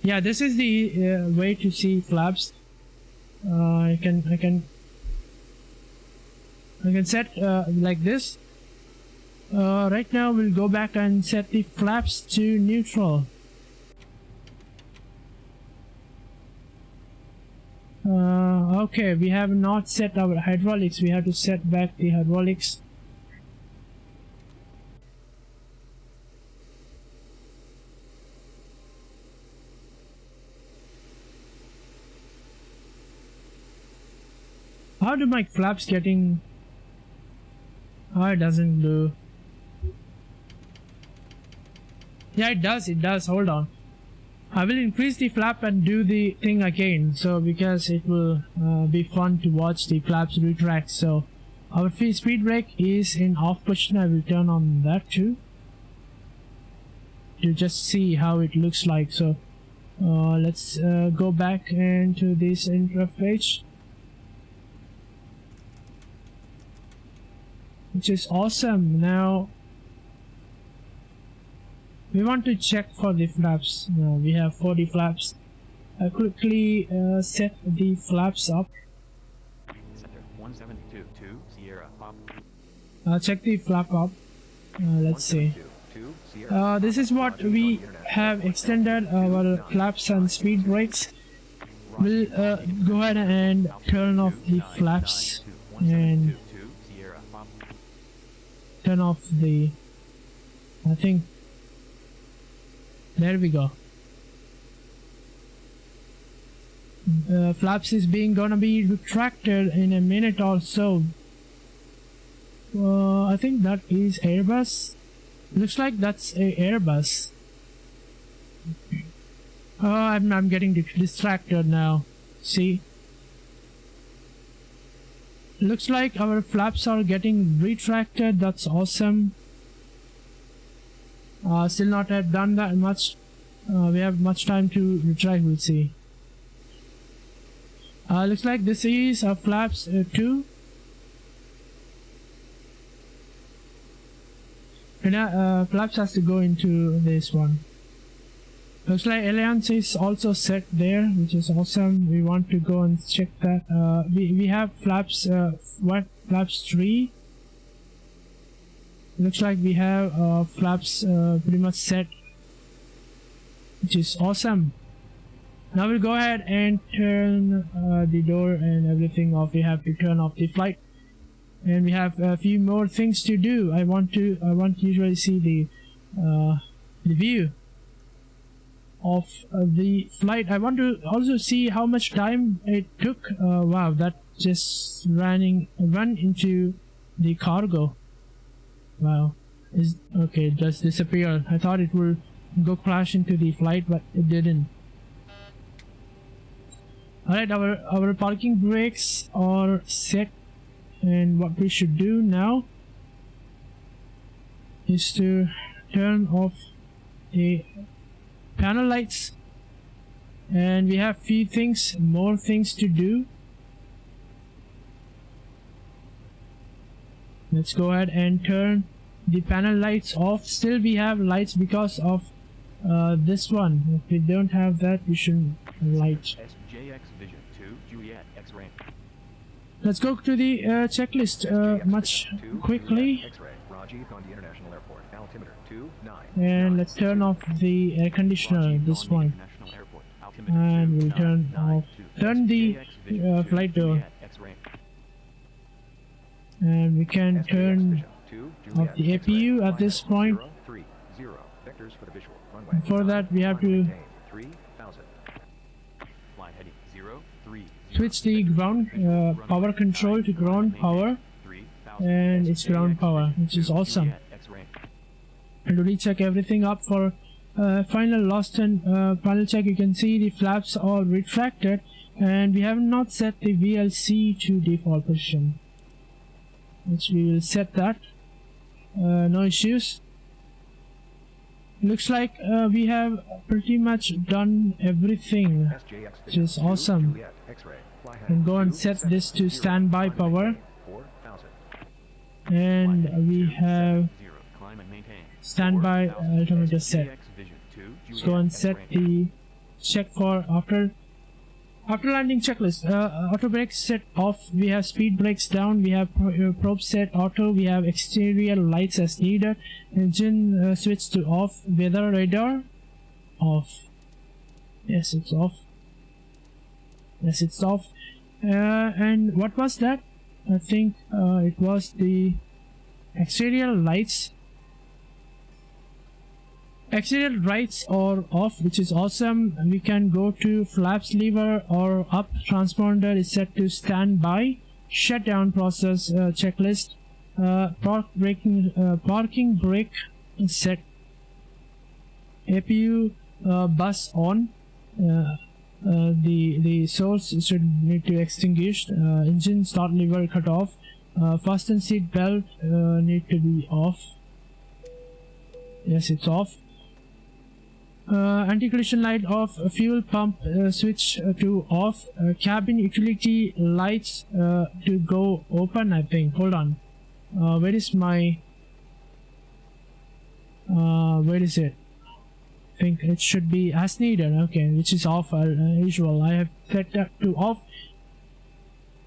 Yeah, this is the way to see flaps. I can set like this. Right now we'll go back and set the flaps to neutral. Okay, we have not set our hydraulics. We have to set back the hydraulics. How do my flaps getting... Oh, it doesn't do. Yeah, it does, hold on. I will increase the flap and do the thing again, so because it will be fun to watch the flaps retract. So our speed brake is in off position. I will turn on that too, to just see how it looks like. So let's go back into this interface, which is awesome. Now we want to check for the flaps. Now we have 40 flaps. I quickly set the flaps up. Center 172 2 Sierra Pop. Check the flap up. Let's see. 2 Sierra. This is what we have extended our flaps and speed brakes. We'll go ahead and turn off the flaps and turn off the... I think... There we go. Flaps is gonna be retracted in a minute or so. I think that is Airbus. Looks like that's a Airbus. I'm getting distracted now. See? Looks like our flaps are getting retracted. That's awesome. Still not have done that much. We have much time to retract. We'll see. Looks like this is flaps 2. And flaps has to go into this one. Looks like Alliance is also set there, which is awesome. We want to go and check that. We have flaps flaps 3. Looks like we have flaps pretty much set, which is awesome. Now we'll go ahead and turn the door and everything off. We have to turn off the flight, and we have a few more things to do. I want to usually see the view of the flight. I want to also see how much time it took. Wow, that just run into the cargo. Wow, okay, it just disappeared. I thought it would go crash into the flight, but it didn't. Alright, our parking brakes are set, and what we should do now is to turn off the panel lights, and we have more things to do. Let's go ahead and turn the panel lights off. Still we have lights because of this one. If we don't have that, we shouldn't light. SJX Vision 2 Juliet X-ray. Let's go to the checklist much quickly. X-ray Rajiv Gandhi International Airport. Altimeter 29. And let's turn off the air conditioner, this one. And we'll turn the flight door. And we can turn off the APU at this point. For that we have to switch the ground power control to ground power, and it's ground power, which is awesome. And to recheck everything up for final lost and final check, you can see the flaps are retracted, and we have not set the VLC to default position, which we will set that. No issues. Looks like we have pretty much done everything, which is awesome. And go and set this to standby power, and we have standby altimeter set. Let's go and set the check for after landing checklist. Auto brakes set off. We have speed brakes down. We have probe set auto. We have exterior lights as needed. Engine switch to off. Weather radar off. Yes, it's off. Yes, it's off. And what was that? I think it was the exterior lights. Exterior lights are off, which is awesome. We can go to flaps lever or up. Transponder is set to standby. Shutdown process checklist. Parking brake set. APU bus on. The source should need to extinguish. Engine start lever cut off. Fasten seat belt need to be off. Yes, it's off. Anti-collision light off. Fuel pump switch to off. Cabin utility lights to go open, I think. Hold on. Where is my where is it? I think it should be as needed. Okay, which is off as usual. I have set that to off.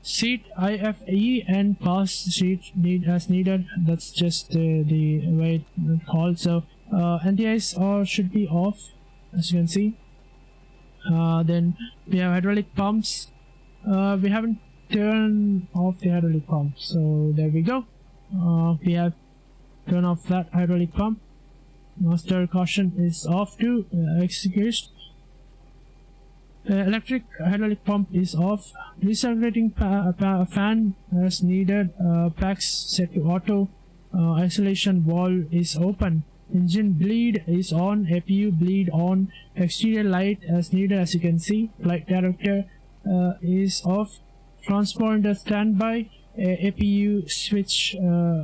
Seat IFE and pass seat need as needed. That's just the way it's called. So NTIs should be off, as you can see. Then we have hydraulic pumps. We haven't turned off the hydraulic pump, so there we go. We have turned off that hydraulic pump. Master caution is off to execute. Electric hydraulic pump is off. Recirculating fan as needed. Packs set to auto. Isolation valve is open. Engine bleed is on. APU bleed on. Exterior light as needed, as you can see. Flight director is off. Transponder standby. APU switch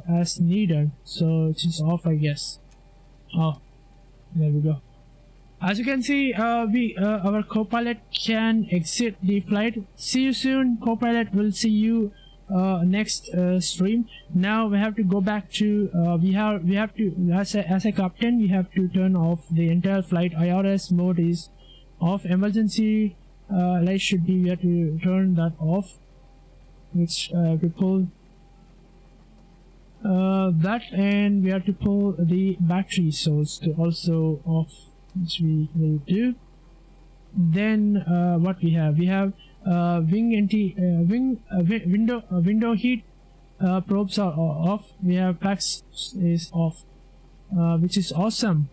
as needed, so it is off, I guess. Oh, there we go. As you can see, our co-pilot can exit the flight. See you soon, co-pilot. We'll see you next stream. Now we have to go back to we have to as a captain, we have to turn off the entire flight. IRS mode is off. Emergency light should be, we have to turn that off, which to pull that, and we have to pull the battery source to also off, which we will do. Then what we have window heat probes are off. We have packs is off, which is awesome.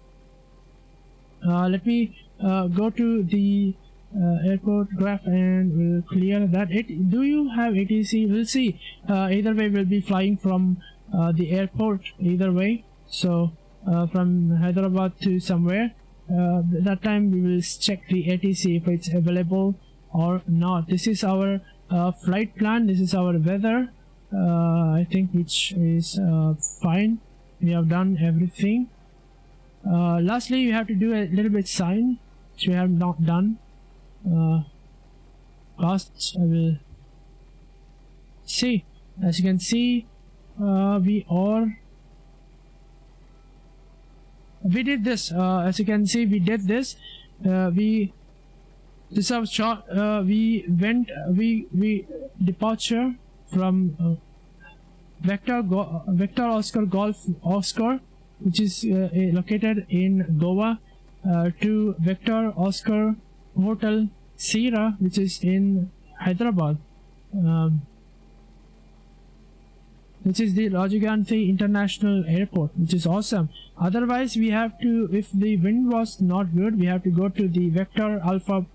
Let me go to the airport graph and we'll clear that. Do you have ATC? We'll see. Either way, we'll be flying from the airport either way, so from Hyderabad to somewhere. That time we will check the ATC if it's available or not. This is our flight plan. This is our weather, I think, which is fine. We have done everything. Lastly, you have to do a little bit sign, which we have not done. Last I will see. As you can see, we did this. As you can see, we did this. This is our shot. We departure from Vector Oscar Golf Oscar, which is located in Goa, to Vector Oscar Hotel Sierra, which is in Hyderabad, which is the Rajiv Gandhi International Airport, which is awesome. Otherwise, we have to, if the wind was not good, we have to go to the Vector Alpha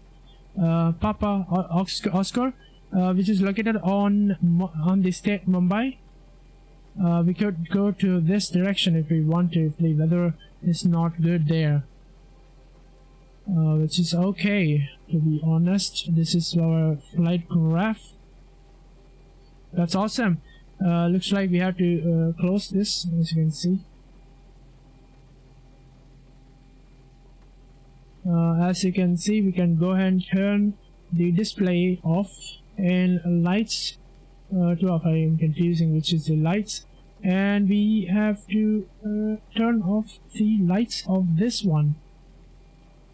Papa Oscar, which is located on the state Mumbai. We could go to this direction if we want to, if the weather is not good there, which is okay, to be honest. This is our flight graph. That's awesome. Looks like we have to close this, as you can see. As you can see, we can go ahead and turn the display off and lights to off. I am confusing which is the lights, and we have to turn off the lights of this one.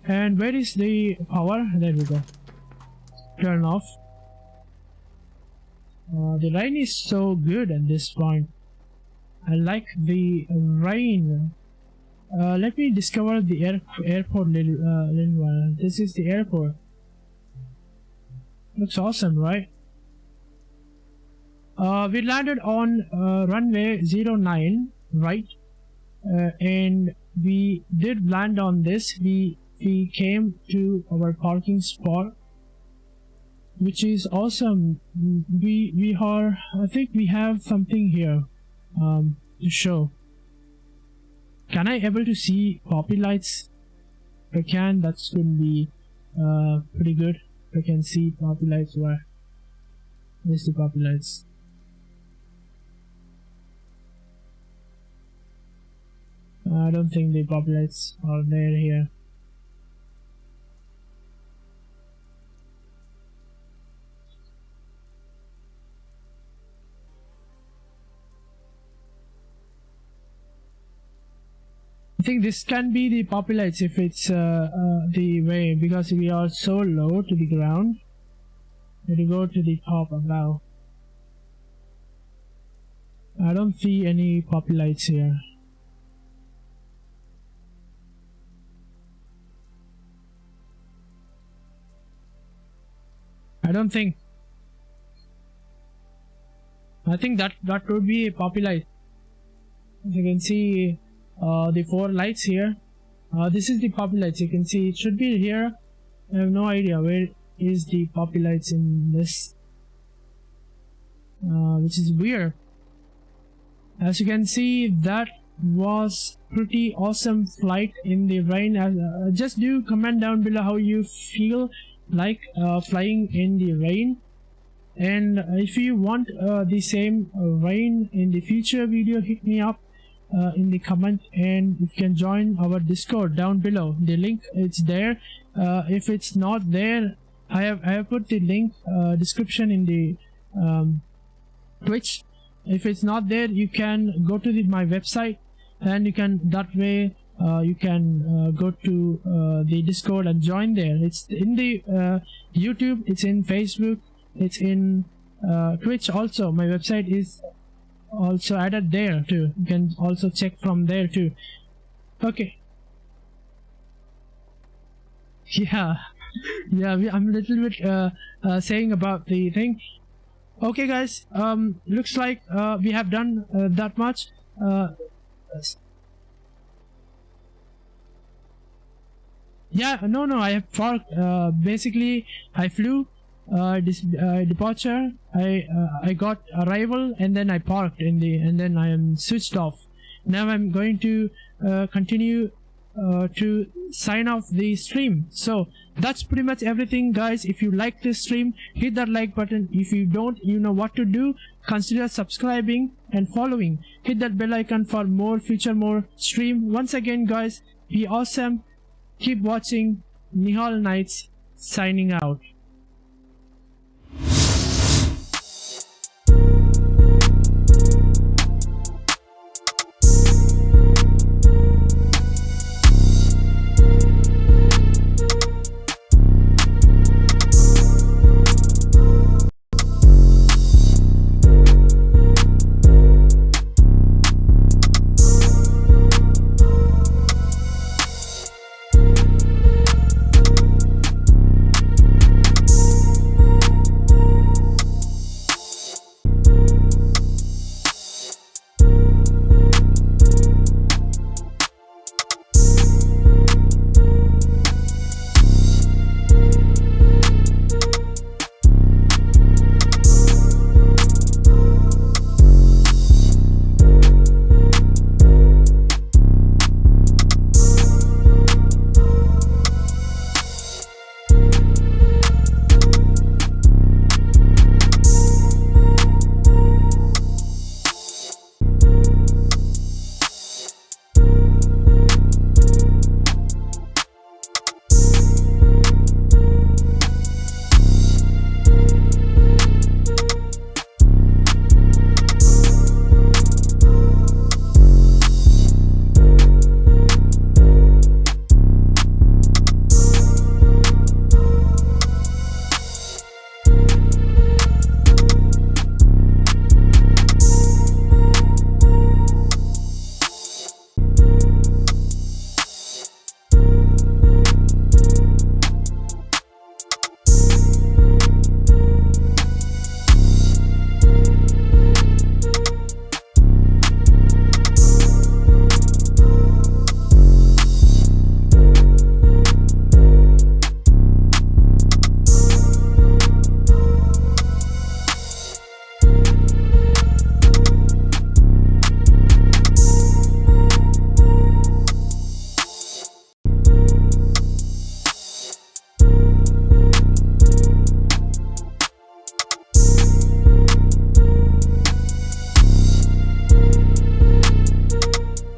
And where is the power? There we go. Turn off. The rain is so good at this point. I like the rain. Let me discover the airport little while. This is the airport. Looks awesome, right? We landed on runway 09, right? And we did land on this. We came to our parking spot, which is awesome. We are, I think we have something here to show. Can I able to see poppy lights? If I can, that's going to be pretty good. If I can see poppy lights, where's the poppy lights? I don't think the poppy lights are there here. I think this can be the poppy lights if it's the way, because we are so low to the ground. Let me go to the top now. I don't see any poppy lights here. I don't think. I think that would be a poppy light. As you can see, the 4 lights here. This is the poppy lights. You can see it should be here. I have no idea where is the poppy lights in this, which is weird. As you can see, that was pretty awesome flight in the rain. Just do comment down below how you feel like flying in the rain, and if you want the same rain in the future video, hit me up in the comment, and you can join our Discord down below. The link it's there. If it's not there, I have put the link description in the Twitch. If it's not there, you can go to my website, and you can that way you can go to the Discord and join there. It's in the YouTube, it's in Facebook, it's in Twitch also. My website is also added there too. You can also check from there too. Okay. Yeah. I'm a little bit saying about the thing. Okay guys, looks like we have done that much. Yeah, no, I have parked. Basically, I flew departure. I got arrival, and then I parked and then I am switched off. Now I'm going to continue to sign off the stream. So that's pretty much everything, guys. If you like this stream, hit that like button. If you don't, you know what to do. Consider subscribing and following. Hit that bell icon for more stream. Once again, guys, be awesome. Keep watching. Nihal Knights signing out.